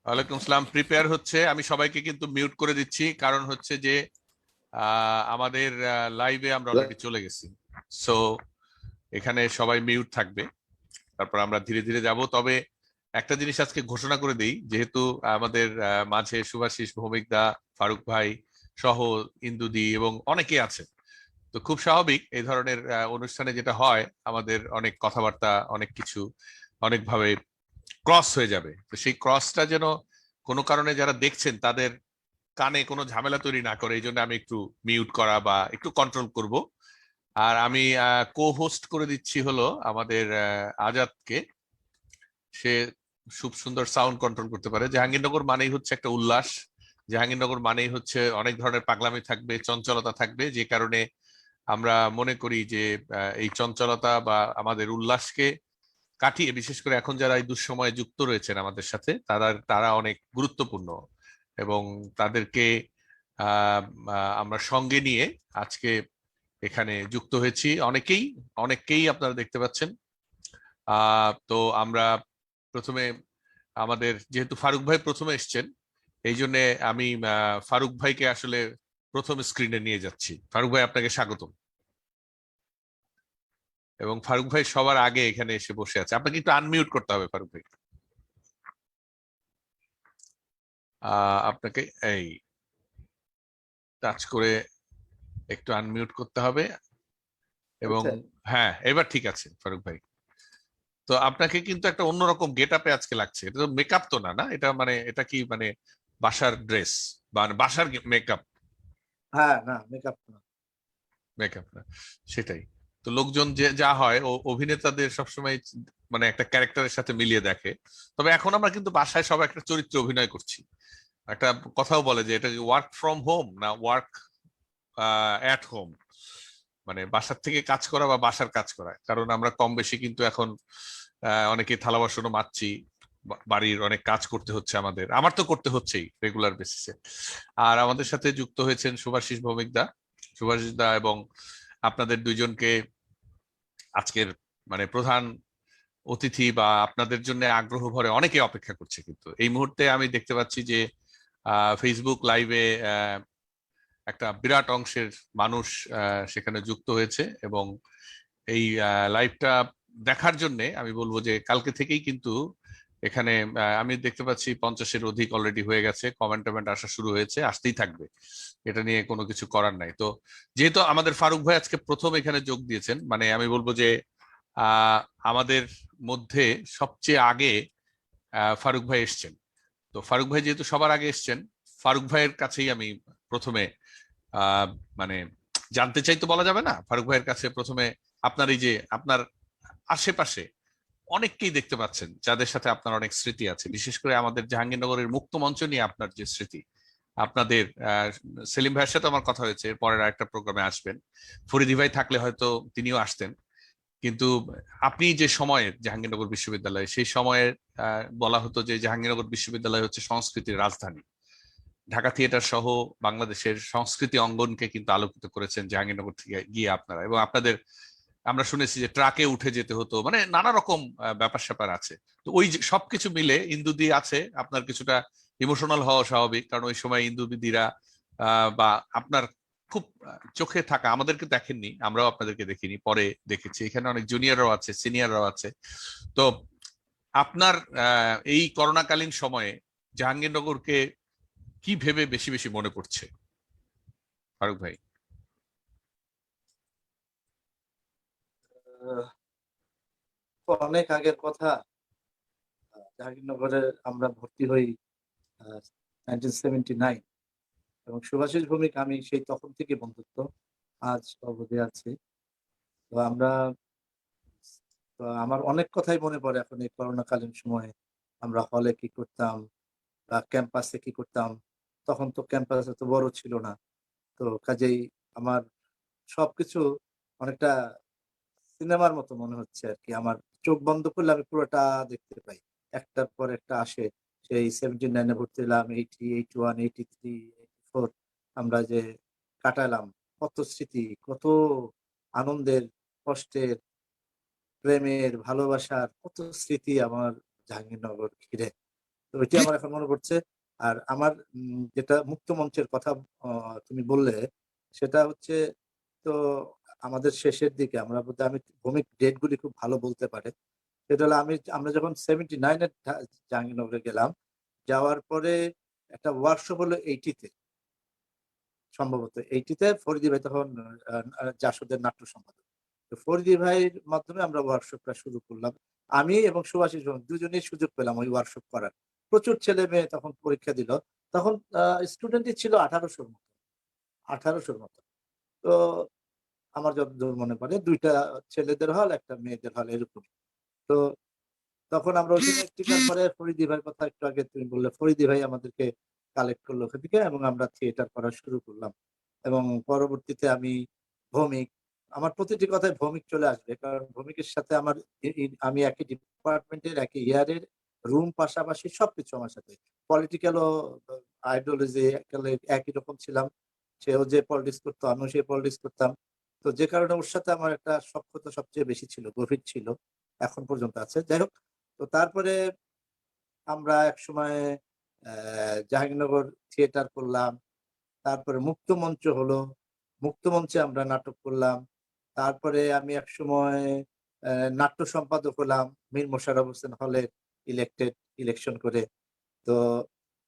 ওয়ালাইকুম আসসালাম। প্রিপেয়ার হচ্ছে, আমি সবাইকে কিন্তু মিউট করে দিচ্ছি, কারণ হচ্ছে যে আমাদের লাইভে আমরা অলরেডি চলে গেছি। সো এখানে সবাই মিউট থাকবে, তারপর আমরা ধীরে ধীরে যাব। তবে একটা জিনিস আজকে ঘোষণা করে দিই, যেহেতু আমাদের মাঝে শুভাশিস, ভৌমিক দা, ফারুক ভাই সহ ইন্দুদি এবং অনেকে আছে, তো খুব স্বাভাবিক এই ধরনের অনুষ্ঠানে যেটা হয়, আমাদের অনেক কথাবার্তা, অনেক কিছু অনেকভাবে ক্রস হয়ে যাবে। তো সেই ক্রসটা যেন কোনো কারণে যারা দেখছেন তাদের কানে কোনো ঝামেলা তৈরি না করে, এই জন্য আমি একটু মিউট করা বা একটু কন্ট্রোল করব। আর আমি কো হোস্ট করে দিচ্ছি হলো আমাদের আজাদকে। সে খুব সুন্দর সাউন্ড কন্ট্রোল করতে পারে। জাহাঙ্গীরনগর মানেই হচ্ছে একটা উল্লাস, জাহাঙ্গীরনগর মানেই হচ্ছে অনেক ধরনের পাগলামি থাকবে, চঞ্চলতা থাকবে, যে কারণে আমরা মনে করি যে এই চঞ্চলতা বা আমাদের উল্লাসকে কাটিয়ে, বিশেষ করে এখন যারা এই দুঃসময়ে যুক্ত রয়েছেন আমাদের সাথে, তারা তারা অনেক গুরুত্বপূর্ণ এবং তাদেরকে আহ আমরা সঙ্গে নিয়ে আজকে এখানে যুক্ত হয়েছি। অনেকেই অনেককেই আপনারা দেখতে পাচ্ছেন। তো আমরা প্রথমে আমাদের, যেহেতু ফারুক ভাই প্রথমে এসছেন, এই জন্য আমি ফারুক ভাইকে আসলে প্রথম স্ক্রিনে নিয়ে যাচ্ছি। ফারুক ভাই, আপনাকে স্বাগতম। এবং ফারুক ভাই সবার আগে এখানে এসে বসে আছে, আপনাকে একটু আনমিউট করতে হবে ফারুক ভাই। আপনাকে এই টাচ করে একটু আনমিউট করতে হবে এবং হ্যাঁ, এবার ঠিক আছে ফারুক ভাই। তো আপনাকে কিন্তু একটা অন্যরকম গেট আপে আজকে লাগছে। এটা তো মেকআপ তো না, না এটা মানে, এটা কি মানে বাসার ড্রেস বা বাসার মেকআপ? হ্যাঁ, না মেকআপ না। মেকআপ না, সেটাই। তো লোকজন যে যা হয়, ও অভিনেতাদের সবসময় মানে একটা ক্যারেক্টারের সাথে মিলিয়ে দেখে। তবে এখন আমরা কিন্তু বাসায় সবাই একটা চরিত্রে অভিনয় করছি। একটা কথাও বলে যে এটা ওয়ার্ক ফ্রম হোম না ওয়ার্ক অ্যাট হোম, মানে বাসার থেকে কাজ করা বা বাসার কাজ করা। কারণ আমরা কম বেশি কিন্তু এখন অনেকে থালা বাসনও মাজছি, বাড়ির অনেক কাজ করতে হচ্ছে আমাদের, আমার তো করতে হচ্ছেই রেগুলার বেসিসে। আর আমাদের সাথে যুক্ত হয়েছেন শুভাশিস, ভৌমিক দা, শুভাশিস দা এবং আপনাদের দুইজনকে আজকের মানে প্রধান অতিথি বা আপনাদের জন্য আগ্রহ ভরে অনেকে অপেক্ষা করছে। কিন্তু এই মুহূর্তে আমি দেখতে পাচ্ছি যে ফেসবুক লাইভে একটা বিরাট অংশের মানুষ সেখানে যুক্ত হয়েছে এবং এই লাইভটা দেখার জন্য আমি বলবো যে কালকে থেকেই কিন্তু এখানে আমি দেখতে পাচ্ছি 50-এর অধিক অলরেডি হয়ে গেছে, কমেন্ট টমেন্ট আসা শুরু হয়েছে, আসতেই থাকবে, এটা নিয়ে কোনো কিছু করার নাই। তো যেহেতু আমাদের ফারুক ভাই আজকে প্রথম এখানে যোগ দিয়েছেন, মানে আমি বলবো যে আহ আমাদের মধ্যে সবচেয়ে আগে ফারুক ভাই এসছেন। তো ফারুক ভাই যেহেতু সবার আগে এসছেন, ফারুক ভাইয়ের কাছেই আমি প্রথমে আহ মানে জানতে চাই তো বলা যাবে না, ফারুক ভাইয়ের কাছে প্রথমে আপনার এই যে আপনার আশেপাশে অনেককেই দেখতে পাচ্ছেন যাদের সাথে আপনার অনেক স্মৃতি আছে, বিশেষ করে আমাদের জাহাঙ্গীরনগরের মুক্ত মঞ্চ নিয়ে আপনার যে স্মৃতি। আপনাদের সেলিম ভাইয়ের সাথে আমার কথা হয়েছে, পরের আরেকটা প্রোগ্রামে আসবেন। ফরিদি ভাই থাকলে হয়তো তিনিও আসতেন। কিন্তু আপনি যে সময়ের জাহাঙ্গীরনগর বিশ্ববিদ্যালয়, সেই সময়ের বলা হতো যে জাহাঙ্গীরনগর বিশ্ববিদ্যালয় হচ্ছে সংস্কৃতির রাজধানী। ঢাকা থিয়েটার সহ বাংলাদেশের সংস্কৃতি অঙ্গনকে কিন্তু আলোকিত করেছেন জাহাঙ্গীরনগর থেকে গিয়ে আপনারা। এবং আপনাদের আমরা শুনেছি যে ট্রাকে উঠে যেতে হতো, মানে নানা রকম ব্যাপার স্যাপার আছে। তো ওই যে সবকিছু মিলে ইন্দুদি আছে, আপনার কিছুটা ইমোশনাল হওয়া স্বাভাবিক, কারণ ওই সময় ইন্দুদিরা বা আপনার খুব চোখে থাকা, আমাদেরকে দেখেননি, আমরাও আপনাদেরকে দেখিনি, পরে দেখেছি। এখানে অনেক জুনিয়ররাও আছে, সিনিয়ররাও আছে। তো আপনার এই করোনাকালীন সময়ে জাহাঙ্গীরনগরকে কি ভেবে বেশি বেশি মনে পড়ছে ফারুক ভাই? অনেক আগের কথা। জাহাঙ্গীরনগরে আমরা ভর্তি হই 1979, এবং শুভাশিস ভৌমিক আমি সেই তখন থেকে বন্ধুত্ব আজ অবধি আছে। তো আমরা আমার অনেক কথাই মনে পড়ে এখন এই করোনাকালীন সময়ে। আমরা হলে কি করতাম বা ক্যাম্পাসে কি করতাম। তখন তো ক্যাম্পাস এত বড় ছিল না। তো কাজেই আমার সবকিছু অনেকটা সিনেমার মতো মনে হচ্ছে আর কি। আমার চোখ বন্ধ করলে আমি পুরোটা দেখতে পাই। একটার পর একটা আসে। সেই 79 এ ভর্তি হলাম, 80, 81, 83, 84 আমরা যে কাটালাম, কত স্মৃতি, কত আনন্দের, কষ্টের, প্রেমের, ভালোবাসার কত স্মৃতি আমার জাহাঙ্গীরনগর ঘিরে। তো ওইটি আমার এখন মনে পড়ছে। আর আমার যেটা মুক্ত মঞ্চের কথা তুমি বললে, সেটা হচ্ছে তো আমাদের শেষের দিকে আমরা আমি ভৌমিক ডেট গুলি খুব ভালো বলতে পারে। সেটা হলো আমরা যখন 79 এ জাহাঙ্গীরনগরে গেলাম, যাওয়ার পরে একটা ওয়ার্কশপ হলো 80 তে, সম্ভবত 80 তে ফরিদী ভাই তখন জাসদের নাট্য সম্পাদক। তো ফরিদী ভাইয়ের মাধ্যমে আমরা ওয়ার্কশপটা শুরু করলাম। আমি এবং সুভাষিস দুজনেই সুযোগ পেলাম ওই ওয়ার্কশপ করার। প্রচুর ছেলে মেয়ে তখন পরীক্ষা দিল। তখন স্টুডেন্টই ছিল 1800 র মতো। 1800 র মতো। তো আমার যতদূর মনে পড়ে ২ টা ছেলেদের হল, ১ টা মেয়েদের হল, এরকম। তো তখন আমরা ওখানে টিকার পরে ফরিদী ভাইয়ের কথা একটু আগে তুমি বললে, ফরিদী ভাই আমাদেরকে কালেক্ট করলো ওখান থেকে এবং আমরা থিয়েটার করা শুরু করলাম। এবং পরবর্তীতে আমি ভৌমিক, আমার প্রতিটি কথায় ভৌমিক চলে আসবে। কারণ ভৌমিকের সাথে আমার আমি একই ডিপার্টমেন্টের, একই ইয়ারের, রুম পাশাপাশি সবকিছু আমার সাথে। পলিটিক্যালও আইডিওলজি একই রকম ছিলাম। সেও যে পলিটিক্স করতো, আমিও সেই পলিটিক্স করতাম। তো যে কারণে ওর সাথে আমার একটা সখ্যতা সবচেয়ে বেশি ছিল, গভীর ছিল। এখন পর্যন্ত আছে। যাই হোক, তো তারপরে আমরা একসময় জাহাঙ্গীরনগর থিয়েটার করলাম। তারপরে মুক্ত মঞ্চ হলো। মুক্ত মঞ্চে আমরা নাটক করলাম। তারপরে আমি একসময় নাট্য সম্পাদক হলাম মীর মোশাররফ হোসেন হলে ইলেকশন করে। তো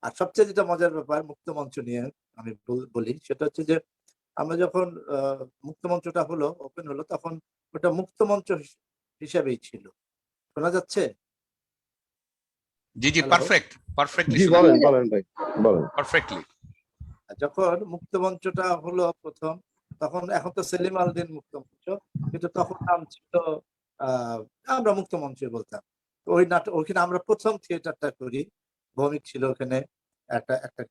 আর সবচেয়ে যেটা মজার ব্যাপার মুক্ত মঞ্চ নিয়ে আমি বলি, সেটা হচ্ছে যে আমরা যখন মুক্ত মঞ্চটা হলো, ওপেন হলো, তখন ওটা মুক্ত মঞ্চ হিসেবেই ছিল। শোনা যাচ্ছে? জি জি, হ্যালো? পারফেক্টলি জি শোনা বলেন যাচ্ছে, বলেন ভাই বলেন। পারফেক্টলি। যখন মুক্ত মঞ্চটা হলো প্রথম, তখন এখন তো সেলিম আলদিন মুক্ত মঞ্চ, কিন্তু তখন নাম ছিল আহ আমরা মুক্ত মঞ্চ বলতাম। তো ওই নাটক ওখানে আমরা প্রথম থিয়েটারটা করি। ভৌমিক ছিল ওখানে, একটা একটা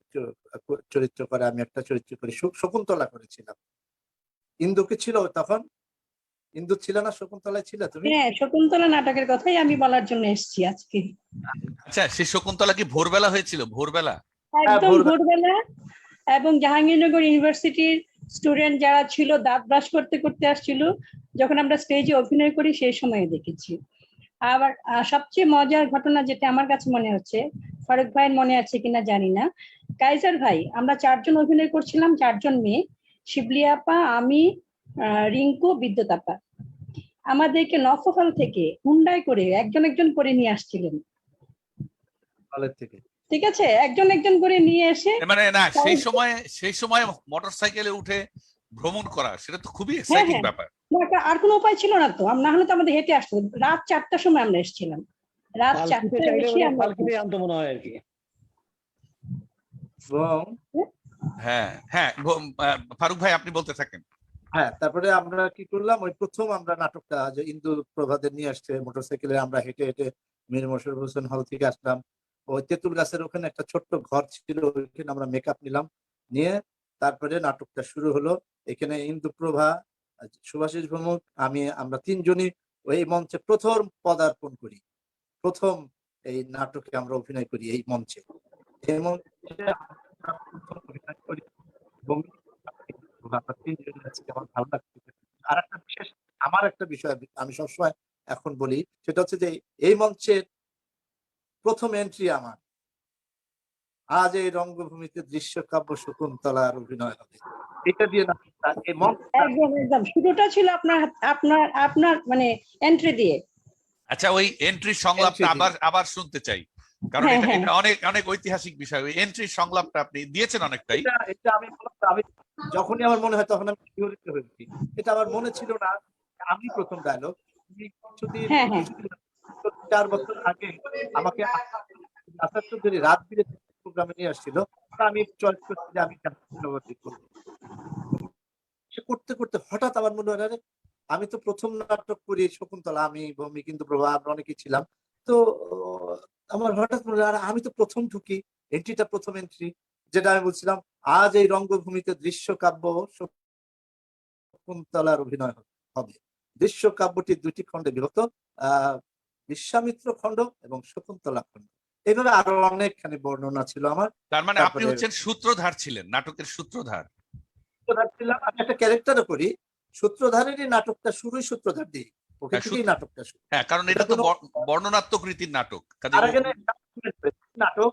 চরিত্র করে, আমি একটা চরিত্র করি, শকুন্তলা করেছিলাম। ইন্দু কি ছিল তখন? ইন্দু ছিল না, শকুন্তলায় ছিল তুমি? হ্যাঁ, শকুন্তলা নাটকের কথাই আমি বলার জন্য এসেছি আজকে। আচ্ছা, সেই শকুন্তলা কি ভোরবেলা হয়েছিল? ভোরবেলা? একদম ভোরবেলা। এবং জাহাঙ্গীরনগর ইউনিভার্সিটির স্টুডেন্ট যারা ছিল দাঁত ব্রাশ করতে করতে আসছিল, যখন আমরা স্টেজে অভিনয় করি সেই সময়ে দেখেছি। আবার সবচেয়ে মজার ঘটনা যেটা আমার কাছে মনে হচ্ছে, ফারুক ভাইয়ের মনে আছে কিনা জানি না, কাইজার ভাই, আমরা 4 জন অভিনয় করছিলাম, 4 জন মেয়ে, শিবলি আপা, আমি, রিঙ্কু, বিদ্যুৎ আপা। আমাদেরকে নফল থেকে হুন্ডাই করে একজন একজন করে নিয়ে আসছিলেন। থেকে ঠিক আছে, একজন একজন করে নিয়ে এসে, মানে না, সেই সময় মোটরসাইকেলে উঠে ভ্রমণ করা, সেটা তো খুবই হ্যাঁ এক্সাইটিং হ্যাঁ, ব্যাপার। আর কোনো উপায় ছিল না তো, না হলে তো আমাদের হেঁটে আসতো। রাত 4টার সময় আমরা এসেছিলাম, রাত 4টায় এসে আমরা আনতো মনে হয় আর কি। হ্যাঁ হ্যাঁ, ফারুক ভাই আপনি বলতে থাকেন। হ্যাঁ, তারপরে আমরা কি করলাম, ওই প্রথম আমরা নাটকটা যে ইন্দু প্রভাদের নিয়ে আসছে মোটরসাইকেলে, আমরা হেঁটে হেঁটে মীর মোশাররফ হোসেন হল থেকে আসলাম। ওই তেঁতুল গাছের ওখানে একটা ছোট্ট ঘর ছিল, ওইখানে আমরা মেকআপ নিলাম, নিয়ে তারপরে নাটকটা শুরু হলো। এখানে ইন্দু প্রভা, সুভাষিস ভৌমিক, আমরা 3 জনই ওই মঞ্চে প্রথম পদার্পণ করি। প্রথম এই নাটকে আমরা অভিনয় করি এই মঞ্চে। এই মঞ্চে আমরা প্রথম অভিনয় করি এবং আমার ভালো লাগছে। আর একটা বিশেষ, আমার একটা বিষয় আমি সবসময় এখন বলি, সেটা হচ্ছে যে এই মঞ্চের প্রথম এন্ট্রি আমার। আজ এই রঙ্গভূমিতে দৃশ্যকাব্য শকুন্তলার অভিনয় হবে, এটা দিয়ে না একদম একদম শুরুটা ছিল আপনার আপনার আপনার মানে এন্ট্রি দিয়ে। আচ্ছা, ওই এন্ট্রি সংলাপটা আবার শুনতে চাই, কারণ এটা অনেক অনেক ঐতিহাসিক বিষয়। ওই এন্ট্রি সংলাপটা আপনি দিয়েছেন অনেকটাই। এটা আমি যখনই আমার মনে হয় তখন আমি শিহরিত হয়ে উঠি। এটা আমার মনে ছিল না আমি প্রথম ডায়লগ। কিছুদিন 4 বছর আগে আমাকে আসার চৌধুরী রাত বিরেতে প্রোগ্রামে নিয়ে আসছিল, আমি চয়েস করছি যে আমি করবো। সে করতে করতে হঠাৎ আমার মনে হয়, আমি তো প্রথম নাটক করি শকুন্তলা, আমি ভৌমিক কিন্তু প্রভা, আমরা অনেকেই ছিলাম। তো আমার হঠাৎ মনে হয় আমি তো প্রথম ঢুকি, এন্ট্রিটা প্রথম এন্ট্রি, যেটা আমি বলছিলাম আজ এই রঙ্গভূমিতে দৃশ্যকাব্য শকুন্তলার অভিনয় হবে। দৃশ্যকাব্যটি 2টি খণ্ডে বিভক্ত, বিশ্বামিত্র খণ্ড এবং শকুন্তলা খণ্ড। এইভাবে আরো অনেকখানি বর্ণনা ছিল আমার। তার মানে আপনি হচ্ছেন সূত্রধার, ছিলেন নাটকের সূত্রধার। ছিলাম, আমি একটা ক্যারেক্টারও করি। সূত্রধারেরই নাটকটা শুরুই সূত্রধার দিয়ে, ওকে থেকেই নাটকটা শুরু। হ্যাঁ, কারণ এটা তো বর্ণনাত্মক রীতির নাটক। নাটক,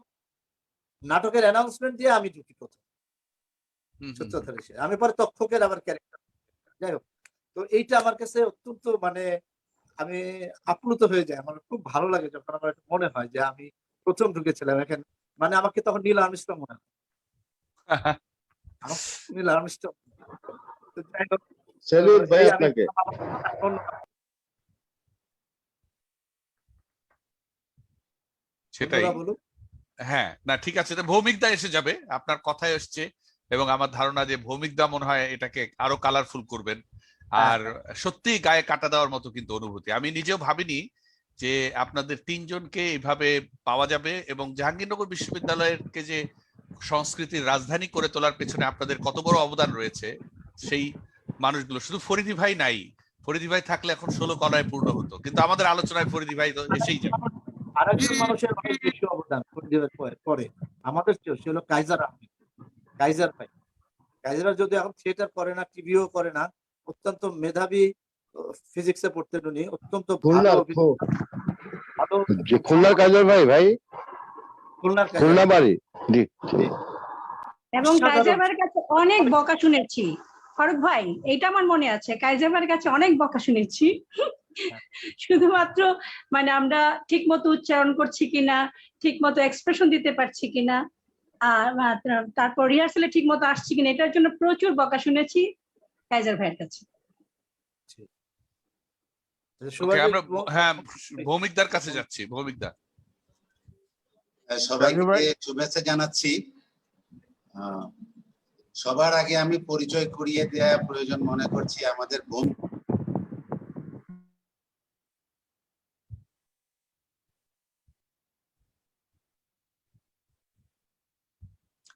নাটকের অ্যানাউন্সমেন্ট দিয়ে আমি ঢুকি প্রথম, হুম, হুম, সত্য হুম। কথা বলছি। আমি পরে তক্ষকের আবার ক্যারেক্টার, যাই হোক। তো এইটা আমার কাছে অত্যন্ত মানে আমি আপ্লুত হয়ে যাই। আমার খুব ভালো লাগে যখন আমার এটা মনে হয় যে আমি প্রথম ঢুকেছিলাম এখানে। মানে আমাকে তখন নীল আর্মস্ট্রং মনে হয়। আমার নীল আর্মস্ট্রং। তো যাই হোক, তো স্যালুট ভাই এই আমি আপনাকে। ধন্যবাদ, সেটাই। বন্ধুরা বলুন। হ্যাঁ, না ঠিক আছে, তো ভৌমিকদা এসে যাবে, আপনার কথাই এসছে, এবং আমার ধারণা যে ভৌমিকদা মনে হয় এটাকে আরো কালারফুল করবেন। হ্যাঁ, আর সত্যি গায়ে কাটা দেওয়ার মতো কিন্তু অনুভূতি, আমি নিজেও ভাবিনি যে আপনাদের তিনজনকে এইভাবে পাওয়া যাবে, এবং জাহাঙ্গীরনগর বিশ্ববিদ্যালয়েরকে যে সংস্কৃতির রাজধানী করে তোলার পেছনে আপনাদের কত বড় অবদান রয়েছে, সেই মানুষগুলো, শুধু ফরিদি ভাই নাই, ফরিদি ভাই থাকলে এখন 16 কলায় পূর্ণ হতো, কিন্তু আমাদের আলোচনায় ফরিদি ভাই তো এসেই যাবে। আরেকজন মানুষের অনেক বেশি অবদান পরিদেবের পরে আমাদের চেয়েও, সে হলো কাইজার আহমেদ, কাইজার ভাই। কাইজার যদি এখন থিয়েটার করে না, টিভিও করে না, অত্যন্ত মেধাবী, ফিজিক্সে পড়তেন উনি, অত্যন্ত ভালো খুলনার অভিনেতা, ভালো যে খুলনার কাজল ভাই খুলনার কাইজার খুলনা ভাই। বাড়ি। জি। জি, এবং অসাধারণ। কাইজার কাছে অনেক বকা শুনেছি ফারুক ভাই, এটা আমার মনে আছে, কাইজার কাছে অনেক বকা শুনেছি। শুধুমাত্র মানে আমরা ঠিক মতো উচ্চারণ করছি কিনা, ঠিক মতো এক্সপ্রেশন দিতে পারছি কিনা, আর তারপর রিহার্সালে ঠিক মতো আসছি কিনা, এটার জন্য প্রচুর বকা শুনেছি কাইজার ভাইয়ের কাছে। ওকে, আমরা হ্যাঁ ভৌমিকদার কাছে যাচ্ছি। ভৌমিকদা, সবাইকে শুভেচ্ছা জানাচ্ছি। সবার আগে আমি পরিচয় করিয়ে দেওয়া প্রয়োজন মনে করছি আমাদের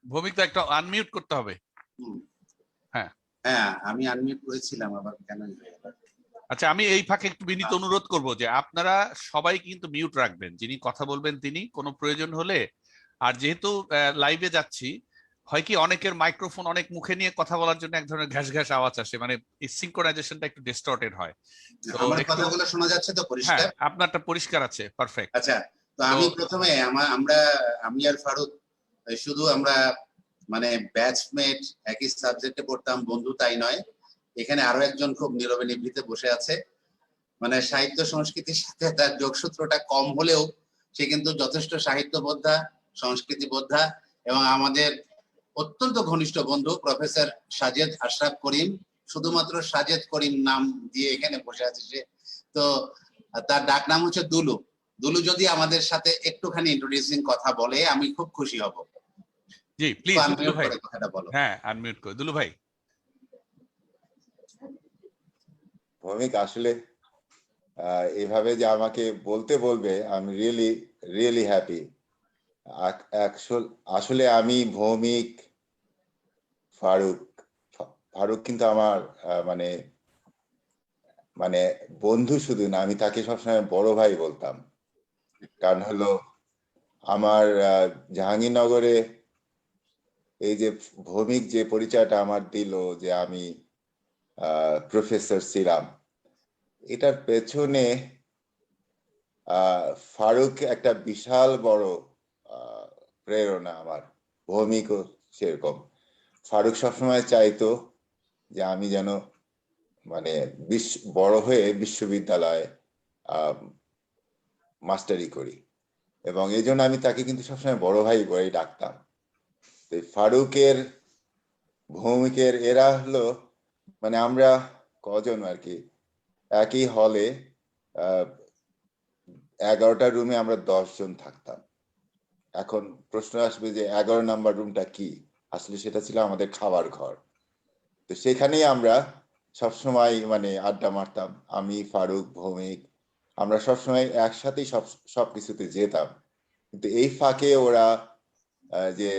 ভৌমিকদা একটা আনমিউট করতে হবে। হ্যাঁ হ্যাঁ, আমি আনমিউট করেছিলাম, আবার কেন হয়ে গেল? আচ্ছা, আমি এই ফাঁকে একটু বিনীত অনুরোধ করব যে আপনারা সবাই কিন্তু মিউট রাখবেন, যিনি কথা বলবেন তিনি, কোনো প্রয়োজন হলে। আর যেহেতু লাইভে যাচ্ছি, হয় কি অনেকের মাইক্রোফোন অনেক মুখে নিয়ে কথা বলার জন্য এক ধরনের ঘ্যাস ঘ্যাস আওয়াজ আসে, মানে সিনক্রোনাইজেশনটা একটু ডিস্টর্টেড হয়। তো আমার একটু, কথাগুলো শোনা যাচ্ছে তো হ্যাঁ পরিষ্কার? আপনারটা পরিষ্কার আছে, পারফেক্ট। আচ্ছা, তো আমি প্রথমে আমি আর ফারুক শুধু আমরা মানে ব্যাচমেট, একই সাবজেক্টে পড়তাম, বন্ধু তাই নয়। এখানে আরো একজন খুব নীরবে নিভৃতে বসে আছে, মানে সাহিত্য সংস্কৃতির সাথে তার যোগসূত্রটা কম হলেও সে কিন্তু যথেষ্ট সাহিত্যবোদ্ধা, সংস্কৃতিবোদ্ধা, এবং আমাদের অত্যন্ত ঘনিষ্ঠ বন্ধু প্রফেসর সাজেদ আশরাফ করিম। শুধুমাত্র সাজেদ করিম নাম দিয়ে এখানে বসে আছে সে। তো তার ডাক নাম হচ্ছে দুলু। দুলু যদি আমাদের সাথে একটুখানি ইন্ট্রোডিউসিং কথা বলে আমি খুব খুশি হব। জি প্লিজ দুলু ভাই। কথাটা বলো। হ্যাঁ আনমিউট করে দুলু ভাই। ভৌমিক, আসলে এইভাবে যে আমাকে বলতে বলবে, আমি রিয়েলি হ্যাপি। আসলে আমি ভৌমিক, ফারুক কিন্তু আমার মানে মানে বন্ধু শুধু না, আমি তাকে সবসময় বড় ভাই বলতাম। কারণ হলো আমার জাহাঙ্গীরনগরে এই যে ভৌমিক যে পরিচয়টা আমার দিল যে আমি প্রফেসর ছিলাম, এটার পেছনে ফারুক একটা বিশাল বড় প্রেরণা আমার। ভৌমিকও সেরকম। ফারুক সবসময় চাইতো যে আমি যেন মানে বড় হয়ে বিশ্ববিদ্যালয়ে মাস্টারি করি, এবং এই জন্য আমি তাকে কিন্তু সবসময় বড় ভাই বলেই ডাকতাম। ফারুকের, ভৌমিকের এরা হলো মানে আমরা কজন আর কি একই হলে 11টা রুমে আমরা 10 জন থাকতাম। এখন প্রশ্ন আসবে যে 11 নাম্বার রুমটা কি? আসলে সেটা ছিল আমাদের খাবার ঘর। তো সেখানেই আমরা সবসময় মানে আড্ডা মারতাম, আমি, ফারুক, ভৌমিক, আমরা সবসময় একসাথেই সবকিছুতে যেতাম। কিন্তু এই ফাঁকে ওরা যে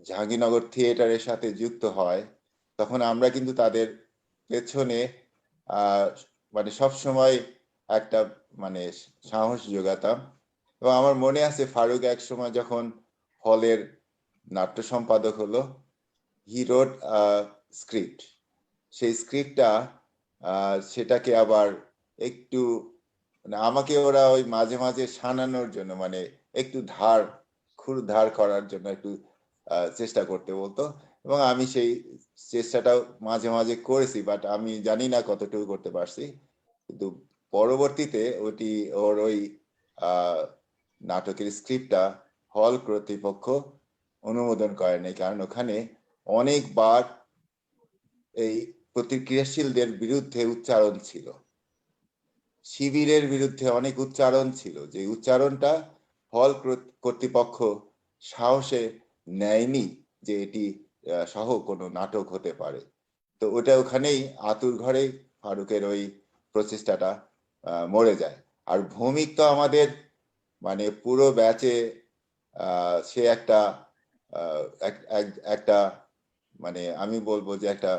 জাহাঙ্গীরনগর থিয়েটারের সাথে যুক্ত হয়, তখন আমরা কিন্তু তাদের পেছনে মানে সবসময় একটা মানে সাহস যোগাতাম। এবং আমার মনে আছে ফারুক এক সময় যখন হলের নাট্য সম্পাদক হলো, হি রোট স্ক্রিপ্ট। সেই স্ক্রিপ্টটা সেটাকে আবার একটু মানে আমাকে ওরা ওই মাঝে মাঝে সানানোর জন্য মানে একটু ধার সুর ধার করার জন্য একটু চেষ্টা করতে বলতো, এবং আমি সেই চেষ্টাটাও মাঝে মাঝে করেছি, বাট আমি জানি না কতটুকু করতে পারছি। কিন্তু পরবর্তীতে ওর ওই নাটকের স্ক্রিপ্টটা হল কর্তৃপক্ষ অনুমোদন করেনি, কারণ ওখানে অনেকবার এই প্রতিক্রিয়াশীলদের বিরুদ্ধে উচ্চারণ ছিল, শিবিরের বিরুদ্ধে অনেক উচ্চারণ ছিল, যে উচ্চারণটা হল কর্তৃপক্ষ সাহসে নেয়নি যে এটি সহ কোনো নাটক হতে পারে। তো ওটা ওখানেই আতুর ঘরেই ফারুকের ওই প্রচেষ্টাটা মরে যায়। আর ভৌমিক তো আমাদের মানে পুরো ব্যাচে সে একটা মানে আমি বলবো যে একটা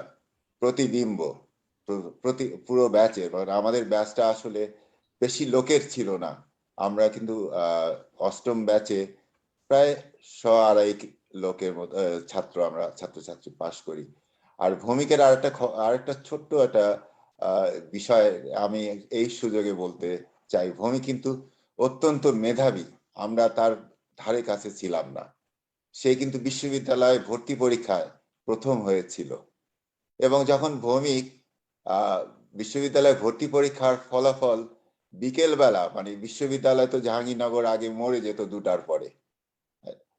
প্রতিবিম্ব পুরো ব্যাচের। আমাদের ব্যাচটা আসলে বেশি লোকের ছিল না, আমরা কিন্তু অষ্টম ব্যাচে প্রায় 100-250 লোকের মতো আমরা ছাত্রছাত্রী পাশ করি। আর ভৌমিকের আরেকটা ছোট্ট একটা বিষয় আমি এই সুযোগে বলতে চাই, ভৌমিক কিন্তু অত্যন্ত মেধাবী, আমরা তার ধারে কাছে ছিলাম না। সে কিন্তু বিশ্ববিদ্যালয়ে ভর্তি পরীক্ষায় প্রথম হয়েছিল, এবং যখন ভৌমিক বিশ্ববিদ্যালয়ে ভর্তি পরীক্ষার ফলাফল বিকেল বেলা, মানে বিশ্ববিদ্যালয় তো জাহাঙ্গীরনগর আগে মরে যেত 2টার পরে,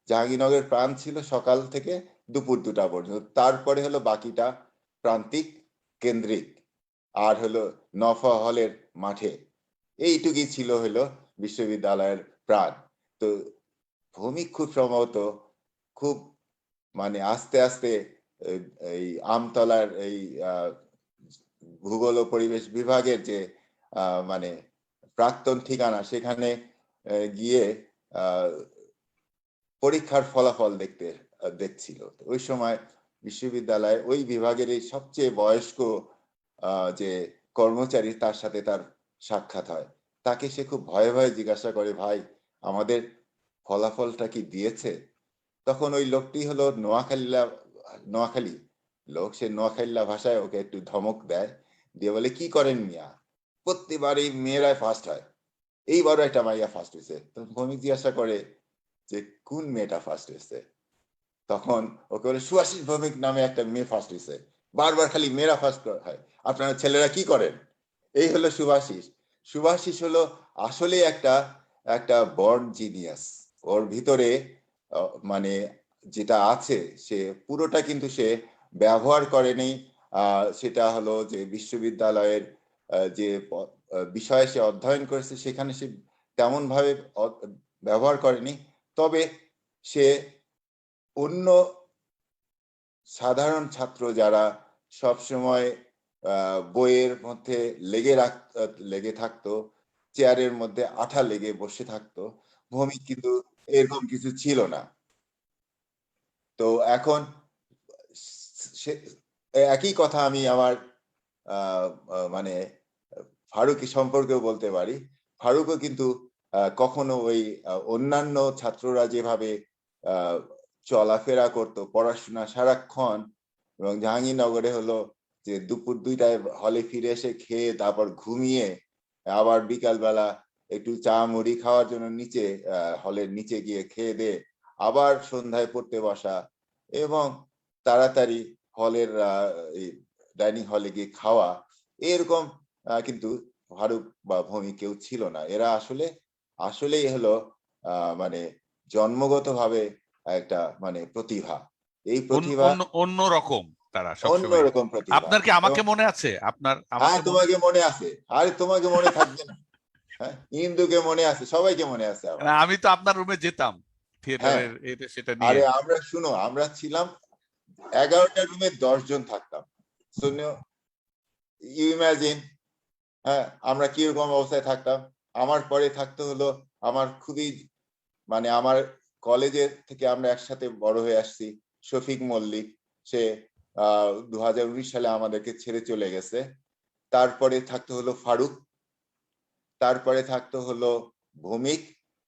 জাহাঙ্গীরনগরের প্রাণ ছিল সকাল থেকে দুপুর 2টা পর্যন্ত, তারপরে হলো বাকিটা প্রান্তিক কেন্দ্রিক আর হলো নফা হলের মাঠে, এইটুকুই ছিল হলো বিশ্ববিদ্যালয়ের প্রাণ। তো ভৌমিক খুব সম্ভবত খুব মানে আস্তে আস্তে এই আমতলার এই ভূগোল ও পরিবেশ বিভাগের যে মানে প্রাক্তন ঠিকানা, সেখানে গিয়ে পরীক্ষার ফলাফল দেখছিল। ওই সময় বিশ্ববিদ্যালয়ে ওই বিভাগের এই সবচেয়ে বয়স্ক যে কর্মচারী, তার সাথে তার সাক্ষাৎ হয়। তাকে সে খুব ভয়ে ভয়ে জিজ্ঞাসা করে, ভাই আমাদের ফলাফলটা কি দিয়েছে? তখন ওই লোকটি হলো নোয়াখালী লোক, সে নোয়াখালীলা ভাষায় ওকে একটু ধমক দেয়, দিয়ে বলে, কি করেন মিয়া, প্রত্যেকবার এই মেয়েরাই ফার্স্ট হয়, এইবারও একটা মাইয়া ফার্স্ট হয়েছে। ভৌমিক জিজ্ঞাসা করে যে কোন মেয়েটা ফার্স্ট হয়েছে? তখন ওকে বলে, সুভাষিস ভৌমিক নামে একটা মেয়ে ফার্স্ট হয়েছে, বারবার খালি মেয়েরা ফার্স্ট হয়, আপনারা ছেলেরা কি করেন? এই হলো সুভাষিস হলো আসলে একটা বর্ন জিনিয়াস, ওর ভিতরে মানে যেটা আছে সে পুরোটা কিন্তু সে ব্যবহার করেনি। সেটা হলো যে বিশ্ববিদ্যালয়ের যে বিষয়ে সে অধ্যয়ন করেছে সেখানে সে তেমন ভাবে ব্যবহার করেনি, তবে সে অন্য সাধারণ ছাত্র যারা সব সময় বইয়ের মধ্যে লেগে থাকতো, চেয়ারের মধ্যে আঠা লেগে বসে থাকতো, ভৌমিক কিন্তু এরকম কিছু ছিল না। তো এখন একই কথা আমি আমার মানে ফারুক সম্পর্কেও বলতে পারি। ফারুকও কিন্তু কখনো ওই অন্যান্য ছাত্ররা যেভাবে চলাফেরা করতো, পড়াশোনা সারাক্ষণ, এবং জাহাঙ্গীরনগরে হলো যে দুপুর 2টায় হলে ফিরে এসে খেয়ে তারপর ঘুমিয়ে আবার বিকাল বেলা একটু চা মুড়ি খাওয়ার জন্য নিচে হলের নিচে গিয়ে খেয়ে দে আবার সন্ধ্যায় পড়তে বসা, এবং তাড়াতাড়ি হলের ডাইনিং হলে গিয়ে খাওয়া, এরকম কিন্তু ফারুক বা ভৌমিক কেউ ছিল না। এরা আসলেই হলো মানে জন্মগতভাবে একটা মানে প্রতিভা, এই প্রতিভা অন্যরকম, তারা সবসময় অন্যরকম প্রতিভা। আপনার কি আমাকে মনে আছে? হ্যাঁ, তোমাকে মনে আছে, আরে তোমাকে মনে থাকবে না? হ্যাঁ, ইন্দুকে মনে আছে, সবাইকে মনে আছে। আমি তো আপনার রুমে যেতাম থিয়েটারের এটা সেটা নিয়ে। আরে আমরা ছিলাম 11টা রুমে 10 জন থাকতাম, ইউ ইমাজিন। হ্যাঁ, আমরা কিরকম অবস্থায় থাকতাম। আমার পরে থাকতে হলো আমার খুবই মানে আমার কলেজের থেকে আমরা একসাথে বড় হয়ে আসছি শফিক মল্লিক, সে 2019 সালে আমাদেরকে ছেড়ে চলে গেছে। তারপরে থাকতে হলো ফারুক, তারপরে থাকতে হলো ভৌমিক,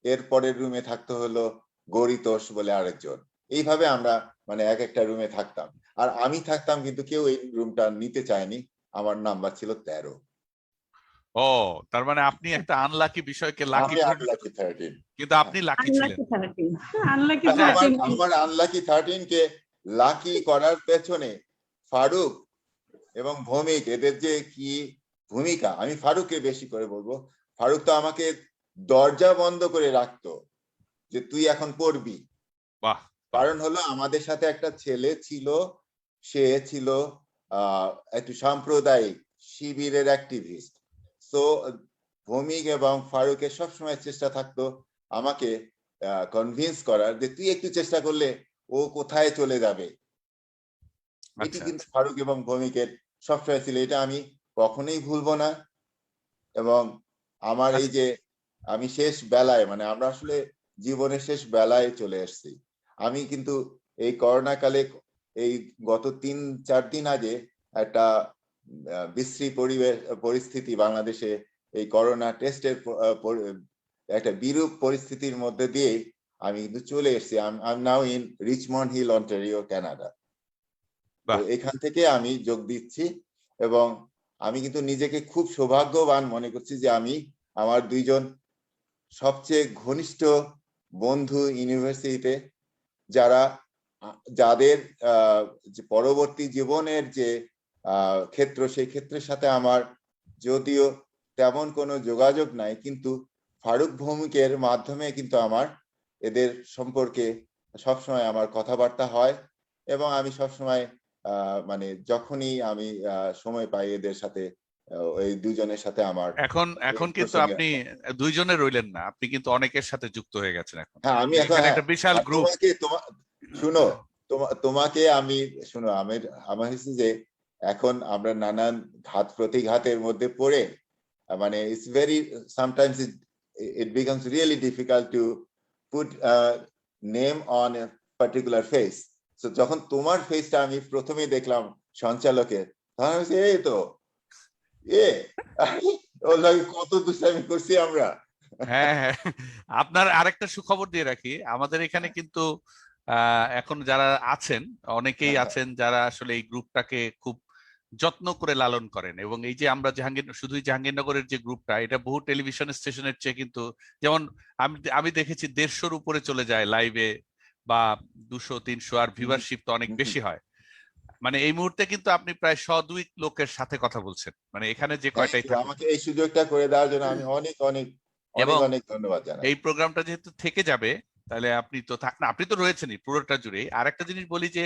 এরপরের রুমে থাকতে হলো গরিতোষ বলে আরেকজন। এইভাবে আমরা মানে এক একটা রুমে থাকতাম। আর আমি থাকতাম, কিন্তু কেউ এই রুমটা নিতে চায়নি, আমার নাম্বার ছিল 13। ও, তার মানে আপনি একটা আনলাকি বিষয়কে লাকি আমি করে আনলাকি 13। কিন্তু আপনি লাকি ছিলেন। আনলাকি আচ্ছা, 13 আমার আনলাকি 13 কে লাকি করার পেছনে ফারুক এবং ভৌমিক এদের যে কি ভূমিকা, আমি ফারুককে বেশি করে বলবো। ফারুক তো আমাকে দরজা বন্ধ করে রাখতো যে তুই এখন পড়বি। বাহ, কারণ হলো আমাদের সাথে একটা ছেলে ছিল, সে ছিল একটু সাম্প্রদায়িক শিবিরের অ্যাক্টিভিস্ট। তো ভৌমিক এবং ফারুকের সবসময় চেষ্টা থাকতো আমাকে কনভিন্স করার যে তুই একটু চেষ্টা করলে ও কোথায় চলে যাবে। এটি আচ্ছা, কিন্তু ফারুক এবং ভৌমিকের সবসময় ছিল, এটা আমি কখনোই ভুলবো না। এবং আমার এই যে আমি শেষ বেলায়, মানে আমরা আসলে জীবনের শেষ বেলায় চলে এসেছি। আমি কিন্তু এই করোনা কালে, এই গত 3-4 দিন আগে একটা বিশ্রী পরিস্থিতি বাংলাদেশে, এই করোনা টেস্টের একটা বিরূপ পরিস্থিতির মধ্যে দিয়ে আমি কিন্তু চলে এসেছি। I now in Richmond Hill, Ontario, Canada. তো এখান থেকে আমি যোগ দিচ্ছি এবং আমি কিন্তু নিজেকে খুব সৌভাগ্যবান মনে করছি যে আমি আমার 2জন সবচেয়ে ঘনিষ্ঠ বন্ধু ইউনিভার্সিটিতে, যাদের পরবর্তী জীবনের যে ক্ষেত্র, সেই ক্ষেত্রের সাথে আমার যদিও তেমন কোনো যোগাযোগ নাই, কিন্তু ফারুক ভৌমিকের মাধ্যমে কিন্তু আমার এদের সম্পর্কে সবসময় আমার কথাবার্তা হয় এবং আমি সবসময় মানে যখনই আমি সময় পাই এদের সাথে, ওই 2জনের সাথে আমার এখন কিন্তু আপনি 2জনে রইলেন না, আপনি কিন্তু অনেকের সাথে যুক্ত হয়ে গেছেন এখন। হ্যাঁ, আমি এখন এখানে একটা বিশাল গ্রুপ। শুনো, তোমাকে আমি শুনো, আমার হচ্ছে যে এখন আমরা নানান ঘাত প্রতিঘাতের মধ্যে পড়ে, মানে it's very sometimes it becomes really difficult to put a name on a particular face. So যখন তোমার ফেসটা আমি প্রথমেই দেখলাম সঞ্চালকের, তখন আমি এই তো ওর লাগে কত দুষ্টামি করছি আমরা। হ্যাঁ, হ্যাঁ, আপনার আরেকটা সুখবর দিয়ে রাখি, আমাদের এখানে কিন্তু এখন যারা আছেন, অনেকেই আছেন যারা আসলে এই গ্রুপটাকে খুব যত্ন করে লালন করেন। এবং এই যে আমরা শুধুই জাহাঙ্গীরনগরের যে গ্রুপটা, এটা বহু টেলিভিশন স্টেশনের চেয়ে কিন্তু, যেমন আমি দেখেছি 150-র উপরে চলে যায় লাইভে, বা 200-300, আর ভিউয়ারশিপ তো অনেক বেশি হয়। মানে এই মুহূর্তে কিন্তু আপনি প্রায় 100-2 লোকের সাথে কথা বলছেন, মানে এখানে যে কয়টাই থাকুন। আমাকে এই সুযোগটা করে দেওয়ার জন্য আমি অনেক অনেক অনেক অনেক ধন্যবাদ জানাই। এই প্রোগ্রামটা যেহেতু থেকে যাবে, তাহলে আপনি তো রয়েছেনই পুরোটা জুড়ে। আর একটা জিনিস বলি যে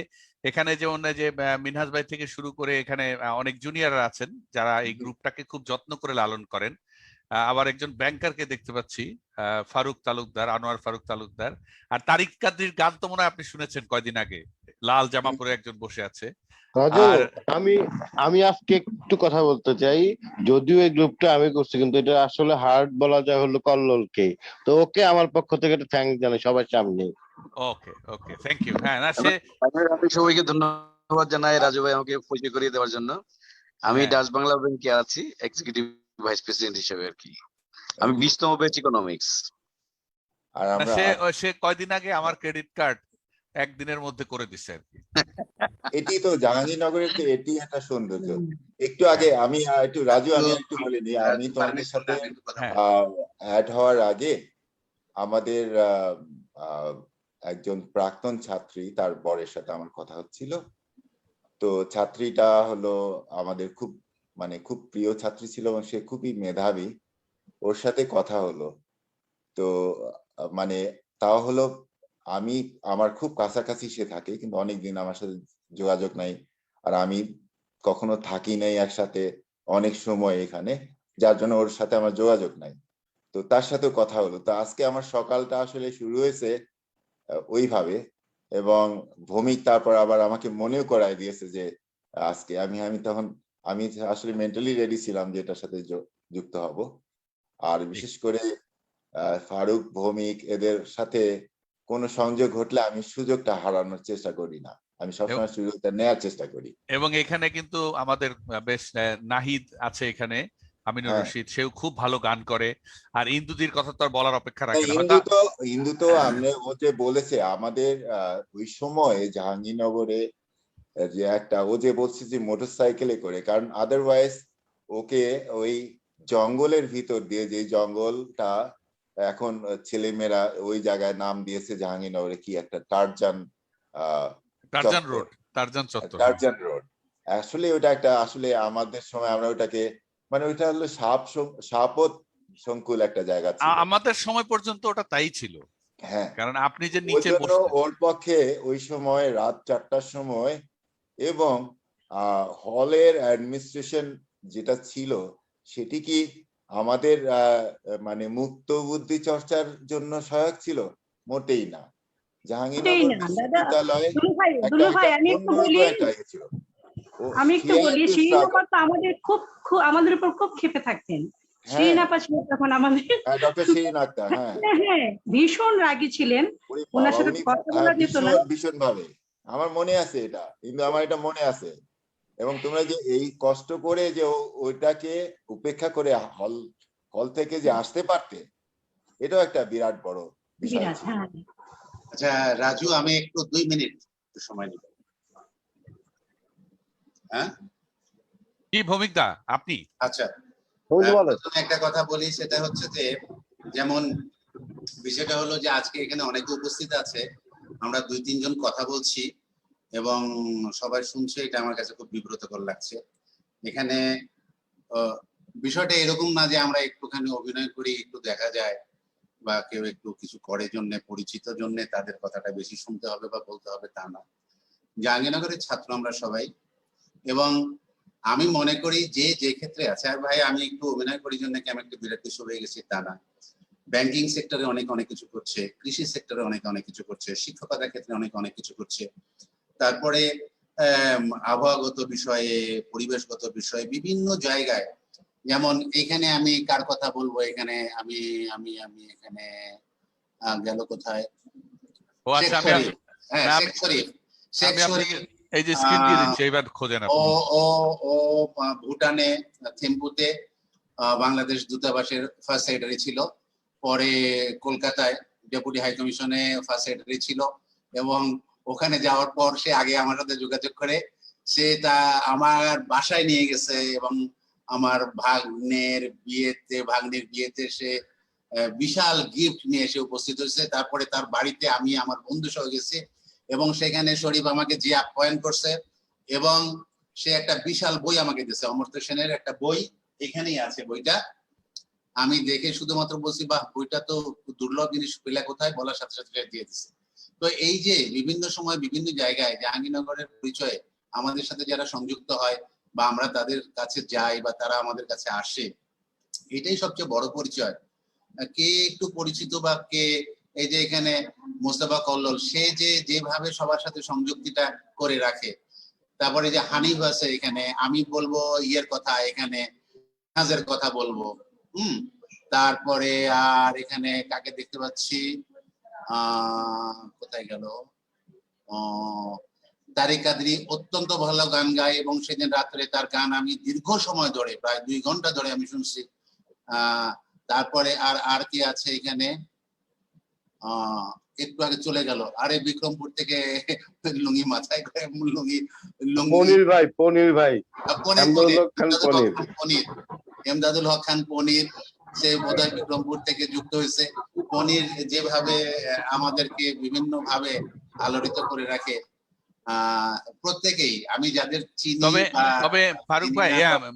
এখানে যেমন যে মিনহাজ ভাই থেকে শুরু করে এখানে অনেক জুনিয়ররা আছেন যারা এই গ্রুপটাকে খুব যত্ন করে লালন করেন। আবার একজন ব্যাংকারকে দেখতে পাচ্ছি, ফারুক তালুকদার, আনোয়ার ফারুক তালুকদার। আর তারিক কাদির গান তো মনে হয় আপনি শুনেছেন কয়দিন আগে, লাল জামা পরে একজন বসে আছে। রাজু, আমি আজকে একটু কথা বলতে চাই। যদিও এই গ্রুপটা আমি করছি, কিন্তু এটা আসলে হার্ড বলা যায় হলো কল্লোলকে। তো ওকে আমার পক্ষ থেকে একটা থ্যাঙ্ক জানাই সবার সামনে। ওকে, ওকে, থ্যাংক ইউ। হ্যাঁ, না সে আমি সবাইকে ধন্যবাদ জানাই রাজু ভাই আমাকে পরিচয় করিয়ে দেওয়ার জন্য। আমি ডাচ বাংলা ব্যাংকে আছি এক্সিকিউটিভ ভাইস প্রেসিডেন্ট হিসেবে আর কি। আমি 20তম ব্যাচ ইকোনমিক্স। আর আমরা সে কয়দিন আগে আমার ক্রেডিট কার্ড একদিনের মধ্যে করে দিছে আর কি। এটি তো জাহাঙ্গীরনগরের তো এটি একটা সৌন্দর্য। একটু আগে আমি একটু রাজু, আমি একটু বলে নিই, আমি তোমাদের সাথে অ্যাড হওয়ার আগে আমাদের একজন প্রাক্তন ছাত্রী, তার বরের সাথে আমার কথা হচ্ছিল। তো ছাত্রীটা হলো আমাদের খুব প্রিয় ছাত্রী ছিল এবং সে খুবই মেধাবী। ওর সাথে কথা হলো, তো মানে তাও হলো আমার খুব কাছাকাছি সে থাকে, কিন্তু অনেকদিন আমার সাথে যোগাযোগ নাই। আর আমি কখনো থাকি নাই একসাথে অনেক সময় এখানে, যার জন্য ওর সাথে আমার যোগাযোগ নাই। তো তার সাথে কথা হলো। তো আজকে আমার সকালটা আসলে শুরু হয়েছে ওইভাবে, এবং ভৌমিক তারপর আবার আমাকে মনেও করাই দিয়েছে যে আজকে আমি আসলে মেন্টালি রেডি ছিলাম যে এটার সাথে যুক্ত হব। আর বিশেষ করে ফারুক, ভৌমিক এদের সাথে কোনো সংযোগ ঘটলে আমি সুযোগটা হারানোর চেষ্টা করি না, আমি সবসময় সুযোগটা নেওয়ার চেষ্টা করি। এবং এখানে কিন্তু আমাদের বেশ নাহিদ আছে এখানে, আমিনুর রশিদ, সেও খুব ভালো গান করে। আর ইন্দুদির কথা তো আর বলার অপেক্ষা রাখে না। ইন্দু তো ও যে বলেছে আমাদের ওই সময় জাহাঙ্গীরনগরে যে ও যে বলছে যে মোটরসাইকেলে করে, কারণ আদারওয়াইজ ওকে ওই জঙ্গলের ভিতর দিয়ে, যে জঙ্গলটা এখন ছেলেমেয়েরা ওই জায়গায় নাম দিয়েছে জাহাঙ্গীরনগরে কি একটা টারজান টারজান চত্বর, রোড, টারজান চত্বর। Tarzan road. আসলে ওটা একটা, আসলে আমাদের সময় আমরা ওটাকে, মানে ওইটা হলো সাপত সংকুল একটা জায়গা ছিল। আমাদের সময় পর্যন্ত ওটা তাই ছিল। হ্যাঁ, কারণ আপনি যে ওই নিচে জন্য বসতেন, ওর পক্ষে ওই সময় রাত 4টার সময়, এবং হলের অ্যাডমিনিস্ট্রেশন যেটা ছিল সেটি কি আমাদের মানে মুক্ত বুদ্ধি চর্চার জন্য সহায়ক ছিল? মোটেই না। জাহাঙ্গীরনগর বিশ্ববিদ্যালয়ে দুলু ভাই আমি একটু বলি, ছিল। আমি একটু বলি, শিরিন আপা তো আমাদের খুব আমাদের উপর খুব ক্ষেপে থাকতেন। শিরিন আপা ছিল তখন আমাদের, ডক্টর শিরিন আক্তার, হ্যাঁ হ্যাঁ ভীষণ রাগী ছিলেন, ওনার সাথে কথা বলা যেত না। ভীষণ ভাবে আমার মনে আছে এটা, কিন্তু আমার এটা মনে আছে। এবং তোমরা যে এই কষ্ট করে যে ওইটাকে উপেক্ষা করে হল থেকে যে আসতে পারতে, এটাও একটা বিরাট বড় বিষয় ছিল। আচ্ছা রাজু, আমি একটু 2 মিনিট সময় নিব। হ্যাঁ কি ভৌমিকদা আপনি? আচ্ছা, প্রথমে একটা কথা বলি, সেটা হচ্ছে যে যেমন বিষয়টা হলো যে আজকে এখানে অনেকে উপস্থিত আছে, আমরা 2-3 জন কথা বলছি এবং সবাই শুনছে, এটা আমার কাছে খুব বিব্রতকর লাগছে। এখানে বিষয়টা এরকম না যে আমরা একটুখানি অভিনয় করি, একটু দেখা যায়, বা কেউ একটু কিছু করে জন্য, পরিচিত জন্য তাদের কথাটা বেশি শুনতে হবে বা বলতে হবে, তা না। জাহাঙ্গীরনগরের ছাত্র আমরা সবাই, এবং আমি মনে করি যে যে ক্ষেত্রে আছে, আর ভাই আমি একটু অভিনয় করি জন্য কি আমি একটা বিরাট কিছু হয়ে গেছি তা না। ব্যাংকিং সেক্টরে অনেক কিছু করছে, কৃষি সেক্টরে অনেক কিছু করছে, শিক্ষকতার ক্ষেত্রে অনেক কিছু করছে। তারপরে আবহাওয়াগত বিষয়ে, পরিবেশগত বিষয়ে বিভিন্ন জায়গায়, যেমন এখানে আমি কার কথা বলবো, এখানে আমি আমি আমি এখানে গেল কোথায়, শেখ শরীফ। হ্যাঁ শেখ শরীফ, শেখ শরীফ এই যে স্ক্রিন দিয়ে দিচ্ছি, এইবার খোঁজেন আপনি। ও ভুটানে থিম্পুতে বাংলাদেশ দূতাবাসের ফার্স্ট সেক্রেটারি ছিল, পরে কলকাতায় ডেপুটি হাই কমিশনে ফার্স্ট সেক্রেটারি ছিল, এবং ওখানে যাওয়ার পর সে আগে আমার সাথে যোগাযোগ করে সে তা আমার বাসায় নিয়ে গেছে, এবং আমার ভাগ্নের বিয়েতে সে বিশাল গিফট নিয়ে এসে উপস্থিত হয়েছে। তারপরে তার বাড়িতে আমি আমার বন্ধু সহ গেছি, এবং সেখানে শরীফ আমাকে যে আপ্যায়ন করছে, এবং সে একটা বিশাল বই আমাকে দিয়েছে, অমর্ত্য সেনের একটা বই, এখানেই আছে বইটা। আমি দেখে শুধুমাত্র বলছি, বাহ বইটা তো দুর্লভ জিনিস, পেলে কোথায়, বলার সাথে সাথে দিয়ে দিচ্ছে। তো এই যে বিভিন্ন সময় বিভিন্ন জায়গায় জাহাঙ্গীরনগরের পরিচয়ে আমাদের সাথে যারা সংযুক্ত হয়, বা আমরা তাদের কাছে যাই, বা তারা আমাদের কাছে আসে, এটাই সবচেয়ে বড় পরিচয়। কে একটু পরিচিত বা কে, এই যে এখানে মোস্তফা কল্লোল, সে যে যেভাবে সবার সাথে সংযুক্তিটা করে রাখে। তারপরে যে হানিফ আছে এখানে, আমি বলবো ইয়ের কথা, এখানে নাজের কথা বলবো। তারপরে আর এখানে কাকে দেখতে পাচ্ছি, কোথায় গেল, তারিক কাদরি অত্যন্ত ভালো গান গায়, এবং সেদিন রাত্রে তার গান আমি দীর্ঘ সময় ধরে, প্রায় 2 ঘন্টা ধরে আমি শুনছি। তারপরে আর কি আছে এখানে, একটু আগে চলে গেল, আরে বিক্রমপুর থেকে লুঙ্গি মাথায় করে, লুঙ্গি পনির ভাই এমদাদুল হক খান পনির, সে বোধহয় বিক্রমপুর থেকে যুক্ত হয়েছে। পনির যেভাবে আমাদেরকে বিভিন্ন ভাবে আলোড়িত করে রাখে, প্রত্যেকেই আমি যাদের চিনি। তবে ফারুক ভাই,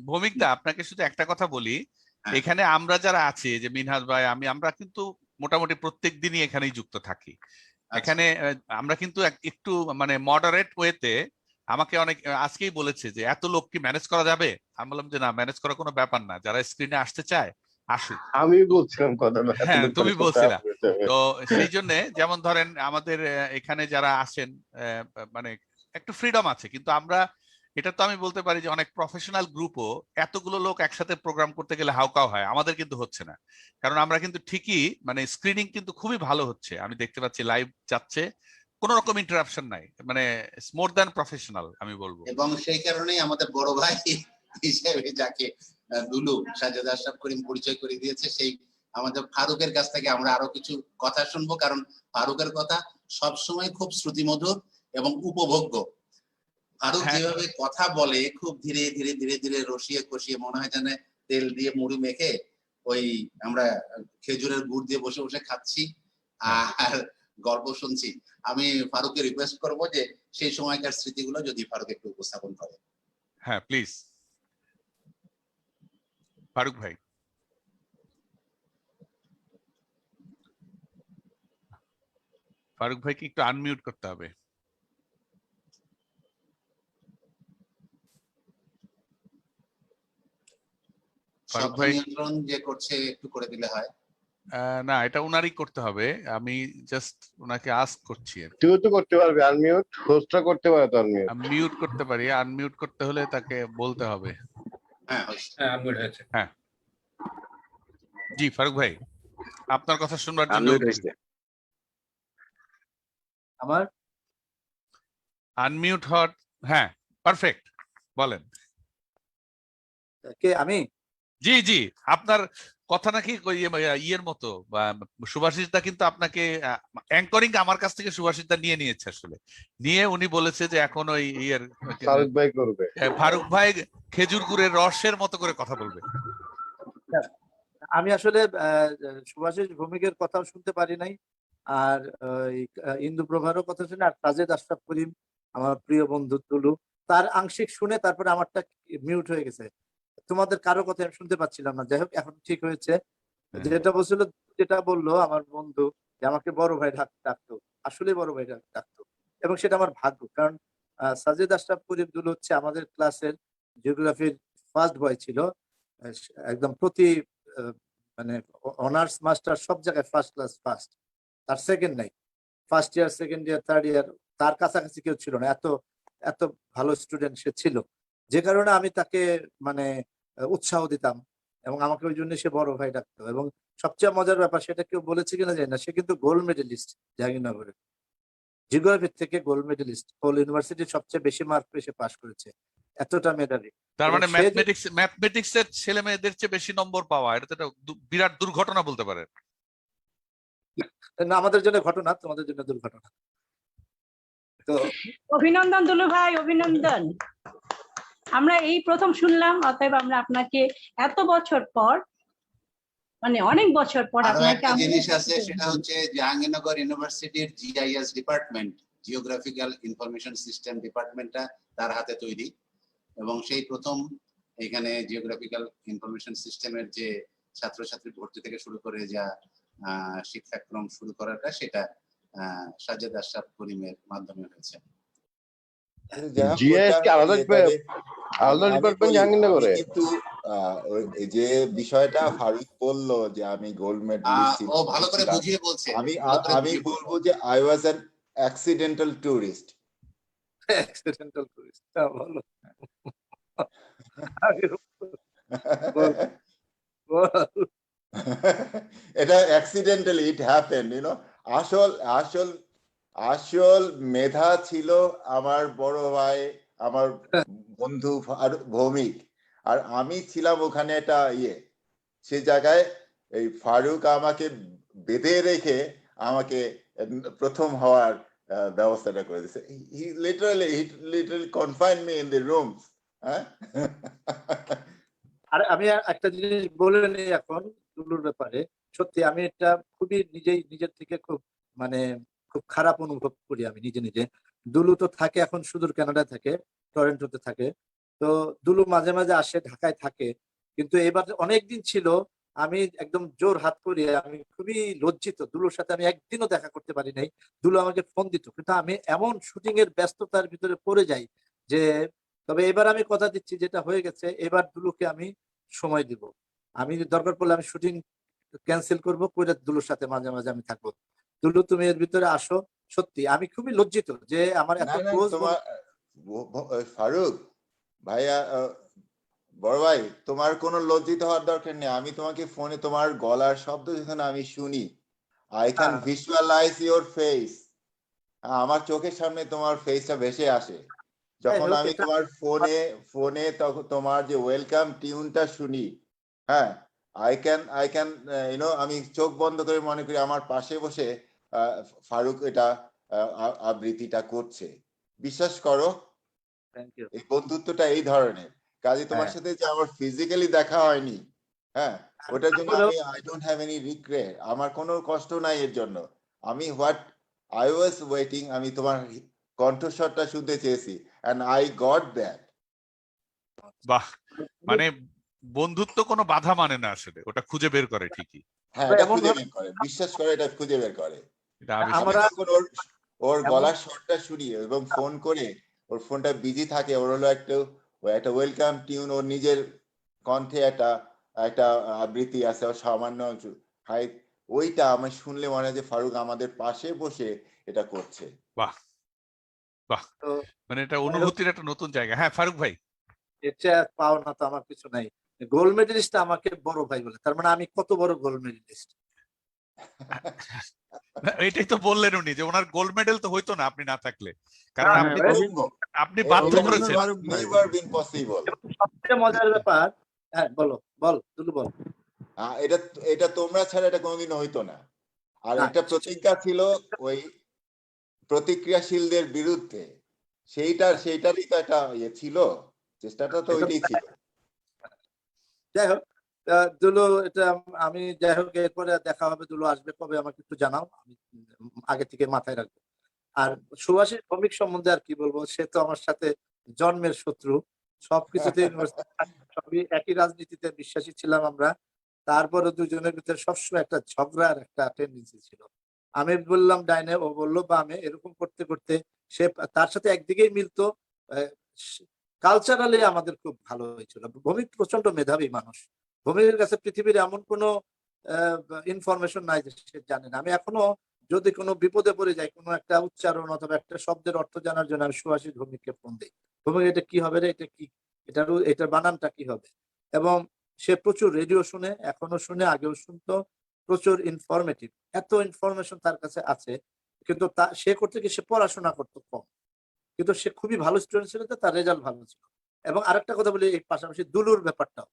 ভৌমিকদা আপনাকে শুধু একটা কথা বলি, এখানে আমরা যারা আছি, যে মিনহাজ ভাই, আমরা কিন্তু মোটামুটি প্রত্যেক দিনই এখানেই যুক্ত থাকি। এখানে আমরা কিন্তু একটু মানে মডারেট ওয়েতে, আমাকে অনেক আজকেই বলেছে যে এত লোক কি ম্যানেজ করা যাবে, আমি বললাম যে না, ম্যানেজ করা কোনো ব্যাপার না, যারা স্ক্রিনে আসতে চায় আসুক। আমি বলছিলাম কথা, হ্যাঁ তুমি বলছিলা। তো সেই জন্য যেমন ধরেন আমাদের এখানে যারা আসেন, মানে একটু ফ্রিডম আছে, কিন্তু আমরা এটা তো আমি বলতে পারি যে অনেক প্রফেশনাল গ্রুপও এতগুলো লোক একসাথে প্রোগ্রাম করতে গেলে হাউকাও হয়, আমাদের কিন্তু হচ্ছে না। কারণ আমরা কিন্তু ঠিকই মানে স্ক্রিনিং কিন্তু খুবই ভালো হচ্ছে, আমি দেখতে পাচ্ছি লাইভ যাচ্ছে, কোনো রকম ইন্টারাপশন নাই, মানে মোর দ্যান প্রফেশনাল আমি বলবো। এবং সেই কারণেই আমাদের বড় ভাই হিসেবে যাকে দুলু সাজ্জাদ আশরাফ করিম পরিচয় করে দিয়েছে, সেই আমাদের ফারুকের কাছ থেকে আমরা আরো কিছু কথা শুনবো, কারণ ফারুকের কথা সবসময় খুব শ্রুতিমধুর এবং উপভোগ্য। ফারুক যেভাবে কথা বলে, খুব ধীরে ধীরে ধীরে ধীরে রসিয়ে কষিয়ে, মনে হয় যেন তেল দিয়ে মুড়ি মেখে ওই আমরা খেজুরের গুড় দিয়ে বসে বসে খাচ্ছি আর গল্প শুনছি। আমি ফারুককে রিকোয়েস্ট করব যে সেই সময়কার স্মৃতিগুলো যদি ফারুক একটু উপস্থাপন করে। হ্যাঁ প্লিজ ফারুক ভাই। ফারুক ভাইকে একটু আনমিউট করতে হবে। ফারুক শব্দ ভাই নিয়ন্ত্রণ যে করছে একটু করে দিলে হয়। না, এটা উনারই করতে হবে, আমি জাস্ট ওনাকে আস্ক করছি আর কি। তুইও তো করতে পারবি আনমিউট, হোস্টরা করতে পারে তো আনমিউট। আমি মিউট করতে পারি, আনমিউট করতে হলে তাকে বলতে হবে। হ্যাঁ হয়েছে। হ্যাঁ জি ফারুক ভাই, আপনার কথা শুনবার জন্য আনমিউট হয়েছে। আমার আনমিউট হট। হ্যাঁ পারফেক্ট, বলেন। কে আমি? জি জি, আপনার কথা নাকি ইয়ের মতো, সুভাষিস দা কিন্তু আপনাকে অ্যাঙ্করিং আমার কাছ থেকে সুভাষিস দা নিয়ে নিয়েছে, আসলে নিয়ে উনি বলেছে যে এখন ওই ইয়ের ফারুক ভাই করবে। ফারুক ভাই খেজুর গুড়ের রসের মতো করে কথা বলবে। আমি আসলে সুভাষিস ভৌমিকের কথাও শুনতে পারি নাই, আর ইন্দু প্রভারও কথা শুনে, আর সাজেদ আশরাফ করিম আমার প্রিয় বন্ধু তুলু তার আংশিক শুনে তারপরে আমারটা মিউট হয়ে গেছে। তোমাদের কারো কথা আমি শুনতে পাচ্ছিলাম না। যাই হোক, এখন ঠিক হয়েছে। যেটা বলছিল, যেটা বললো আমার বন্ধু যে আমাকে বড় ভাই ডাকতো, আসলে বড় ভাই ডাকতো, এবং সেটা আমার ভাগ্য। কারণ সাজেদ আশরাফ করিম দুলু হচ্ছে আমাদের ক্লাসের জিওগ্রাফির ফার্স্ট বয় ছিল, একদম প্রতি মানে অনার্স মাস্টার সব জায়গায় ফার্স্ট ক্লাস ফার্স্ট, তার সেকেন্ড নাই। First year, second year, third year তার কাছাকাছি কেউ ছিল না, এত এত ভালো স্টুডেন্ট সে ছিল। যে কারণে আমি তাকে মানে উৎসাহ দিতাম, এবং আমাকে ওই জন্য সে বড় ভাই ডাকতো। এবং সবচেয়ে মজার ব্যাপার, সেটা কেউ বলেছে কিনা জানি না, সে কিন্তু গোল্ড মেডেলিস্ট জাহাঙ্গীরনগরে, জিওগ্রাফির থেকে গোল্ড মেডেলিস্ট, হোল ইউনিভার্সিটির সবচেয়ে বেশি মার্ক পেয়ে সে পাশ করেছে, এতটা মেধাবী। তার এবং মানে সে যে- ম্যাথমেটিক্স এর ছেলে মেয়েদের চেয়ে বেশি নম্বর পাওয়া, এটা তো একটা বিরাট দুর্ঘটনা বলতে পারেন। না, আমাদের জন্য ঘটনা, তোমাদের জন্য দুর্ঘটনা। তো অভিনন্দন দুলু ভাই, অভিনন্দন। আমরা এই প্রথম শুনলাম, অতএব আমরা আপনাকে এত বছর পর, মানে অনেক বছর পর আরো আপনাকে একটা আমরা- জিনিস আছে, সেটা হচ্ছে জাহাঙ্গীরনগর ইউনিভার্সিটির GIS department, geographical information system ডিপার্টমেন্টটা তার হাতে তৈরি, এবং সেই প্রথম এখানে জিওগ্রাফিক্যাল ইনফরমেশন সিস্টেমের যে ছাত্রছাত্রী ভর্তি থেকে শুরু করে যা শিক্ষাক্রম শুরু করাটা, সেটা সাজেদ আশরাফ করিমের মাধ্যমে হয়েছে। জিএস কি আলাদা আলাদা ডিপার্টমেন্ট জাহাঙ্গীরনগরে? কিন্তু এই যে বিষয়টা ফারুক বললো যে আমি গোল্ড মেডেলিস্ট ও ভালো করে বুঝিয়ে বলছে। আমি বলবো যে I was an accidental tourist. Accidental tourist, ভালো। এটা accidentally it happened, you know. আসল আসল আসল মেধা ছিল আমার বড় ভাই, আমার বন্ধু ভৌমিক, আর আমি ছিলাম ওখানে একটা সে জায়গায় এই ফারুক আমাকে বেঁধে রেখে আমাকে প্রথম হওয়ার ব্যবস্থাটা করে দিয়েছে। He literally confined me in the rooms. আর আমি একটা জিনিস বলে নিই এখন দুলুর ব্যাপারে। সত্যি আমি এটা খুবই নিজের থেকে খুব মানে খুব খারাপ অনুভব করি আমি নিজে নিজে। দুলু তো থাকে এখন সুদূর কানাডায় থাকে, টরেন্টোতে থাকে। তো দুলু মাঝে মাঝে আসে, ঢাকায় থাকে, কিন্তু এবার অনেকদিন ছিল আমি একদম জোর হাত করি, আমি খুবই লজ্জিত। দুলুর সাথে আমি একদিনও দেখা করতে পারি নাই। দুলু আমাকে ফোন দিত, কিন্তু আমি এমন শুটিং এর ব্যস্ততার ভিতরে পড়ে যাই যে, তবে এবার আমি কথা দিচ্ছি, যেটা হয়ে গেছে, এবার দুলুকে আমি সময় দিব। আমি দরকার পড়লে আমি শুটিং ক্যান্সেল করবো, করে দুলুর সাথে মাঝে মাঝে আমি থাকবো। দুলু, তুমি এর ভিতরে আসো। সত্যি আমি খুবই লজ্জিত যে আমার এত ক্লোজ। তোমার ফারুক ভাইয়া, বড় ভাই, তোমার কোনো লজ্জিত হওয়ার দরকার নেই। আমি তোমাকে ফোনে তোমার গলার শব্দ যখন আমি শুনি, I can visualise your face. আমার চোখের সামনে তোমার ফেসটা ভেসে আসে যখন আমি তোমার ফোনে তখন তোমার যে ওয়েলকাম টিউনটা শুনি। হ্যাঁ, আই ক্যান আমি চোখ বন্ধ করে মনে করি আমার পাশে বসে ফারুক এটা আবৃত্তিটা করছে। বিশ্বাস করো, এই বন্ধুত্বটা এই ধরনের। কাজে তোমার হ্যাঁ। সাথে যে আমার ফিজিক্যালি দেখা হয়নি, হ্যাঁ, ওটার জন্য তারপরেও আমি I don't have any regret, আমার কোনো কষ্ট নাই এর জন্য। আমি হোয়াট আই ওয়াজ ওয়েটিং, আমি তোমার কণ্ঠস্বরটা শুনতে চেয়েছি, এন্ড আই গট দ্যাট। বাহ, মানে বন্ধুত্ব কোনো বাধা মানে না, আসলে ওটা খুঁজে বের করে ঠিকই। হ্যাঁ, আমরা এটা এমন খুঁজে ভাবে বের করে, বিশ্বাস করে এটা খুঁজে বের করে। এটা আমি আমরা যখন ওর ওর এমন গলার স্বরটা শুনি এবং ফোন করে, ওর ফোনটা বিজি থাকে, ওর হলো একটা ওয়েলকাম টিউন, ওর নিজের কণ্ঠে একটা একটা আবৃত্তি আছে, ওর সামান্য হাই, ওইটা আমি শুনলে মনে হয় যে ফারুক আমাদের পাশে বসে এটা করছে। বাহ বাহ, তো মানে এটা যাই হোক, অনুভূতির একটা নতুন জায়গা। হ্যাঁ ফারুক ভাই। এর চেয়ে আর পাওনা তো আমার কিছু নাই। গোল্ড মেডেলিস্ট আমাকে বড় ভাই বলে, তার মানে আমি কত বড় গোল্ড মেডেলিস্ট। এটাই তো বললেন উনি, যে ওনার গোল্ড মেডেল তো হইতো না আপনি না থাকলে, কারণ হ্যাঁ, আপনি অসম্ভব। আপনি বাধ্য এটা করেছেন। Never been possible. সবচেয়ে মজার ব্যাপার, হ্যাঁ বলো, দুলু বল। এটা এটা তোমরা ছাড়া এটা কোনোদিন হইতো না। আর না, একটা প্রতিজ্ঞা ছিল ওই প্রতিক্রিয়াশীলদের বিরুদ্ধে, সেইটারই তো একটা ইয়ে ছিল, চেষ্টাটা তো ওইটাই ছিল। যাই হোক, দুলু, এটা আমি যাই হোক, এরপরে দেখা হবে, দুলু আসবে কবে আমাকে একটু জানাও, আমি আগে থেকে মাথায় রাখবো। আর সুভাষিস ভৌমিক সম্বন্ধে আর কি বলবো, সে তো আমার সাথে জন্মের শত্রু, সবকিছুতে সবই একই রাজনীতিতে বিশ্বাসী ছিলাম আমরা। তারপরে দুজনের ভিতরে সবসময় একটা ঝগড়ার একটা টেন্ডেন্সি ছিল। আমি বললাম ডাইনে, ও বললো বামে, এরকম করতে করতে সে, তার সাথে একদিকেই মিলতো। কালচারালি আমাদের খুব ভালো হয়েছিল। ভৌমিক প্রচন্ড মেধাবী মানুষ, ভৌমিকের কাছে পৃথিবীর এমন কোনো ইনফরমেশন নাই যে সে জানে না। আমি এখনো যদি কোনো বিপদে পড়ে যাই, কোনো একটা উচ্চারণ অথবা একটা শব্দের অর্থ জানার জন্য, আমি সুভাষিস ভৌমিককে ফোন দিই, ভৌমিক এটা কি হবে রে, এটা কি, এটার বানানটা কি হবে। এবং সে প্রচুর রেডিও শুনে, এখনো শুনে, আগেও শুনতো, প্রচুর ইনফরমেটিভ, এত ইনফরমেশন তার কাছে আছে। কিন্তু সে করতে গিয়ে সে পড়াশোনা করতো কম, কিন্তু সে খুবই ভালো স্টুডেন্ট ছিল, তো তার রেজাল্ট ভালো ছিল। এবং আরেকটা কথা বলি, এই পাশাপাশি দুলুর ব্যাপারটাও,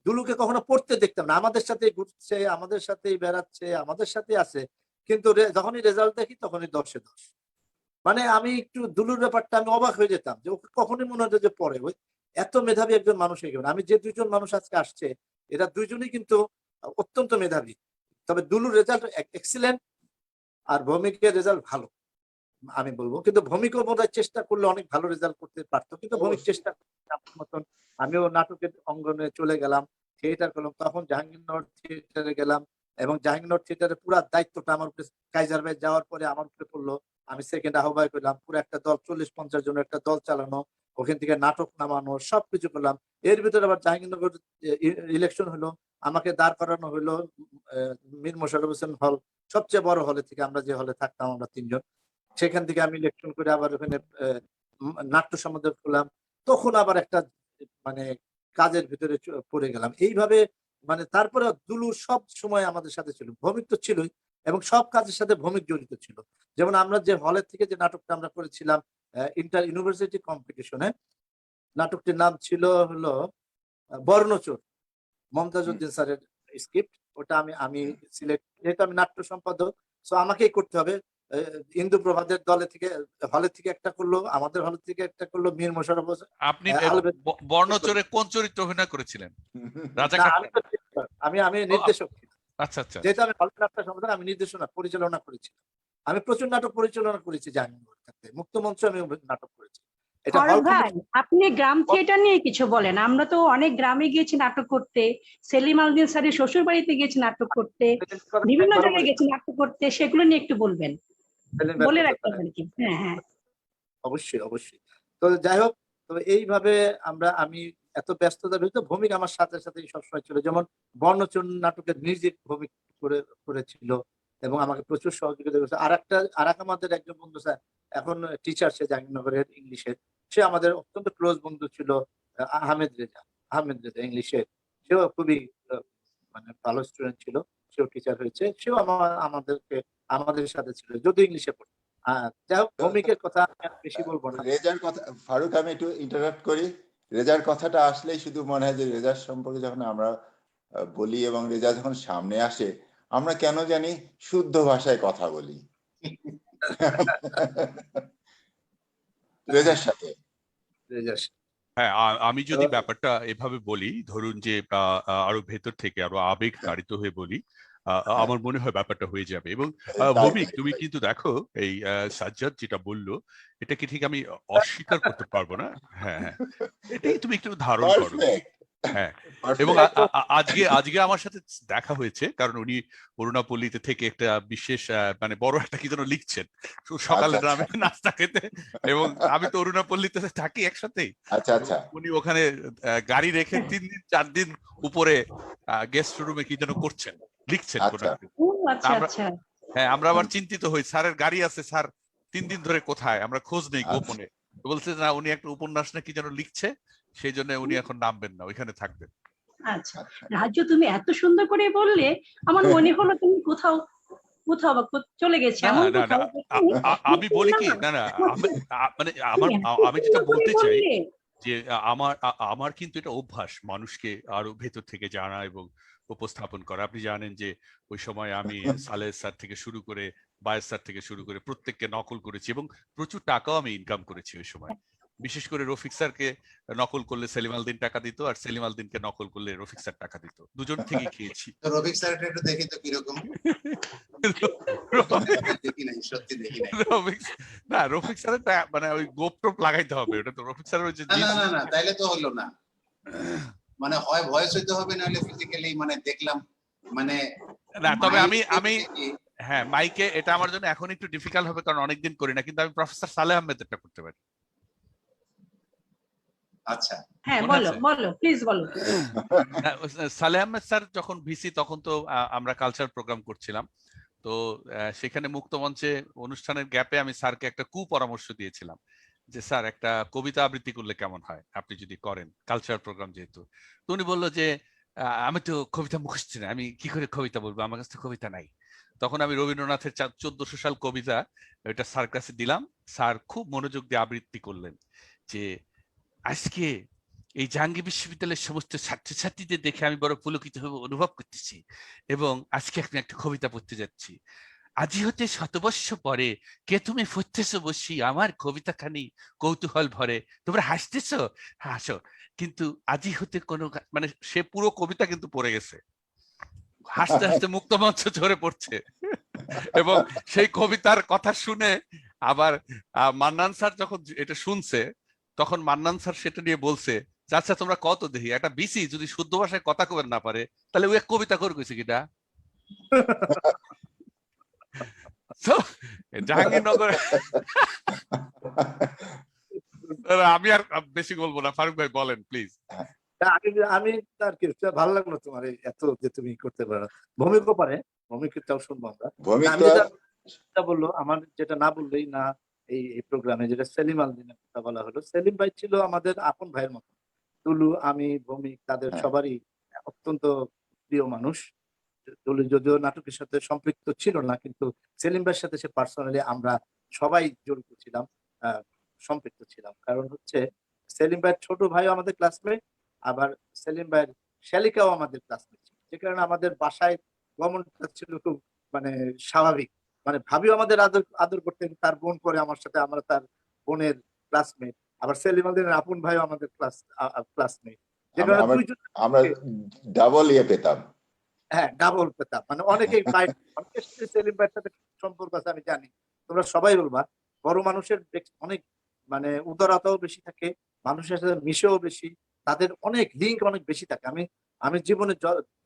দুলুকে কখনো পড়তে দেখতাম না, আমাদের সাথেই ঘুরছে, আমাদের সাথেই বেড়াচ্ছে, আমাদের সাথেই আছে, কিন্তু যখনই রেজাল্ট দেখি তখনই 10-এ 10। মানে আমি একটু দুলুর ব্যাপারটা আমি অবাক হয়ে যেতাম, যে ওকে কখনই মনে হতো যে পড়ে, ওই এত মেধাবী একজন মানুষ হয়ে গেলেন। আমি যে দুইজন মানুষ আজকে আসছে, এরা দুইজনই কিন্তু অত্যন্ত মেধাবী, তবে দুলুর রেজাল্ট এক্সিলেন্ট আর ভৌমিকের রেজাল্ট ভালো আমি বলবো। কিন্তু ভৌমিকও বোধহয় চেষ্টা করলে অনেক ভালো রেজাল্ট করতে পারতো, কিন্তু ভৌমিক চেষ্টা মতন। আমিও নাটকের অঙ্গনে চলে গেলাম, থিয়েটার করলাম, তখন জাহাঙ্গীরনগর থিয়েটারে গেলাম, এবং জাহাঙ্গীরনগর থিয়েটারে পুরো দায়িত্বটা আমার উপরে, কাইজার ভাই যাওয়ার পরে আমার উপরে পড়লো। আমি সেকেন্ড আহ্বায়ক করলাম, পুরো একটা দল, 40-50 জনের একটা দল চালানো, ওখান থেকে নাটক নামানো, সবকিছু করলাম। এর ভিতরে আবার জাহাঙ্গীরনগর ইলেকশন হলো, আমাকে দাঁড় করানো হলো মীর মোশাররফ হোসেন হল, সবচেয়ে বড় হলে থেকে, আমরা যে হলে থাকতাম আমরা 3 জন, সেখান থেকে আমি ইলেকশন করে আবার ওখানে নাট্য সম্বন্ধে করলাম। তখন আবার একটা মানে কাজের ভিতরে পড়ে গেলাম এইভাবে। মানে তারপরে দুলু সব সময় আমাদের সাথে ছিল, ভৌমিক তো ছিলই, এবং সব কাজের সাথে ভৌমিক জড়িত ছিল। যেমন আমরা যে হলের থেকে যে নাটকটা আমরা করেছিলাম ইন্টার ইউনিভার্সিটি কম্পিটিশনে, নাটকটির নাম ছিল হলো বর্ণচোর, মমতাজ উদ্দিন স্যারের স্ক্রিপ্ট। ওটা আমি সিলেক্ট, যেহেতু আমি নাট্য সম্পাদক, তো আমাকেই করতে হবে। ইন্দু প্রভাতের দলে থেকে, হলের থেকে একটা করলো, আমাদের হলের থেকে একটা করলো মীর মোশাররফ হোসেন। আপনি বর্ণচোরে কোন চরিত্র অভিনয় করেছিলেন? রাজা না, কাকা? আমি নির্দেশক ছিলাম। আচ্ছা আচ্ছা। যেহেতু আমি হলের নাট্য সম্পাদক, আমি নির্দেশনা পরিচালনা করেছিলাম। আমি প্রচুর নাটক পরিচালনা করেছি জাহাঙ্গীরনগর থাকতে, মুক্ত মঞ্চ আমি নাটক করেছি। এটা ফারুক ভাই, আপনি গ্রাম থিয়েটার নিয়ে কিছু বলেন। আমরা তো অনেক গ্রামে গিয়েছি নাটক করতে, সেলিম আলদিন স্যারের শ্বশুর বাড়িতে গেছি নাটক করতে, বিভিন্ন জায়গায় গেছি নাটক করতে, সেগুলো নিয়ে একটু বলবেন, বলে রাখবেন আর কি। হ্যাঁ হ্যাঁ, অবশ্যই অবশ্যই। তো যাই হোক, তবে এইভাবে আমি এত ব্যস্ততার ভিতরে ভৌমিক আমার সাথে সাথে সবসময় ছিল। যেমন বর্ণচোর নাটকের মিউজিক ভৌমিক করেছিল, এবং আমাকে প্রচুর সহযোগিতা করেছে। আর এক আমাদের একজন বন্ধু স্যার, এখন টিচার, সে জাহাঙ্গীরনগরের ইংলিশের, সে আমাদের অত্যন্ত ক্লোজ বন্ধু ছিল, আহমেদ রেজা ইংলিশের। সেও খুবই মানে ভালো স্টুডেন্ট ছিল, সেও টিচার হয়েছে, সেও আমাদের সাথে ছিল, যদিও ইংলিশে পড়ে। যাই হোক, ভৌমিকের কথা বেশি বলবো না। রেজার কথা, ফারুক আমি একটু ইন্টারাপ্ট করি। রেজার কথাটা আসলেই শুধু মনে হয় যে রেজার সম্পর্কে যখন আমরা বলি এবং রেজা যখন সামনে আসে, আমরা কেন জানি শুদ্ধ ভাষায় কথা বলি রেজার সাথে। হ্যাঁ, আমি যদি ব্যাপারটা এভাবে বলি, ধরুন যে আরো ভেতর থেকে আরো আবেগ তাড়িত হয়ে বলি, আমার মনে হয় ব্যাপারটা হয়ে যাবে। এবং ভৌমিক, তুমি কিন্তু দেখো এই সাজ্জাদ যেটা বললো, এটাকে ঠিক আমি অস্বীকার করতে পারবো না। হ্যাঁ, হ্যাঁ, এটাই তুমি একটু ধারণ করো। পারফেক্ট হ্যাঁ, এবং পারফেক্ট আজকে আজকে আমার সাথে দেখা হয়েছে, কারণ উনি অরুণাপল্লীতে থেকে একটা বিশেষ মানে বড় একটা কি যেন লিখছেন সকালে আচ্ছা নামে নাস্তা খেতে, এবং আমি তো অরুণাপল্লীতে থাকি একসাথেই। আচ্ছা এবং আচ্ছা উনি ওখানে গাড়ি রেখে 3 দিন 4 দিন উপরে গেস্ট রুমে কি যেন করছেন, লিখছেন কোনো আচ্ছা একটা। ও আচ্ছা আমরা, আচ্ছা। হ্যাঁ, আমরা আবার চিন্তিত হই, স্যারের গাড়ি আছে, স্যার 3 দিন ধরে কোথায়, আমরা খোঁজ নেই আচ্ছা গোপনে। তো বলছে না, উনি একটা উপন্যাস না কি যেন লিখছে, সেই জন্য উনি এখন নামবেন না, ওইখানে থাকবেন। আচ্ছা আচ্ছা রাজ্য, তুমি এত সুন্দর করে বললে আমার মনে হলো তুমি কোথাও কোথাও বা চলে গেছে, না এমন না না, কোথাও যেখানে আমি বলি কি, না না, মানে আমার, তুমি এত আমি যেটা সুন্দর করে বলতে চাই বললে। যে আমার কিন্তু এটা অভ্যাস মানুষকে আরো ভেতর থেকে জানা এবং উপস্থাপন করা। আপনি জানেন যে ওই সময় আমি সালেহ স্যার থেকে শুরু করে বায়েজ স্যার থেকে শুরু করে প্রত্যেককে নকল করেছি, এবং প্রচুর টাকাও আমি ইনকাম করেছি ওই সময়। বিশেষ করে রফিক স্যারকে নকল করলে সেলিম আল দিন টাকা দিত, আর সেলিম আল দিনকে নকল করলে রফিক স্যার টাকা দিত, দুজন থেকেই খেয়েছি। তো রফিক স্যারটা একটু দেখি তো কিরকম। দেখি নাই, সত্যি দেখি নাই। রফিক, না রফিক স্যারের মানে ওই গোপ টোপ লাগাইতে হবে, ওটা তো রফিক স্যারের ওই যে না না না না, তাইলে তো হলো না। মানে হয় ভয়েস হইতে হবে, নাহলে ফিজিক্যালি মানে দেখলাম মানে না, তবে আমি মাইকে হ্যাঁ, মাইকে এটা আমার জন্য এখন একটু ডিফিকাল্ট হবে, কারণ অনেকদিন করি না, কিন্তু আমি প্রফেসর সালেহ আহমেদেরটা করতে পারি। আচ্ছা হ্যাঁ মনে বলো আছে? বলো প্লিজ বলো। না, সালেহ আহমেদ স্যার যখন ভিসি, তখন তো আমরা কালচার প্রোগ্রাম করছিলাম। তো সেখানে মুক্তমঞ্চে অনুষ্ঠানের গ্যাপে আমি স্যারকে একটা পরামর্শ দিয়েছিলাম যে স্যার একটা কবিতা আবৃত্তি করলে কেমন হয়, আপনি যদি করেন, কালচার প্রোগ্রাম যেহেতু। তো উনি বললো যে আমি তো কবিতা মুখস্থ না, আমি কি করে কবিতা বলবো, আমার কাছে তো কবিতা নাই। তখন আমি রবীন্দ্রনাথের 1400 সাল কবিতা ওইটা স্যার কাছে দিলাম। স্যার খুব মনোযোগ দিয়ে আবৃত্তি করলেন যে আজকে এই জাহাঙ্গীর বিশ্ববিদ্যালয়ের সমস্ত ছাত্রছাত্রীদের দেখে আমি বড় পুলকিত অনুভব করতেছি, এবং আজকে আমি একটা কবিতা পড়তে যাচ্ছি। আজি হতে 100 বর্ষ পরে কে তুমি ফুটতেছ বসি আমার কবিতাখানি কৌতূহল ভরে, তোমরা হাসতেছ, হাসো, কিন্তু আজি হতে কোনো মানে সে পুরো কবিতা কিন্তু পড়ে গেছে, হাসতে হাসতে মুক্তমঞ্চ ঝরে পড়ছে। এবং সেই কবিতার কথা শুনে আবার মান্নান স্যার যখন এটা শুনছে, তখন মান্নান স্যার সেটা নিয়ে বলছে, আচ্ছা তোমরা কত দেখি একটা বিসি যদি শুদ্ধ ভাষায় কথা কবেন না পারে, তাহলে ও এক কবিতা করে গেছে কিটা। জাহাঙ্গীরনগর, আমি আর বেশি বলবো না, ফারুক ভাই বলেন প্লিজ। আমি আমি আর কি ভালো লাগলো তোমার এত যে তুমি করতে পারো। ভূমিকও পারে, ভূমিকটাও শুনবো আমরা। ভৌমিক আমি তো যেটা বললো, আমার যেটা না বললেই না, এই প্রোগ্রামে যেটা সেলিম আল দিনের কথা বলা হলো, সেলিম ভাই ছিল আমাদের আপন ভাইয়ের মতো। টুলু, আমি, ভৌমিক, তাদের হ্যাঁ সবারই অত্যন্ত প্রিয় মানুষ। টুলু যদিও নাটকের সাথে সম্পৃক্ত ছিল না, কিন্তু সেলিম ভাইয়ের সাথে সে পার্সোনালি আমরা সবাই জড়িত ছিলাম, সম্পৃক্ত ছিলাম। কারণ হচ্ছে সেলিম ভাইয়ের ছোট ভাই আমাদের ক্লাসমেট, আবার সেলিম ভাইয়ের শালিকাও আমাদের ক্লাসমেট ছিল, যে কারণে আমাদের বাসায় গমনটা ছিল খুব মানে স্বাভাবিক। মানে ভাবিও আমাদের আদর আদর করতেন, তার বোন পরে আমার সাথে, আমরা তার বোনের ক্লাসমেট। আবার সেলিম আলদিনের আপন ভাইও আমাদের ক্লাসমেট, যে আমরা কারণে আমরা দুইজন, আমরা ডাবল পেতাম। হ্যাঁ ডাবল পেতাম। মানে অনেকেই প্রায় অনেকের সাথে সেলিম ভাইয়ের সাথে সম্পর্ক আছে আমি জানি, তোমরা সবাই বলবা। বড় মানুষের অনেক মানে উদারতাও বেশি থাকে, মানুষের সাথে মিশেও বেশি, তাদের অনেক লিঙ্ক অনেক বেশি থাকে। আমি আমি জীবনে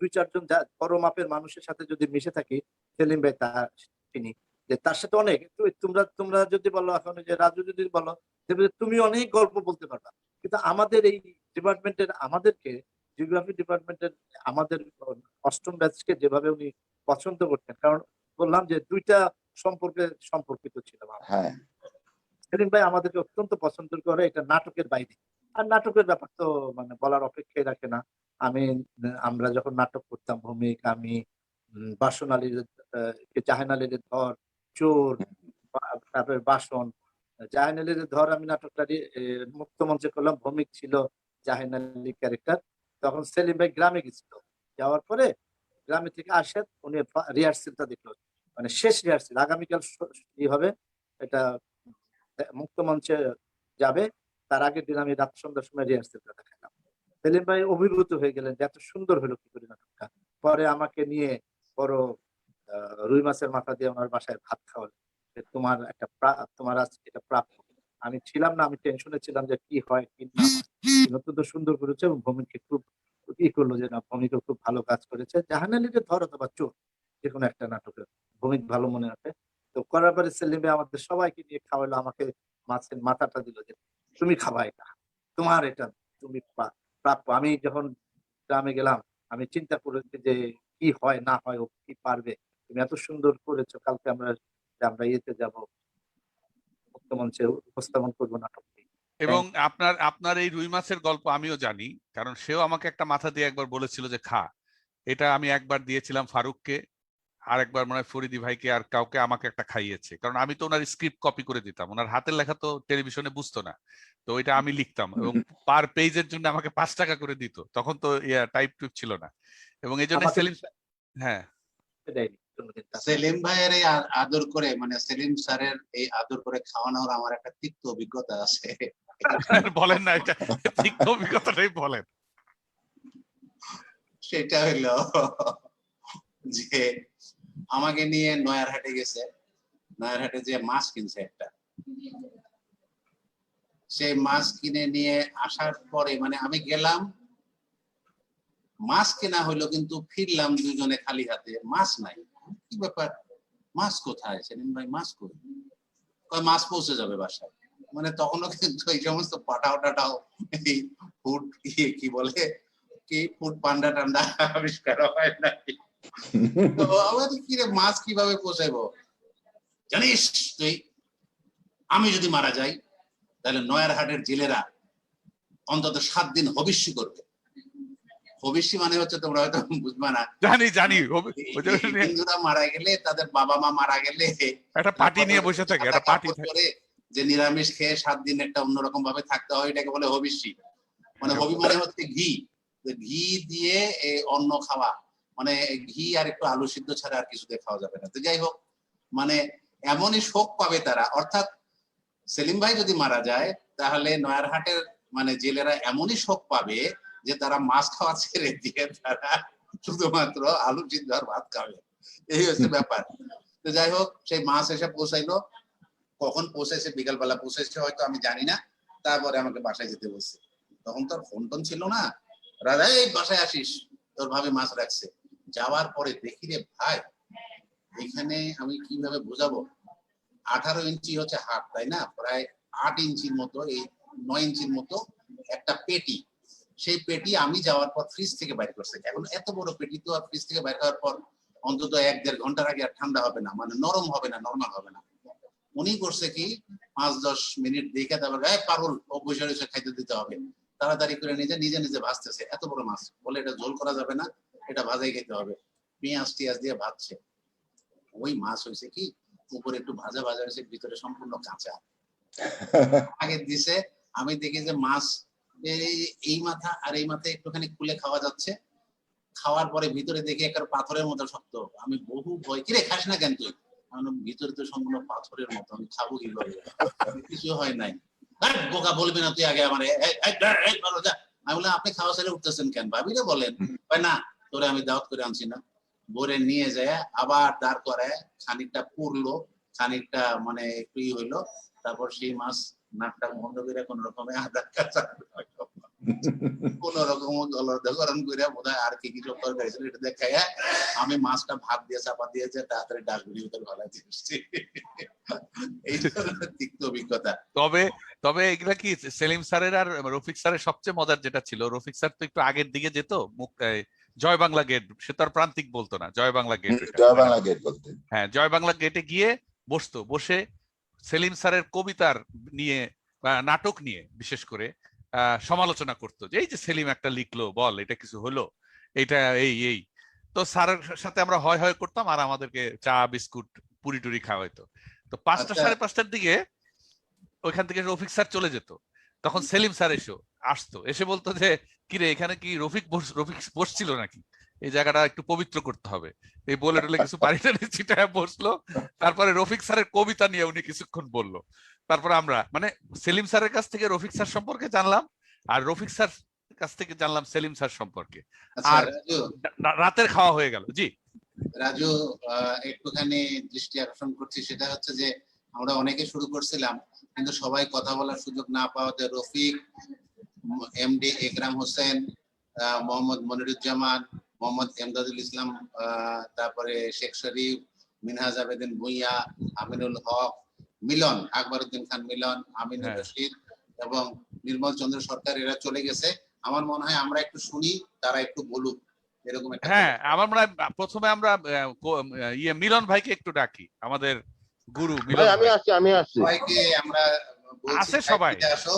2-4 জন বড় মাপের মানুষের সাথে যদি মিশে থাকি, সেলিম ভাই তার চিনি, যে তার সাথে অনেক তোমরা তোমরা যদি বলো, এখন যে রাজু যদি বলো, দেখবে যে তুমি অনেক গল্প বলতে পারবা। কিন্তু আমাদের এই ডিপার্টমেন্টের, আমাদেরকে জিওগ্রাফি ডিপার্টমেন্টের আমাদের 8ম ব্যাচকে যেভাবে উনি পছন্দ করতেন, কারণ বললাম যে দুইটা সম্পর্কে সম্পর্কিত ছিলাম আমরা। হ্যাঁ সেলিম ভাই আমাদেরকে অত্যন্ত পছন্দ করে, এটা নাটকের বাইরে। আর নাটকের ব্যাপার তো মানে বলার অপেক্ষাই রাখে না। আমরা যখন নাটক করতাম, ভৌমিক, আমি, বাসন আলীর, জাহান আলীর ধর, চোর, তারপরে বাসন, জাহান আলীর ধর আমি নাটকটা মুক্ত মঞ্চে করলাম, ভৌমিক ছিল জাহান আলী ক্যারেক্টার। তখন সেলিম ভাই গ্রামে গেছিল, যাওয়ার পরে গ্রামে থেকে আসে, উনি রিহার্সেলটা দেখলো, মানে শেষ রিহার্সেল, আগামীকাল হবে এটা, মুক্ত মঞ্চে যাবে, তার আগের দিন আমি রাত সন্ধ্যার সময় রিহার্সেলটা দেখালাম। সেলিম ভাই অভিভূত হয়ে গেলেন যে এত সুন্দর হলো কি করে নাটকটা। পরে আমাকে নিয়ে বড় রুই মাছের মাথা দিয়ে আমার বাসায় ভাত খাওয়ালেন, যে তোমার একটা তোমার আজ এটা প্রাপ্য। আমি ছিলাম না, আমি টেনশনে ছিলাম যে কি হয় কি না হয়, কিন্তু অত্যন্ত সুন্দর করেছে এবং ভূমিকে খুব ই করলো যে না, ভূমিকে খুব ভালো কাজ করেছে। জাহানালীতে ধর অথবা চোর, যে কোনো একটা নাটকের ভূমিক ভালো মনে আছে। তো করার পরে সেলিম ভাই আমাদের সবাইকে নিয়ে খাওয়ালো, আমাকে মাছের মাথাটা দিল যে তুমি খাবা এটা, তোমার এটা, তুমি প্রাপ্য। আমি যখন গ্রামে গেলাম, আমি চিন্তা করেছি যে কি হয় না হয়, ও কি পারবে। তুমি এত সুন্দর করেছো, কালকে আমরা ইয়েতে যাব, মুক্ত মঞ্চে উপস্থাপন করবো নাটকটি। এবং আপনার আপনার এই রুই মাছের গল্প আমিও জানি, কারণ সেও আমাকে একটা মাথা দিয়ে একবার বলেছিল যে খা। এটা আমি একবার দিয়েছিলাম ফারুককে, আর একবার মনে হয় ফরিদি ভাইকে, আর কাউকে আমাকে একটা খাইয়েছে। কারণ আমি তো ওনার স্ক্রিপ্ট কপি করে দিতাম, ওনার হাতের লেখা তো টেলিভিশনে বুঝতো না, তো ওইটা আমি লিখতাম এবং পার পেজের জন্য আমাকে 5 টাকা করে দিত। তখন তো টাইপ টুইপ ছিল না, এবং এই জন্য সেলিম, হ্যাঁ সেলিম ভাইয়ের এই আদর করে, মানে সেলিম স্যারের এই আদর করে খাওয়ানোর আমার একটা তিক্ত অভিজ্ঞতা আছে। বলেন না, এটা ঠিক অভিজ্ঞতাটাই বলেন। সেটা হইলো যে আমাকে নিয়ে নয়ারহাটে গেছে, নয়ারহাটে যে মাছ কিনছে একটা, সেই মাছ কিনে নিয়ে আসার পরে মানে আমি গেলাম, মাছ কেনা হইলো, কিন্তু ফিরলাম দুজনে খালি হাতে, মাছ নাই। কি ব্যাপার, মাছ কোথায়? সেলিম ভাই মাছ কই? মাছ পৌঁছে যাবে বাসায়। মানে তখনও কিন্তু এই সমস্ত পাঠাও টাটাও, এই ফুড কি বলে, কি ফুড পান্ডা টান্ডা আবিষ্কার হয় নাই। তো আমার কিরে মাছ কিভাবে পৌঁছাইবো? জানিস তুই, আমি যদি মারা যাই তাহলে নয়ারহাটের জেলেরা অন্তত 7 দিন হবিষ্যি করবে। হবিষ্যি মানে হচ্ছে, তোমরা হয়তো বুঝবে না, জানি হিন্দুরা মারা গেলে, তাদের বাবা মা মারা গেলে একটা পার্টি নিয়ে বসে থাকে, একটা পার্টি করে যে নিরামিষ খেয়ে 7 দিন একটা অন্যরকম ভাবে থাকতে হয়, এটাকে বলে হবিষ্যি। মানে হবি মানে হচ্ছে ঘি, ঘি দিয়ে অন্ন খাওয়া, মানে ঘি আর একটু আলু সিদ্ধ ছাড়া আর কিছু দিয়ে খাওয়া যাবে না। তো যাই হোক, মানে এমনই শোক পাবে তারা। অর্থাৎ সেলিম ভাই যদি মারা যায় তাহলে নয়ারহাটের মানে জেলেরা এমনই শোক পাবে যে তারা মাছ খাওয়া ছেড়ে দিয়ে তারা শুধুমাত্র আলু সিদ্ধ আর ভাত খাবে। এই হচ্ছে ব্যাপার। তো যাই হোক, সেই মাছ এসে পৌঁছাইলো। কখন পৌঁছেছে, বিকালবেলা পৌঁছেছে হয়তো, আমি জানি না। তারপরে আমাকে বাসায় যেতে বলছে। তখন তো আর ফোন টোন ছিল না। রাজা এই বাসায় আসিস, তোর ভাবে মাছ রাখছে। যাওয়ার পরে দেখি রে ভাই, এখানে আমি কিভাবে বোঝাবো, 18 ইঞ্চি হচ্ছে হাত, তাই না, প্রায় 8 ইঞ্চির মতো, এই 9 ইঞ্চির মতো একটা পেটি। সেই পেটি আমি যাওয়ার পর ফ্রিজ থেকে বাইর করছে। এখন এত বড় পেটি তো আর ফ্রিজ থেকে বাইর করার পর অন্তত 1-1.5 ঘন্টার আগে আর ঠান্ডা হবে না, মানে নরম হবে না, নরমাল হবে না। উনি করছে কি, 5-10 মিনিট দেখে তারপর পারুল ও বসে রয়েছে, খাইতে দিতে হবে, তাড়াতাড়ি করে নিজে নিজে ভাজতেছে। এত বড় মাছ বলে এটা ঝোল করা যাবে না, এটা ভাজাই খেতে হবে। পেঁয়াজ টিয়াজ দিয়ে ভাজছে। ওই মাছ হয়েছে কি, উপরে একটু ভাজা ভাজা হয়েছে, ভিতরে সম্পূর্ণ কাঁচা। আগে দিছে, আমি দেখি যে মাছ এই মাথা আর এই মাথা একটুখানি খুলে খাওয়া যাচ্ছে। খাওয়ার পরে ভিতরে দেখি একটা পাথরের মতো শক্ত। আমি বহু ভয়, কিরে খাস না কেন তুই? ভিতরে তো সম্পূর্ণ পাথরের মতো, আমি খাবো কিভাবে? কিছু হয় নাই। বোকা বলবি না তুই আগে আমারে। আমি বললাম আপনি খাওয়া ছেড়ে উঠতেছেন কেন? ভাবিরে বলেন। না, তোরে আমি দাওয়াত করে আনছি না। ভোরে নিয়ে যায় আবার দাঁড় করে, খানিকটা পুরলো, খানিকটা মানে একটু হইলো, তারপর সেই মাছ নাকটা বন্ধ করে কোন রকমে আধার কাছে কোন রকম গলদকরণ করে বোধহয় আর কি কিছু তরকারি ছিল এটা দেখায় আমি মাছটা ভাত দিয়ে চাপা দিয়েছে, তাড়াতাড়ি ডাস্টবিনের ভিতরে ফেলাই দিয়েছি। এই তিক্ত অভিজ্ঞতা। তবে এগুলা কি সেলিম স্যারের আর রফিক স্যারের সবচেয়ে মজার যেটা ছিল, রফিক স্যার তো একটু আগের দিকে যেত, জয় বাংলা গেট, সে তো আর প্রান্তিক বলতো না, জয় বাংলা গেট, জয় বাংলা গেট বলতে, হ্যাঁ জয় বাংলা গেটে গিয়ে বসতো, বসে সেলিম স্যারের কবিতার নিয়ে বা নাটক নিয়ে বিশেষ করে সমালোচনা করতো, যে এই যে সেলিম একটা লিখলো, বল এটা কিছু হলো, এটা এই। তো স্যারের সাথে আমরা হয় হয় করতাম, আর আমাদেরকে চা বিস্কুট পুরি টুরি খাওয়াইতো। তো 5টা 5:30টার দিকে ওইখান থেকে রফিক স্যার চলে যেত, তখন সেলিম স্যার আসতো, এসে বলতো যে কিরে এখানে কি রফিক বসছিল নাকি, এই জায়গাটা একটু পবিত্র করতে হবে, এই বলে টলে কিছু পারি টানি চিটায় বসলো। তারপরে রফিক স্যারের কবিতা নিয়ে উনি কিছুক্ষণ বললো। তারপর আমরা মানে সেলিম স্যারের কাছ থেকে রফিক স্যার সম্পর্কে জানলাম, আর রফিক স্যার কাছ থেকে জানলাম সেলিম স্যার সম্পর্কে, আচ্ছা আর রাজু, রাতের খাওয়া হয়ে গেল। জি রাজু একটুখানি দৃষ্টি আকর্ষণ করছি, সেটা হচ্ছে যে আমরা অনেকে শুরু করছিলাম কিন্তু সবাই কথা বলার সুযোগ না পাওয়াতে রফিক, এমডি একরাম হোসেন, মোহাম্মদ মনিরুজ্জামান, মোহাম্মদ এমদাদুল ইসলাম, তারপরে শেখ শরীফ, মিনহাজ আবেদিন ভুঁইয়া, আমিনুল হক, মিলন, আকবরউদ্দিন খান মিলন, আমিনুর হ্যাঁ। রশিদ এবং নির্মল চন্দ্র সরকার, এরা চলে গেছে। আমার মনে হয় আমরা একটু শুনি, তারা একটু বলুক, এরকম একটা হ্যাঁ, আমার মনে হয় প্রথমে আমরা মিলন ভাইকে একটু ডাকি, আমাদের গুরু ভাই মিলন আমি ভাই। আসছি, আমি আসছি। সবাইকে আমরা বলছি আছে সবাই। সাইডে আসো,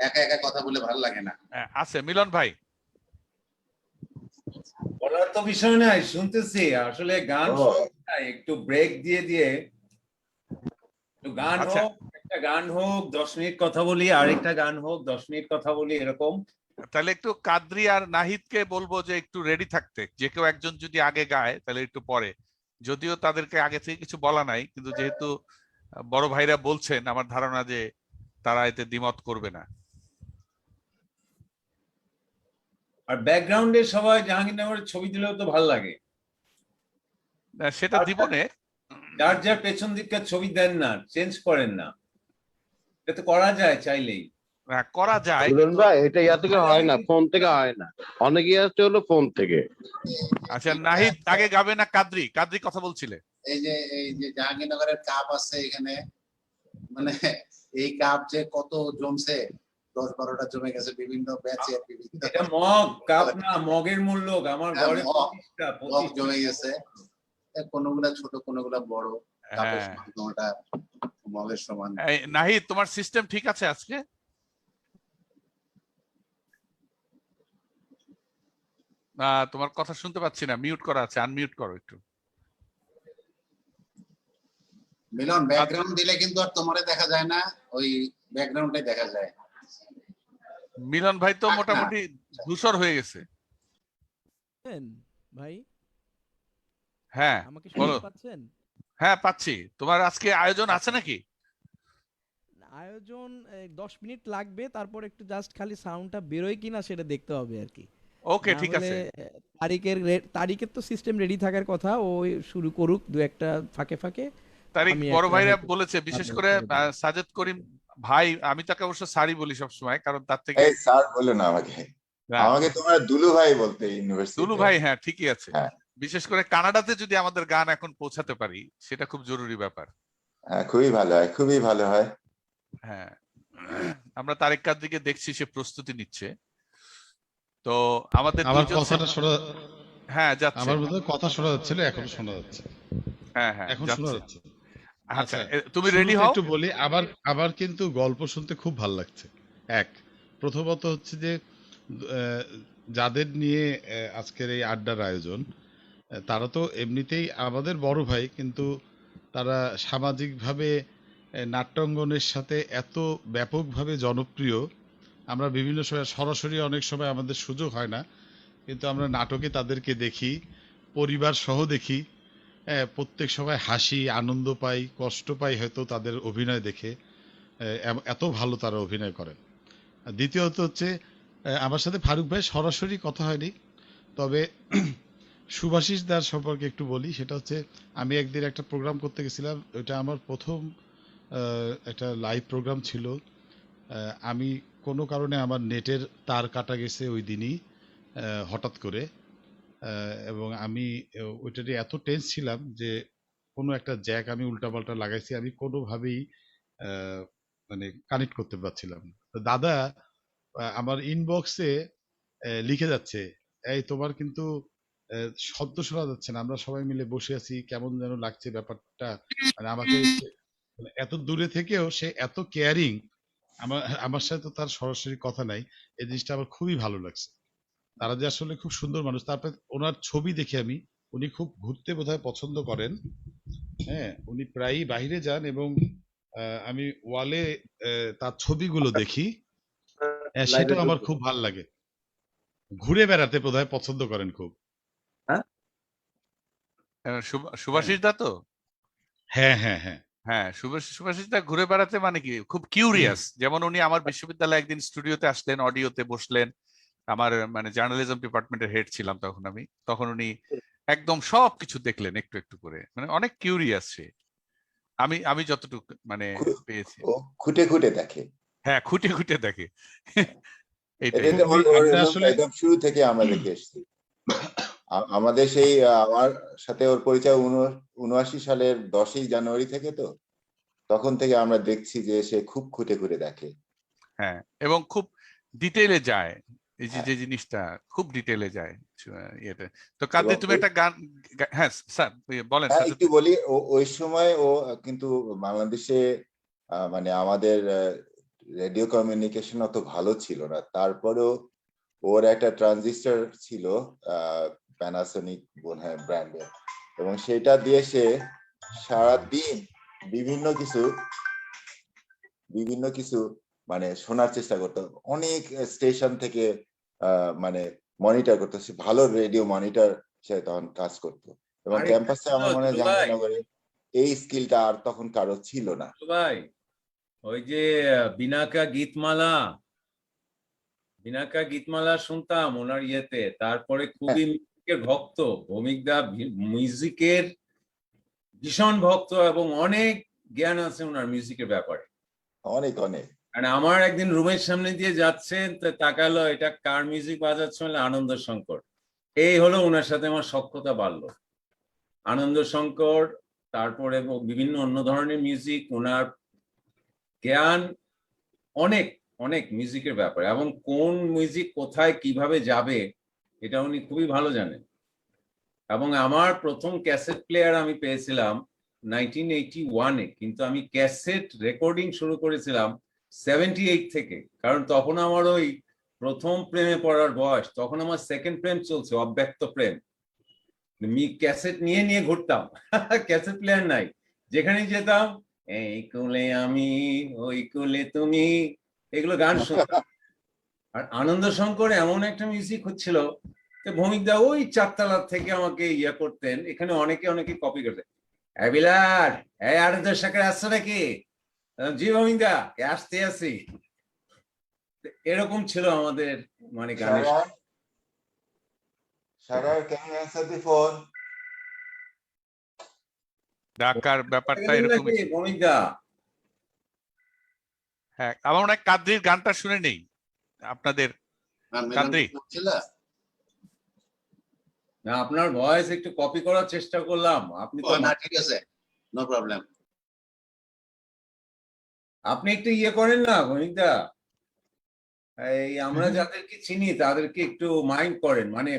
একা একা কথা বলে ভালো লাগে না। হ্যাঁ, আছে মিলন ভাই। বলার তো বিষয় নাই, শুনতেছি আসলে গান ও। শোনা নাই, একটু ব্রেক দিয়ে দিয়ে একটু গান আচ্ছা। হোক, একটা গান হোক 10 মিনিট কথা বলি, আরেকটা গান হোক 10 মিনিট কথা বলি, এরকম। তাহলে একটু কাদরি আর নাহিদকে বলবো যে একটু রেডি থাকতে, যে কেউ একজন যদি আগে গায় তাহলে একটু পরে, যদিও তাদেরকে আগে থেকে কিছু বলা নাই, কিন্তু যেহেতু বড় ভাইরা বলছেন, আমার ধারণা যে তারা এতে দ্বিমত করবে না। আর ব্যাকগ্রাউন্ডে সবাই জাহাঙ্গীরনগরের ছবি দিলেও তো ভালো লাগে। সেটা দিবনে যার যার পেছন দিককার ছবি দেন না, চেঞ্জ করেন না, এটা তো করা যায় চাইলেই। করা যায়, দুলন ভাই এটা ইয়া থেকে হয় না, ফোন থেকে হয় না, অনেকে আসছে হলো ফোন থেকে। আচ্ছা নাহিদ আগে গাবে না কাদরি? কাদরি কথা বলছিলে। এই যে জাহাঙ্গীরনগরের কাপ আছে এখানে, মানে এই কাপ যে কত জমছে, 10-12টা জমে গেছে বিভিন্ন ব্যাচে, বিভিন্ন এটা মগ, কাপ না, মগের মূল্য আমার ঘরে মগ, 25টা মগ জমে গেছে, কোনগুলা ছোট কোনগুলা বড়, কাপের হ্যাঁ। সমান, কোনটা মগের সমান। এই, নাহিদ তোমার সিস্টেম ঠিক আছে আজকে? তোমার কথা শুনতে পাচ্ছি না, মিউট করা আছে, আনমিউট করো একটু। মিলন ব্যাকগ্রাউন্ড দিলে কিন্তু আর তোমারে দেখা যায় না, ওই ব্যাকগ্রাউন্ডটাই দেখা যায়। মিলন ভাই তো থাক না। মোটামুটি ধূসর হয়ে গেছে। ভাই হ্যাঁ আমাকে বলো। শুনতে পাচ্ছেন? হ্যাঁ পাচ্ছি। তোমার আজকে আয়োজন আছে নাকি? আয়োজন 10 মিনিট লাগবে, তারপর একটু জাস্ট খালি সাউন্ডটা বেরোয় কিনা সেটা দেখতে হবে আর কি। ওকে না ঠিক হলে, আছে। তারিখের তো সিস্টেম রেডি থাকার কথা, ও শুরু করুক দু একটা ফাঁকে ফাঁকে। তারিখ আমি বড় একটা ভাইরা হয়তো বলেছে, বিশেষ আপনাদের করে করে দেব। সাজেদ করিম ভাই, আমি তাকে অবশ্য সারি বলি সবসময়, কারণ তার থেকে এই স্যার বলো না আমাকে, হ্যাঁ, আমাকে তোমরা দুলু ভাই বলতে ইউনিভার্সিটি। দুলু ভাই, হ্যাঁ ঠিকই আছে। হ্যাঁ। বিশেষ করে কানাডাতে যদি আমাদের গান এখন পৌঁছাতে পারি, সেটা খুব জরুরি ব্যাপার। হ্যাঁ খুবই ভালো হয়, খুবই ভালো হয়। হ্যাঁ, আমরা তারেক কাদরিকে দেখছি সে প্রস্তুতি নিচ্ছে। তো আমাদের আমার দুইজন কথাটা শোনা, হ্যাঁ যাচ্ছে। আমার বোধহয় কথা শোনা যাচ্ছিল, এখন শোনা যাচ্ছে, হ্যাঁ হ্যাঁ এখন শোনা যাচ্ছে। যাচ্ছে। আচ্ছা তুমি শুরুতে রেডি হও। একটু বলি, আবার কিন্তু গল্প শুনতে খুব ভালো লাগছে। প্রথমত হচ্ছে যে যাদের নিয়ে আজকের এই আড্ডার আয়োজন, তারা তো এমনিতেই আমাদের বড় ভাই, কিন্তু তারা সামাজিকভাবে নাট্যাঙ্গনের সাথে এত ব্যাপকভাবে জনপ্রিয়। আমরা বিভিন্ন সময় সরাসরি অনেক সময় আমাদের সুযোগ হয় না, কিন্তু আমরা নাটকে তাদেরকে দেখি, পরিবার সহ দেখি। প্রত্যেক সময় হাসি, আনন্দ পাই, কষ্ট পাই হয়তো তাদের অভিনয় দেখে। এত ভালো তারা অভিনয় করেন। দ্বিতীয়ত হচ্ছে, আমার সাথে ফারুক ভাই সরাসরি কথা হয়নি, তবে সুভাষিস দার সম্পর্কে একটু বলি। সেটা হচ্ছে, আমি একদিন একটা প্রোগ্রাম করতে গেছিলাম, ওইটা আমার প্রথম একটা লাইভ প্রোগ্রাম ছিল। আমি কোনো কারণে আমার নেটের তার কাটা গেছে ওই দিনই হঠাৎ করে, এবং আমি ওইটাতে এত টেন্স ছিলাম যে কোনো একটা জ্যাক আমি উল্টাপাল্টা লাগাইছি, আমি কোনোভাবেই মানে কানেক্ট করতে পারছিলাম না। তো দাদা আমার ইনবক্সে লিখে যাচ্ছে, এই তোমার কিন্তু শব্দ শোনা যাচ্ছে না, আমরা সবাই মিলে বসে আছি, কেমন যেন লাগছে ব্যাপারটা। মানে আমাকে এত দূরে থেকেও সে এত কেয়ারিং। আমার সাথে তো তার সরাসরি কথা নাই, এই জিনিসটা আমার খুবই ভালো লাগছে। তারা যে আসলে খুব সুন্দর মানুষ। তারপরে ওনার ছবি দেখি আমি, উনি খুব ঘুরতে বোধহয় পছন্দ করেন। হ্যাঁ, উনি প্রায়ই বাইরে যান, এবং আমি ওয়ালে তার ছবিগুলো দেখি, সেটাও আমার খুব ভালো লাগে। ঘুরে বেড়াতে বোধহয় পছন্দ করেন খুব। সুভাষিস দা তো? হ্যাঁ হ্যাঁ হ্যাঁ, হ্যাঁ, শুভাশিসদা ঘুরে বেড়াতে মানে কি খুব কিউরিয়াস। যেমন উনি আমার বিশ্ববিদ্যালয়ে একদিন স্টুডিওতে আসলেন, অডিওতে বসলেন। আমার মানে জার্নালিজম ডিপার্টমেন্টের হেড ছিলাম তখন আমি, তখন উনি একদম সবকিছু দেখলেন একটু একটু করে, মানে অনেক কিউরিয়াস সে। আমি যতটুকু মানে পেয়েছি। ও খুঁটে খুঁটে দেখে। হ্যাঁ, খুঁটে খুঁটে দেখে। এইটাই। এটা ওর একটা আসলে একদম শুরু থেকে আমরা দেখে এসেছি। আমাদের সেই আমার সাথে ওর পরিচয় 79 সালের 10ই জানুয়ারি থেকে, তো তখন থেকে আমরা দেখছি যে সে খুব খুঁটে খুঁটে দেখে। হ্যাঁ, এবং খুব ডিটেইলে যায়। এই যে হ্যাঁ। যে জিনিসটা খুব ডিটেইলে যায় ইয়েতে। তো কাদ্রি এবং তুমি একটা গান হ্যাঁ স্যার বলেন হ্যাঁ স্যার। একটু বলি, ওই সময় ও কিন্তু বাংলাদেশে মানে আমাদের রেডিও কমিউনিকেশন অত ভালো ছিল না, তারপরেও ওর একটা ট্রানজিস্টর ছিল প্যানাসোনিক বোধহয় ব্র্যান্ডের, এবং সেটা দিয়ে সে সারাদিন বিভিন্ন কিছু মানে শোনার চেষ্টা করতো। অনেক স্টেশন থেকে মানে মনিটর করতো, সে ভালো রেডিও মনিটর সে তখন কাজ করতো। এবং ক্যাম্পাসে আমার মনে হয় জাহাঙ্গীরনগরে এই স্কিলটা আর তখন কারো ছিল না। ভাই ওই যে বিনাকা গীতমালা শুনতাম ওনার ইয়েতে, তারপরে খুবই মিউজিকের ভক্ত, ভৌমিকদা মিউজিকের ভীষণ ভক্ত এবং অনেক জ্ঞান আছে ওনার মিউজিকের ব্যাপারে, অনেক অনেক। মানে আমার একদিন রুমের সামনে দিয়ে যাচ্ছেন, তো তাকালো এটা কার মিউজিক বাজাচ্ছে, বলে আনন্দ শঙ্কর। এই হলো ওনার সাথে আমার সখ্যতা বাড়লো, আনন্দ শঙ্কর, তারপরে বিভিন্ন অন্য ধরনের মিউজিক, ওনার জ্ঞান অনেক অনেক মিউজিকের ব্যাপারে, এবং কোন মিউজিক কোথায় কিভাবে যাবে এটা উনি খুবই ভালো জানেন। এবং আমার প্রথম ক্যাসেট প্লেয়ার আমি পেয়েছিলাম 1981-এ, কিন্তু আমি ক্যাসেট রেকর্ডিং শুরু করেছিলাম 78 থেকে, কারণ তখন আমার ওই প্রথম প্রেমে পড়ার বয়স, তখন আমার সেকেন্ড প্রেম চলছে, অব্যক্ত প্রেম। ক্যাসেট নিয়ে নিয়ে ঘুরতাম, ক্যাসেট প্লেয়ার নাই, যেখানে যেতাম এই কোলে আমি ওই কোলে তুমি, এগুলো গান শুনতাম। আর আনন্দ শঙ্কর এমন একটা মিউজিক হচ্ছিল, ভৌমিকদা ওই 4 তলা থেকে আমাকে ইয়া করতেন, এখানে অনেকে কপি করতেন। বিলাল, এই আর দর্শকের আসছে নাকি? জি ভৌমিকদা, আসতে আছি। এরকম ছিল আমাদের মানে গানের। ঢাকার ব্যাপারটা এরকমই। ভৌমিকদা, হ্যাঁ, আমার মনে হয় কাদ্রির গানটা শুনে নেই আপনাদের। কাদ্রি, না আপনার ভয়েস একটু কপি করার চেষ্টা করলাম, আপনি তো না, ঠিক আছে, নো প্রবলেম। আপনি একটু ইয়ে করেন না ভৌমিকদা, এই আমরা যাদেরকে চিনি তাদেরকে একটু মাইন্ড করেন, মানে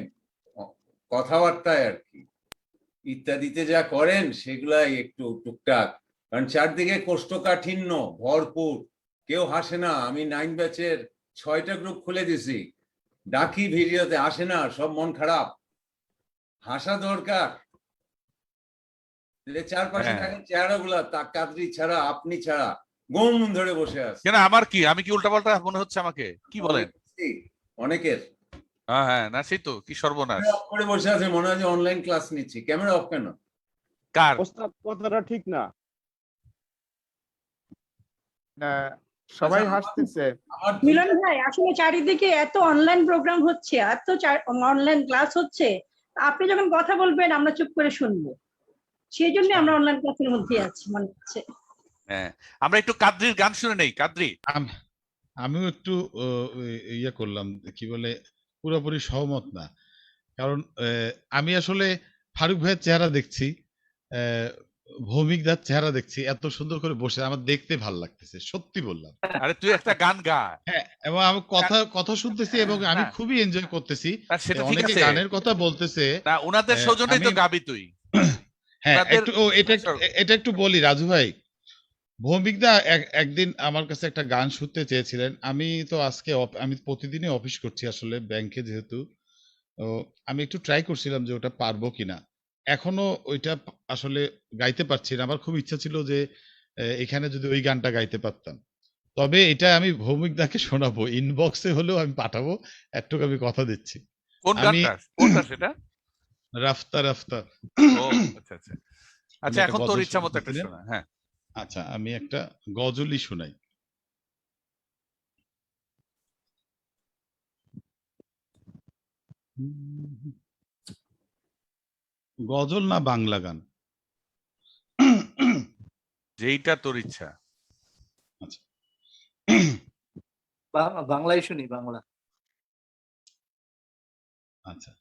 কথাবার্তায় আর কি, ইত্যাদিতে যা করেন সেগুলাই একটু টুকটাক, কারণ চারদিকে কোষ্ঠকাঠিন্য ভরপুর, কেউ হাসে না। আমি 9 ব্যাচের 6টা গ্রুপ খুলে দিছি, ডাকি ভিডিওতে আসে না, সব মন খারাপ, হাসা দরকার। চারপাশে থাকেন চেহারা গুলা, তা কাদ্রি ছাড়া আপনি ছাড়া গম ধরে বসে আছে। কেন আমার কি, আমি কি উল্টাপাল্টা মনে হচ্ছে আমাকে? কি বলেন? অনেকের হ্যাঁ, না সেই তো কি সর্বনাশ করে বসে আছে, মনে হয় যে অনলাইন ক্লাস নিচ্ছি। ক্যামেরা অফ কেন? কার কথাটা ঠিক না, সবাই হাসতেছে। মিলন ভাই, আসলে চারিদিকে এত অনলাইন প্রোগ্রাম হচ্ছে, এত অনলাইন ক্লাস হচ্ছে, আপনি যখন কথা বলবেন আমরা চুপ করে শুনবো, সেই জন্য আমরা অনলাইন ক্লাসের মধ্যে আছি মনে হচ্ছে। হ্যাঁ, আমরা একটু কাদ্রির গান শুনে নেই। কাদ্রি, আমিও একটু ইয়ে করলাম, কি বলে, পুরোপুরি সহমত না, কারণ আমি আসলে ফারুক ভাইয়ের চেহারা দেখছি, ভৌমিকদার চেহারা দেখছি, এত সুন্দর করে বসে আমার দেখতে ভালো লাগতেছে, সত্যি বললাম। আরে তুই একটা গান গা। হ্যাঁ, এবং আমি কথা শুনতেছি এবং আমি খুবই এনজয় করতেছি। সেটা ঠিক অনেকে আছে, গানের কথা বলতেছে, না ওনাদের সৌজন্যই তো গাবি তুই। হ্যাঁ, একটু এটা একটু বলি রাজু ভাই, ভৌমিকদা একদিন আমার কাছে একটা গান শুনতে চেয়েছিলেন। আমি তো আজকে আমি প্রতিদিনই অফিস করছি আসলে ব্যাংকে, যেহেতু আমি একটু ট্রাই করছিলাম যে ওটা পারবো কিনা, এখনো ওইটা আসলে গাইতে পারছি না। আমার খুব ইচ্ছা ছিল যে এখানে যদি ওই গানটা গাইতে পারতাম, তবে এটা আমি ভৌমিকদাকে শোনাবো, ইনবক্সে হলেও আমি পাঠাবো, একটু আমি কথা দিচ্ছি। কোন গানটা? কোনটা সেটা? রাফতা রাফতা। ও আচ্ছা, এখন তোর ইচ্ছা মতো একটা শোনা। হ্যাঁ, আচ্ছা, আমি একটা গজলই শোনাই। গজল না বাংলা গান? যেইটা তোর ইচ্ছা। আচ্ছা, বাংলায় শুনি, বাংলা। আচ্ছা।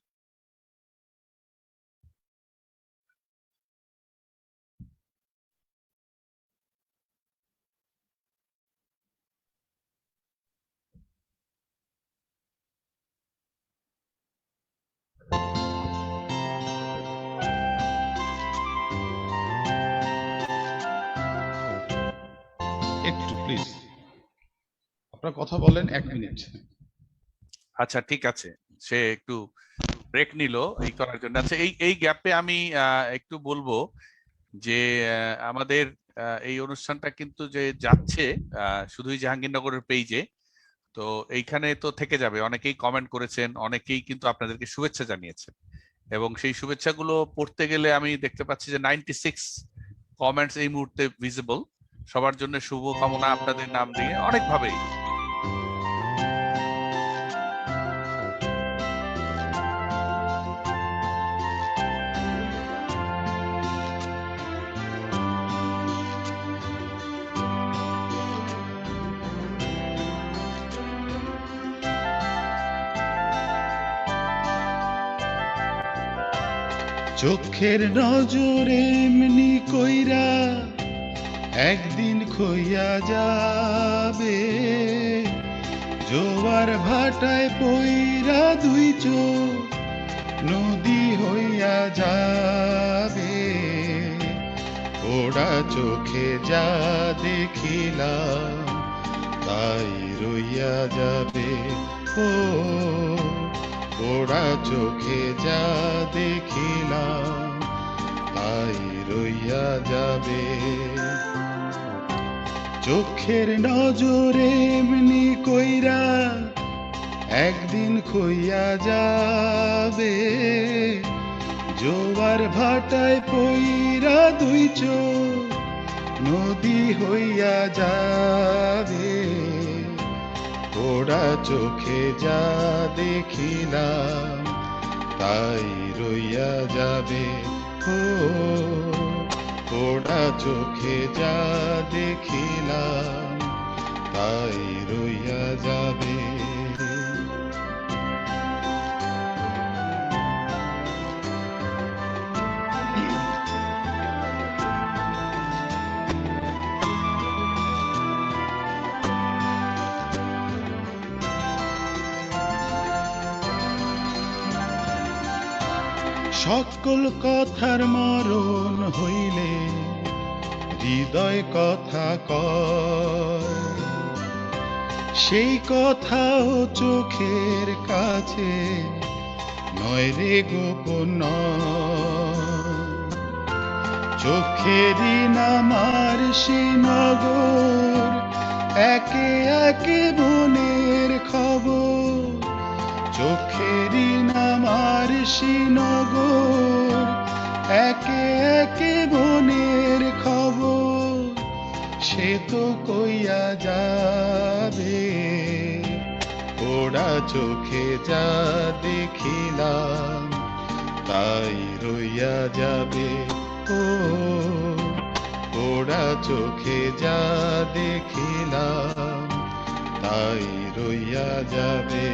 একটু প্লিজ আপনার কথা বলেন, 1 মিনিট। আচ্ছা ঠিক আছে, সে একটু ব্রেক নিল এই করার জন্য। আচ্ছা, এই গ্যাপে আমি একটু বলবো যে আমাদের এই অনুষ্ঠানটা কিন্তু যে যাচ্ছে শুধুই জাহাঙ্গীরনগরের পেজে, তো এইখানে তো থেকে যাবে। অনেকেই কমেন্ট করেছেন, অনেকেই কিন্তু আপনাদেরকে শুভেচ্ছা জানিয়েছেন, এবং সেই শুভেচ্ছাগুলো পড়তে গেলে আমি দেখতে পাচ্ছি যে 96 কমেন্টস এই মুহূর্তে ভিজিবল। সবার জন্য শুভ কামনা আপনাদের নাম দিয়ে অনেকভাবেই। চোখের নজরে এমনি কইরা একদিন খইয়া যাবে, জোয়ার ভাটায় পইরা দুই চোখ নদী হইয়া যাবে। ওরা চোখে যা দেখিলাম তাই রইয়া যাবে। ও ওরা চোখে যা দেখিলাম তাই রইয়া যাবে। চোখের নজরে এমনি কইরা একদিন খইয়া যাবে, জোয়ার ভাটায় পইরা দুই চোখ নদী হইয়া যাবে। ওরা চোখে যা দেখিলাম তাই রইয়া যাবে। ও ওরা চোখে যা দেখিলাম তাই রইয়া যাবে। সকল কথার মরণ হইলে হৃদয় কথা কয়, সেই কথাও চোখের কাছে নয় রে গোপন নয়। চোখেরই নামার শ্রীনগর একে একে বনের খবর, চোখেরই নামার শ্রীনগর একে একে বনের খবর। সে তো কইয়া যাবে, ওরা চোখে যা দেখিলাম তাই রইয়া যাবে। ও ওরা চোখে যা দেখিলাম তাই রইয়া যাবে।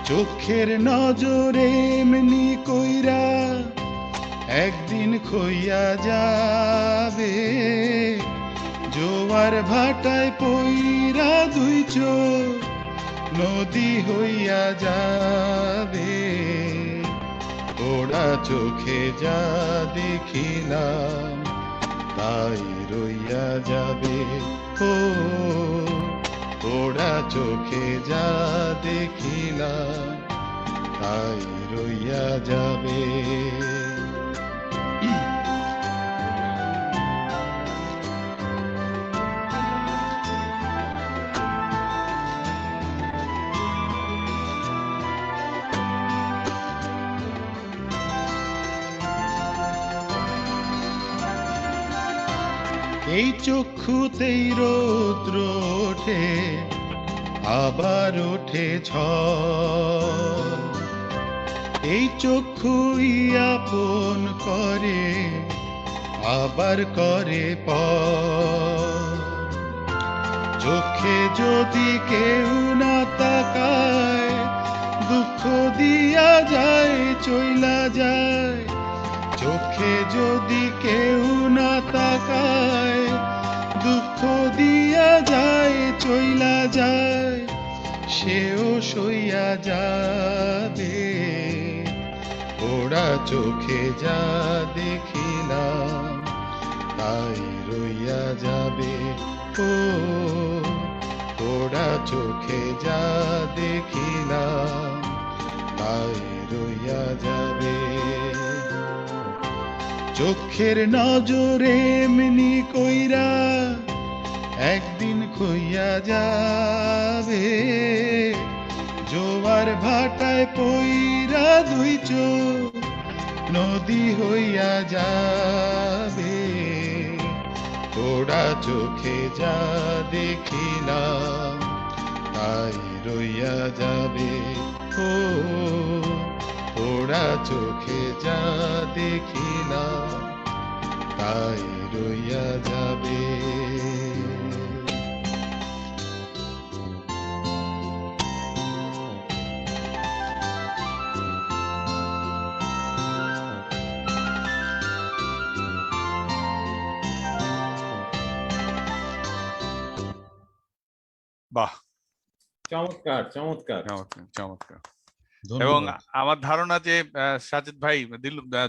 চোখের নজরে এমনি কইরা একদিন খইয়া যাবে, জোয়ার ভাটায় পইরা দুই চোখ নদী হইয়া যাবে। ওরা চোখে যা দেখিলাম তাই রইয়া যাবে। ও ওরা চোখে যা দেখিলাম তাই রইয়া যাবে। এই চক্ষুতেই রৌদ্র ওঠে, আবার ওঠে ঝড়। এই চক্ষুই আপন করে, আবার করে পর। চোখে যদি কেউ না তাকায়, দুঃখ দিয়া যায়, চইলা যায়। চোখে যদি কেউ না তাকায়, দুঃখ দিয়া যায়, চইলা যায়। সেও সইয়া যাবে, ওরা চোখে যা দেখিলাম তাই রইয়া যাবে। ও ওরা চোখে যা দেখিলাম তাই রইয়া যাবে। চোখের নজরে এমনি কইরা একদিন খইয়া যাবে। জোয়ার ভাটায় পইরা দুই চোখ নদী হইয়া যাবে। ওরা চোখে যা দেখিলাম তাই রইয়া যাবে। ও ওরা চোখে যা দেখিলাম তাই রইয়া যাবে। বাহ, চমৎকার চমৎকার। চমৎকার চমৎকার। এবং ধন্যবাদ। আমার ধারণা যে সাজিদ ভাই,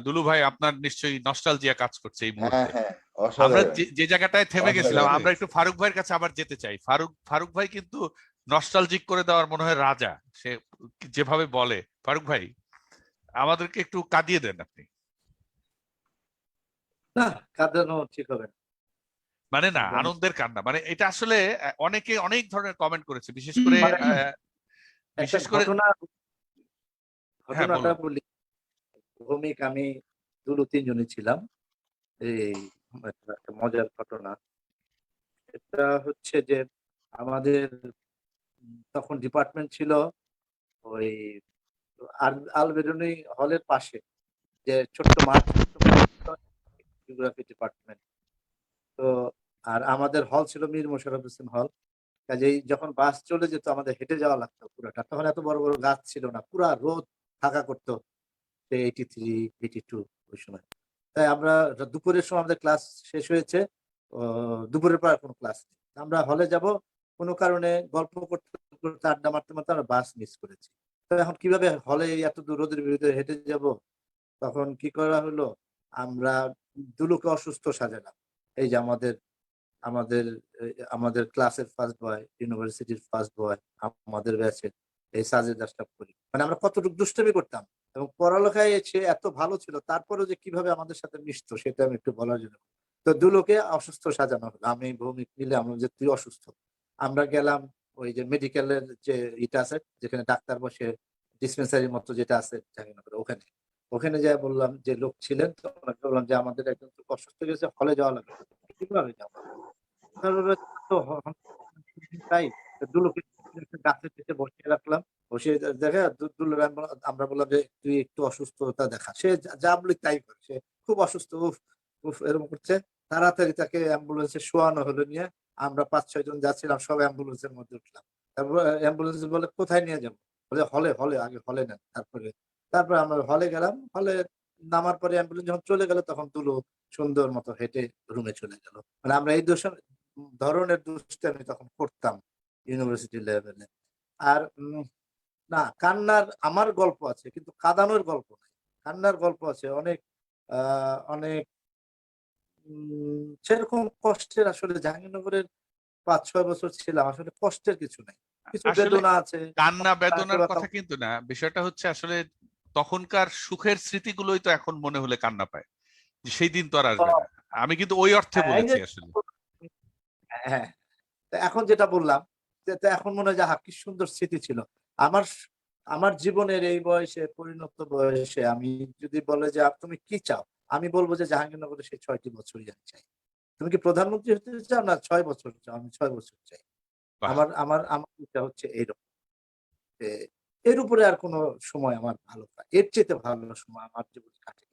দুলু ভাই, আপনার নিশ্চয়ই নস্টালজিয়া কাজ করছে এই হ্যাঁ মুহূর্তে। হ্যাঁ, আমরা অসাধারণ যে জায়গাটায় থেমে গেছিলাম, অসাধারণ। আমরা একটু ফারুক ভাইয়ের কাছে আবার যেতে চাই। ফারুক ভাই কিন্তু নস্টালজিক করে দেওয়ার মনে হয় রাজা, সে যেভাবে বলে। ফারুক ভাই, আমাদেরকে একটু কাঁদিয়ে দেন আপনি। না, কাঁদানো ঠিক হবে না। মানে না, একদম। আনন্দের কান্না, মানে এটা আসলে অনেকে অনেক ধরনের কমেন্ট করেছে, বিশেষ করে মানে একটা বিশেষ করে হ্যাঁ ঘটনাটা বলুন। বলি। ভৌমিক, আমি দুলু তিনজনই ছিলাম। এই একটা মজার ঘটনা। এটা হচ্ছে যে আমাদের তখন ডিপার্টমেন্ট ছিল ওই আলবেরুনি হলের পাশে, যে ছোট্ট মাঠ, জিওগ্রাফি ডিপার্টমেন্ট। তো আর আমাদের হল ছিল মীর মোশাররফ হোসেন হল। কাজেই যখন বাস চলে যেত আমাদের হেঁটে যাওয়া লাগতো পুরাটা। তখন এত বড় বড় গাছ ছিল না, পুরা রোদ থাকা করতো 83, 82 ওই সময়। তাই আমরা দুপুরের সময় আমাদের ক্লাস শেষ হয়েছে, দুপুরের পর আর কোনো ক্লাস নেই। আমরা হলে যাব, কোনো কারণে গল্প করতে করতে আড্ডা মারতে মারতে আমরা বাস মিস করেছি। তো এখন কিভাবে হলে এত দূর রোদের বিরুদ্ধে হেঁটে যাব? তখন কি করা হলো, আমরা দুলুকে অসুস্থ সাজালাম। এই যে আমাদের আমাদের আমাদের ক্লাসের ফার্স্ট বয়, ইউনিভার্সিটির ফার্স্ট বয়, আমাদের ব্যাচের এই সাজেদ আশরাফ করি। মানে আমরা কতটুকু দুষ্টামি করতাম, এবং পড়ালেখায় সে এত ভালো ছিল, তারপরেও যে কিভাবে আমাদের সাথে মিশতো সেটা আমি একটু বলার জন্য। তো দুলোকে অসুস্থ সাজানো হলো, আমি ভৌমিক মিলে। আমরা যে তুই অসুস্থ, আমরা গেলাম ওই যে মেডিকেলের যে ইটা আছে, যেখানে ডাক্তার বসে, ডিসপেন্সারির মতো যেটা আছে জাহাঙ্গীরনগরে, ওখানে ওখানে যাই বললাম, যে লোক ছিলেন, তো ওনাকে বললাম যে আমাদের একজন তো অসুস্থ গেছে, হলে যাওয়া লাগবে। কিভাবে যাবো? তাই দুলুকে একটা গাছের নিচে বসিয়ে রাখলাম। বসিয়ে দেখে দুলুর আমরা বললাম যে তুই একটু অসুস্থতা দেখা। সে যা বলি তাই করে, সে খুব অসুস্থ, উফ উফ এরকম করছে। তাড়াতাড়ি তাকে অ্যাম্বুলেন্সে শোয়ানো হলো। নিয়ে আমরা 5-6 জন যাচ্ছিলাম, সব অ্যাম্বুলেন্সের মধ্যে উঠলাম। তারপর অ্যাম্বুলেন্স বলে কোথায় নিয়ে যাবো? বলে হলে, হলে আগে হলে নেন। তারপরে আমরা হলে গেলাম। হলে নামার পরে অ্যাম্বুলেন্স যখন চলে গেল, তখন দুলু সুন্দর মতো হেঁটে রুমে চলে গেল। মানে আমরা এই ধরনের দুষ্টামি তখন করতাম ইউনিভার্সিটি লেভেলে। আর না, কান্নার আমার গল্প আছে, কিন্তু কাঁদানোর গল্প নাই। কান্নার গল্প আছে অনেক, অনেক। সেরকম কষ্টের আসলে জাহাঙ্গীরনগরের 5-6 বছর ছিলাম, আসলে কষ্টের কিছু নাই। কিছু আসলে বেদনা আছে, কান্না বেদনার কথা কিন্তু না, বিষয়টা হচ্ছে আসলে তখনকার সুখের স্মৃতিগুলোই তো এখন মনে হলে কান্না পায়, যে সেই দিন তো আর আসবে না। আমি কিন্তু ওই অর্থে বলেছি আসলে। হ্যাঁ, এখন যেটা বললাম, যে এখন মনে হয় যে কি সুন্দর স্মৃতি ছিল আমার। আমার জীবনের এই বয়সে, পরিণত বয়সে, আমি যদি বলে যে তুমি কি চাও, আমি বলবো যে জাহাঙ্গীরনগরে সেই 6টি বছরই আমি চাই। তুমি কি প্রধানমন্ত্রী হতে চাও না 6 বছর চাও? আমি 6 বছর চাই। বাহ! আমার আমার আমার ইচ্ছা হচ্ছে এইরকম। যে এর উপরে আর কোনো সময় আমার ভালো না। এর চেয়ে ভালো সময় আমার জীবনে কাটে।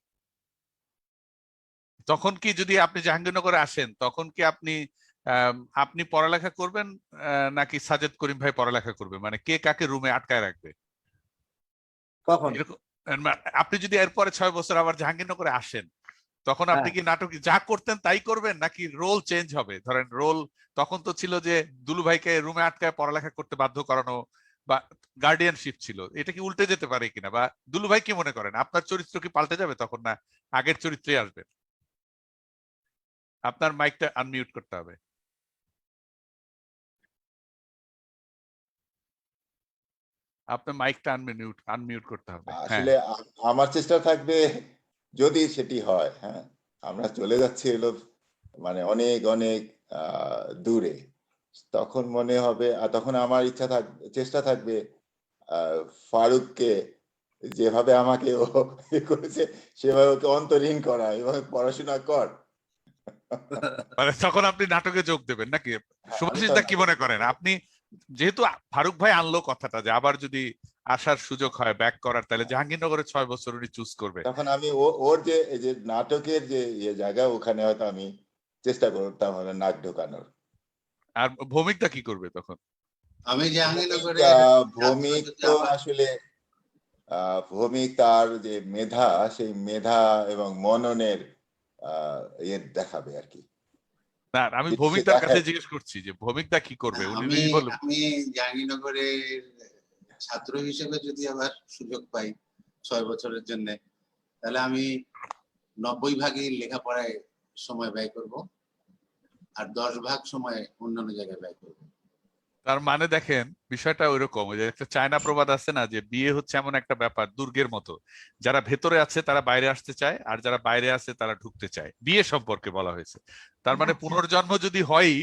তখন কি যদি আপনি জাহাঙ্গীরনগরে আসেন তখন কি আপনি পড়ালেখা করবেন নাকি সাজেদ করিম ভাই পড়ালেখা করবে, মানে কে কাকে রুমে আটকায় রাখবে কখন? এরকম? আপনি যদি এরপরে 6 বছর আবার জাহাঙ্গীরনগরে আসেন তখন আপনি হ্যাঁ। কি নাটক যা করতেন তাই করবেন নাকি রোল চেঞ্জ হবে? ধরেন রোল তখন তো ছিল যে দুলু ভাইকে রুমে আটকায় পড়ালেখা করতে বাধ্য করানো বা গার্ডিয়ানশিপ ছিল, এটা কি উল্টে যেতে পারে কিনা, বা দুলু ভাই কি মনে করেন আপনার চরিত্র কি পাল্টে যাবে তখন, না আগের চরিত্রে আসবে? আপনার মাইকটা আনমিউট করতে হবে। আপনার মাইকটা আনমিউট করতে হবে। হ্যাঁ, আসলে আমার চেষ্টা থাকবে যদি সেটি হয়, হ্যাঁ, আমরা চলে যাচ্ছি হলো মানে অনেক অনেক দূরে, তখন মনে হবে, আর তখন আমার চেষ্টা থাকবে ফারুককে যেভাবে আমাকে ও করেছে সেভাবে ওকে অন্তরীণ করা, এভাবে পড়াশোনা কর। মানে তখন আপনি নাটকে যোগ দেবেন নাকি? হ্যাঁ, আমি সুভাষিস তো দা কি মনে করেন আপনি, যেহেতু ফারুক ভাই আনলো কথাটা যে আবার যদি আসার সুযোগ হয় ব্যাক করার, তাহলে জাহাঙ্গীরনগরে 6 বছর উনি চুজ করবে, তখন আমি ওর যে এই যে নাটকের যে জায়গা, ওখানে হয়তো আমি চেষ্টা করতাম হলো নাক ঢোকানোর। আর ভৌমিকদা কি করবে তখন? আমি জাহাঙ্গীরনগরে ভৌমিক তো আসলে ভৌমিক তার যে মেধা, সেই মেধা এবং মননের দেখাবে আর কি। না, আমি যেটি সে ভৌমিকদার কাছে দেখায়। জিজ্ঞেস করছি যে ভৌমিকদা কি করবে, উনি আমি যদি বলুন। আমি জাহাঙ্গীরনগরের ছাত্র হিসেবে যদি আবার সুযোগ পাই 6 বছরের জন্য, তাহলে আমি 90 ভাগই লেখাপড়ায় সময় ব্যয় করব, আর 10 ভাগ সময় অন্যান্য জায়গায় ব্যয় করব। তার মানে দেখেন বিষয়টা ওইরকম, ওই যে একটা চায়না প্রবাদ আছে না, যে বিয়ে হচ্ছে এমন একটা ব্যাপার দুর্গের মতো, যারা ভেতরে আছে তারা বাইরে আসতে চায়, আর যারা বাইরে আছে তারা ঢুকতে চায়, বিয়ে সম্পর্কে বলা হয়েছে। তার মানে পুনর্জন্ম যদি হয়,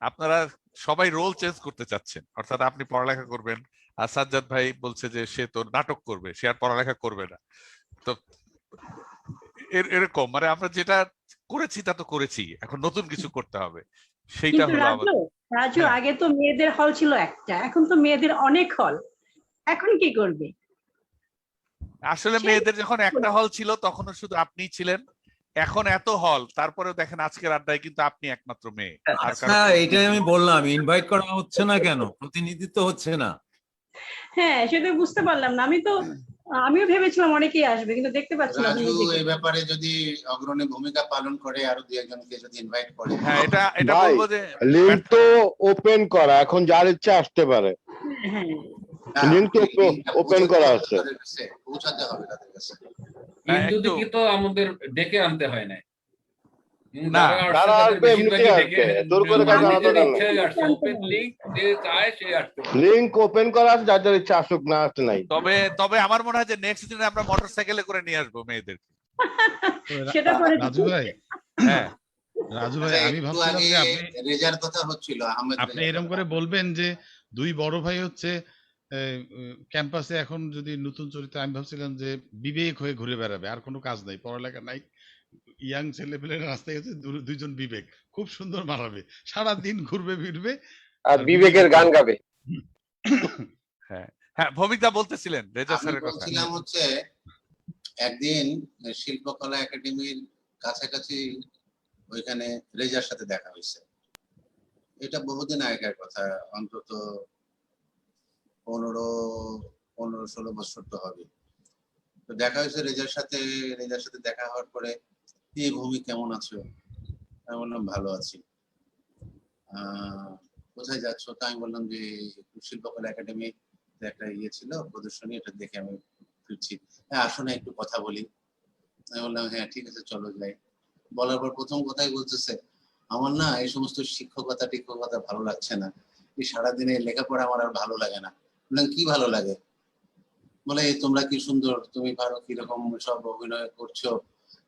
আপনারা সবাই রোল চেঞ্জ করতে চাচ্ছেন, অর্থাৎ আপনি পড়ালেখা করবেন, আর সাজ্জাদ ভাই বলছে যে সে তো নাটক করবে, সে আর পড়ালেখা করবে না। তো এরকম মানে আমরা যেটা করেছি তা তো করেছি, এখন নতুন কিছু করতে হবে, সেইটা কিন্তু হলো আমাদের। রাজু হ্যাঁ। আগে তো মেয়েদের হল ছিল একটা, এখন তো মেয়েদের অনেক হল, এখন কি করবে? আসলে মেয়েদের যখন একটা হল ছিল তখনও শুধু আপনিই ছিলেন, এখন এত হল, তারপরেও দেখেন আজকের আড্ডায় কিন্তু আপনি একমাত্র মেয়ে। আর হ্যাঁ, এটাই আমি বললাম, ইনভাইট করা হচ্ছে না কেন, প্রতিনিধিত্ব হচ্ছে না। হ্যাঁ, সেটা বুঝতে পারলাম না। আমিও ভেবেছিলাম অনেকেই আসবে, কিন্তু দেখতে পাচ্ছি না। রাজু এই ব্যাপারে যদি অগ্রণী ভূমিকা পালন করে, আরো 2-1জনকে যদি ইনভাইট করে। হ্যাঁ, এটা ভাই, বলবো যে লিঙ্ক তো ওপেন করা, এখন যার ইচ্ছা আসতে পারে। হ্যাঁ, লিঙ্ক তো ওপেন করা আছে। তাদের কাছে পৌঁছাতে হবে, তাদের কাছে। ইন্দুদিকে তো আমাদের ডেকে আনতে হয় না, না, তারা আসবে, এমনিতেই আসবে, জোর করে কাজ আনা দরকার নেই। লিঙ্ক ওপেন করা আছে, যার যার ইচ্ছা আসুক, না আসতে নাই। তবে আমার মনে হয় যে নেক্সট দিনে আমরা মোটরসাইকেলে করে নিয়ে আসবো মেয়েদেরকে। সেটা করে রাজু ভাই, হ্যাঁ রাজু ভাই, আমি একটু ভাবছিলাম আগে যে আপনি রেজার কথা হচ্ছিল, আহমেদ আপনি রেজার এরকম কথা। করে বলবেন যে দুই বড় ভাই হচ্ছে ক্যাম্পাসে এখন যদি নতুন চরিত্র, আমি ভাবছিলাম যে বিবেক হয়ে ঘুরে বেড়াবে, আর কোনো কাজ নাই, পড়ালেখা নাই, ইয়াং ছেলেপেলের রাস্তায় হচ্ছে দুইজন বিবেক, খুব সুন্দর মানাবে, সারাদিন ঘুরবে ফিরবে আর বিবেকের গান গাবে। হ্যাঁ হ্যাঁ, ভৌমিকদা বলতেছিলেন রেজা আমি স্যারের কথা। বলছিলাম হচ্ছে, একদিন শিল্পকলা একাডেমির কাছাকাছি ওইখানে রেজার সাথে দেখা হয়েছে। এটা বহুদিন আগেকার কথা, অন্তত 15-16 বছর তো হবে। তো দেখা হয়েছে রেজার সাথে দেখা হওয়ার পরে, এই ভূমি কেমন আছো? আমি বললাম ভালো আছি। কোথায় যাচ্ছ? তা আমি বললাম যে শিল্পকলা একাডেমি একটা ছিল প্রদর্শনী, এটা দেখে আমি ফিরছি। হ্যাঁ, আসো না একটু কথা বলি। আমি বললাম হ্যাঁ ঠিক আছে, চলো যাই। বলার পর প্রথম কথাই বলতেছে, আমার না এই সমস্ত শিক্ষকতা ভালো লাগছে না, এই সারাদিনে লেখাপড়া আমার আর ভালো লাগে না। বললাম কি ভালো লাগে? বলে তোমরা কি সুন্দর, তুমি পারো কিরকম সব অভিনয় করছো,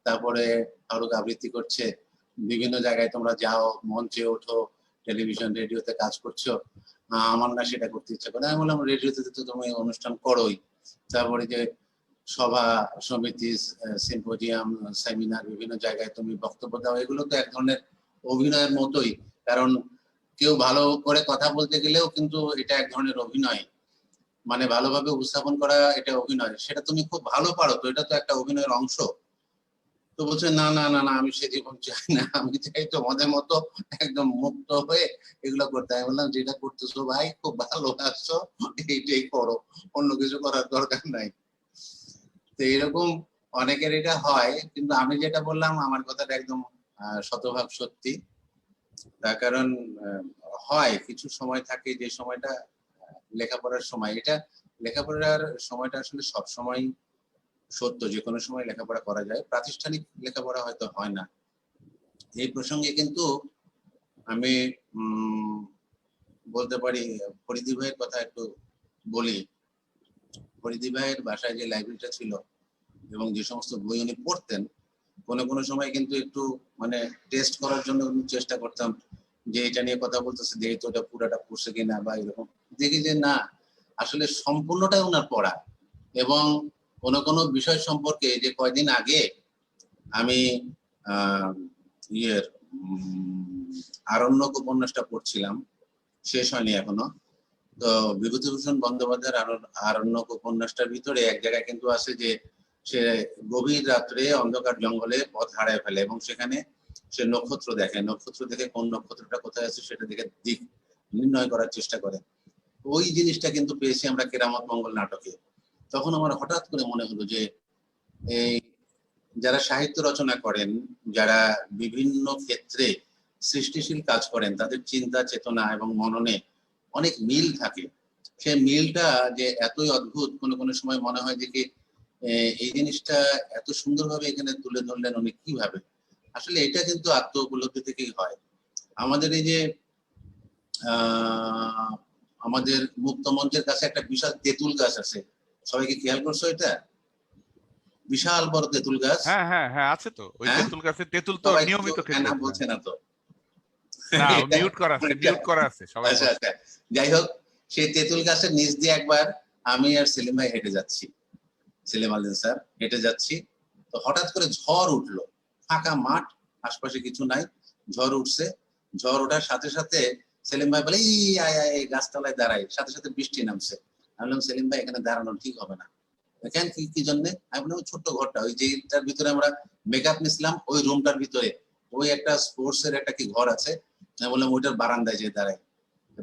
তারপরে ফারুক আবৃত্তি করছে, বিভিন্ন জায়গায় তোমরা যাও, মঞ্চে ওঠো, টেলিভিশন রেডিওতে কাজ করছো, আমার না সেটা করতে ইচ্ছা করে। আমি বললাম রেডিওতে তো তুমি অনুষ্ঠান করোই, তারপরে যে সভা সমিতি, সিম্পোজিয়াম, সেমিনার, বিভিন্ন জায়গায় তুমি বক্তব্য দাও, এগুলো তো এক ধরনের অভিনয়ের মতোই, কারণ কেউ ভালো করে কথা বলতে গেলেও কিন্তু এটা এক ধরনের অভিনয়, মানে ভালোভাবে উপস্থাপন করা এটা অভিনয়। সেটা তুমি খুব ভালো পারো তো, এটা তো একটা অভিনয়ের অংশ। তো বলছে না না না না, আমি সে জীবন চাই না, আমি চাই তোমাদের মতো একদম মুক্ত হয়ে এগুলো করতে। আমি বললাম যেটা করতেছো ভাই খুব ভালো আসছো, এইটাই করো, অন্য কিছু করার দরকার নাই। তো এরকম অনেকের এটা হয়, কিন্তু আমি যেটা বললাম আমার কথাটা একদম শতভাগ সত্যি। তার কারণ হয় কিছু সময় থাকে যে সময়টা লেখাপড়ার সময়, এটা লেখাপড়ার সময়টা আসলে সব সময় সত্য, যে কোনো সময় লেখাপড়া করা যায়, প্রাতিষ্ঠানিক লেখাপড়া হয়তো হয় না। এই প্রসঙ্গে কিন্তু আমি বলতে পারি ফরিদি ভাইয়ের কথা একটু বলি। ফরিদি ভাইয়ের বাসায় যে লাইব্রেরিটা ছিল এবং যে সমস্ত বই উনি পড়তেন, কোনো সময় কিন্তু একটু মানে টেস্ট করার জন্য চেষ্টা করতাম যে এটা নিয়ে কথা বলতেছে, যেহেতু ওটা পুরাটা পড়ছে কিনা বা এরকম, দেখি যে না, আসলে সম্পূর্ণটাই ওনার পড়া। এবং কোনো বিষয় সম্পর্কে যে কয়দিন আগে আমি আরণ্যক উপন্যাসটা পড়ছিলাম, শেষ হয়নি এখনো। তো বিভূতিভূষণ বন্দ্যোপাধ্যায়ের আরণ্যক উপন্যাসটার ভিতরে এক জায়গায় কিন্তু আছে যে সে গভীর রাত্রে অন্ধকার জঙ্গলে পথ হারায় ফেলে এবং সেখানে সে নক্ষত্র দেখে, নক্ষত্র দেখে কোন নক্ষত্রটা কোথায় আছে সেটা দেখে দিক নির্ণয় করার চেষ্টা করে। ওই জিনিসটা কিন্তু পেয়েছি আমরা কেরামত মঙ্গল নাটকে। তখন আমার হঠাৎ করে মনে হলো যে এই যারা সাহিত্য রচনা করেন, যারা বিভিন্ন ক্ষেত্রে সৃষ্টিশীল কাজ করেন, তাদের চিন্তা চেতনা এবং মননে অনেক মিল থাকে। সেই মিলটা যে এতই অদ্ভুত, কোনো সময় মনে হয় যে কি এই জিনিসটা এত সুন্দরভাবে এখানে তুলে ধরলেন উনি কিভাবে। আসলে এটা কিন্তু আত্ম উপলব্ধি থেকেই হয়। আমাদের এই যে আমাদের মুক্ত মঞ্চের কাছে একটা বিশাল তেঁতুল গাছ আছে, সবাই কি খেয়াল করছো এটা? বিশাল বড় তেঁতুল গাছ। হ্যাঁ হ্যাঁ হ্যাঁ, আছে তো ওই তেঁতুল গাছের তেঁতুল তো নিয়মিত খেতে না বলছে না তো, না মিউট করা আছে সবাই। আচ্ছা আচ্ছা, যাই হোক, সেই তেঁতুল গাছের নিচ দিয়ে একবার আমি আর সেলিম ভাই হেঁটে যাচ্ছি, সেলিম আলদিন স্যার হেঁটে যাচ্ছি, তো হঠাৎ করে ঝড় উঠলো, ফাঁকা মাঠ, আশপাশে কিছু নাই, ঝড় উঠছে। ঝড় ওঠার সাথে সাথে সেলিম ভাই বলে এই গাছতলায় দাঁড়াই, সাথে সাথে বৃষ্টি নামছে। আমি বললাম সেলিম ভাই এখানে দাঁড়ানো ঠিক হবে না। কেন, কি জন্য? আমি বললাম ছোট্ট ঘরটা, ওই যেটার ভিতরে আমরা মেকআপ নিছিলাম ওই রুমটার ভিতরে ওই একটা স্পোর্টস এর একটা কি ঘর আছে, আমি বললাম ওইটার বারান্দায় যে দাঁড়াই।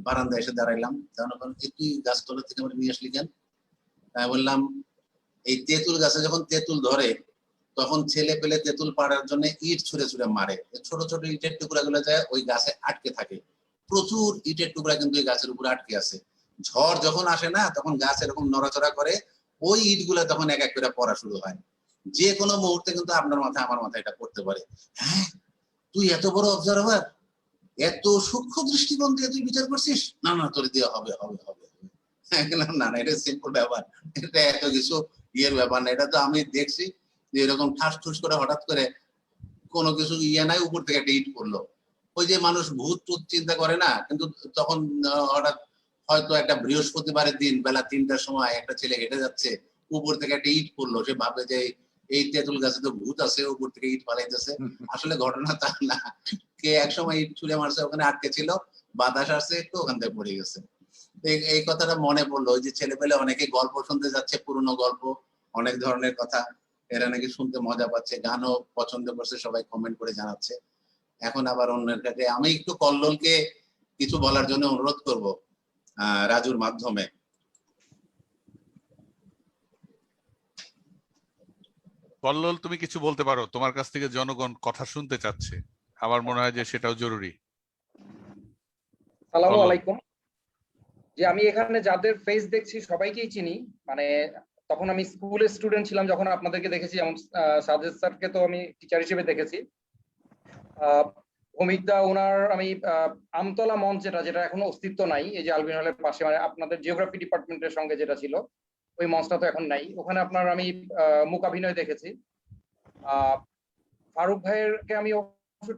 বারান্দায় এসে দাঁড়াইলাম, তখন তুই গাছতলা থেকে আমরা নিয়ে আসলি কেন? আমি বললাম এই তেঁতুল গাছে যখন তেঁতুল ধরে তখন ছেলে পেলে তেঁতুল পাড়ার জন্য ইট ছুঁড়ে ছুঁড়ে মারে, ছোট ছোট ইটের টুকরা গুলো যায় ওই গাছে আটকে থাকে, প্রচুর ইটের টুকরা কিন্তু এই গাছের উপরে আটকে আছে। ঝড় যখন আসে না তখন গাছ এরকম নড়াচড়া করে, ওই ইট গুলা তখন এক এক করে পড়া শুরু হয়। যে কোনো মুহূর্তে কিন্তু আপনার মাথায় আমার মাথায় এটা পড়তে পারে। হ্যাঁ, তুই এত বড় অবজারভার, এত সূক্ষ্ম দৃষ্টিকোণ দিয়ে তুই বিচার করছিস? না না, তোর দিয়ে হবে হবে হবে। না না, এটা সিম্পল ব্যাপার, এটা এত কিছু ইয়ের ব্যাপার না। এটা তো আমি দেখছি যে এরকম ঠাস ঠুস করে হঠাৎ করে কোনো কিছু ইয়ে নাই, উপর থেকে একটা ইট পড়লো। ওই যে মানুষ ভূত টুত চিন্তা করে না, কিন্তু তখন হঠাৎ হয়তো একটা বৃহস্পতিবারের দিন বেলা 3টার সময় একটা ছেলে হেঁটে যাচ্ছে, উপর থেকে একটা ইট পড়লো, সে ভাবে যে এই তেঁতুল গাছে তো ভূত আছে, উপর থেকে ইট পালাইতেছে। আসলে ঘটনা তা না, কে একসময় ইট ছুঁড়ে মারছে, ওখানে আটকে ছিল, বাতাস আসছে একটু, ওখান থেকে পড়ে গেছে। এই কথাটা মনে পড়লো, ওই যে ছেলে পেলে অনেকে গল্প শুনতে যাচ্ছে, পুরনো গল্প, অনেক ধরনের কথা, এরা নাকি শুনতে মজা পাচ্ছে, গানও পছন্দ করছে, সবাই কমেন্ট করে জানাচ্ছে। এখন আবার অন্যের কাছে আমি একটু কল্লোলকে কিছু বলার জন্য অনুরোধ করব রাজুর মাধ্যমে। কল্লোল, তুমি কিছু বলতে পারো, তোমার কাছ থেকে জনগণ কথা শুনতে চাচ্ছে, আমার মনে হয় যে সেটাও জরুরি। আসসালামু আলাইকুম। যে আমি এখানে যাদের ফেস দেখছি সবাইকেই চিনি, মানে তখন আমি স্কুলের স্টুডেন্ট ছিলাম যখন আপনাদেরকে দেখেছি, যেমন সাজেদ স্যারকে তো আমি টিচার হিসেবে দেখেছি, অমিতদা ওনার আমি আমতলা মঞ্চ যেটা এখনো অস্তিত্ব নাই, এই যে আলবিন হলের পাশে, মানে আপনাদের জিওগ্রাফি ডিপার্টমেন্টের সঙ্গে যেটা ছিল, ওই মঞ্চটা তো এখন নাই, ওখানে আপনার আমি মূকাভিনয় দেখেছি। ফারুক ভাইয়েরকে আমি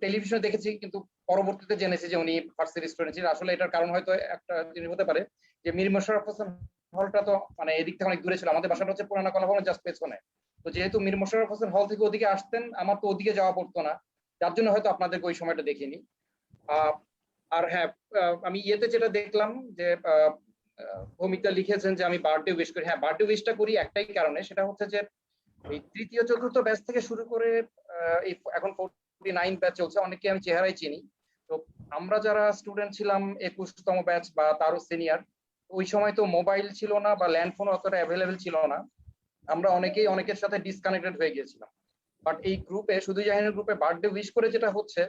টেলিভিশনে দেখেছি, কিন্তু পরবর্তীতে জেনেছি যে উনি ভার্সিটি স্টুডেন্ট ছিলেন। আসলে এটার কারণ হয়তো একটা জিনিস হতে পারে যে মীর মোশাররফ হোসেন হলটা তো মানে এদিক থেকে অনেক দূরে ছিল, আমাদের বাসাটা হচ্ছে পুরানা কলা ভবনের জাস্ট পেছনে, তো যেহেতু মীর মোশাররফ হোসেন হল থেকে ওদিকে আসতেন, আমার তো ওদিকে যাওয়া পড়তো না, যার জন্য হয়তো আপনাদেরকে ওই সময়টা দেখিনি। আর হ্যাঁ, আমি ইয়েতে যেটা দেখলাম যে ভূমিকা লিখেছেন যে আমি বার্থডে উইশ করি। হ্যাঁ, বার্থডে উইশটা করি একটাই কারণে, সেটা হচ্ছে যে এই তৃতীয় চতুর্থ ব্যাচ থেকে শুরু করে এই এখন 49 ব্যাচ চলছে, অনেকে আমি চেহারাই চিনি। তো আমরা যারা স্টুডেন্ট ছিলাম 21তম ব্যাচ বা তারও সিনিয়র, ওই সময় তো মোবাইল ছিল না বা ল্যান্ডফোন অতটা অ্যাভেলেবেল ছিল না, আমরা অনেকেই অনেকের সাথে ডিসকানেক্টেড হয়ে গিয়েছিলাম। বাট এই গ্রুপে, শুধু জাহিনের গ্রুপে বার্থডে উইশ করে যেটা হচ্ছে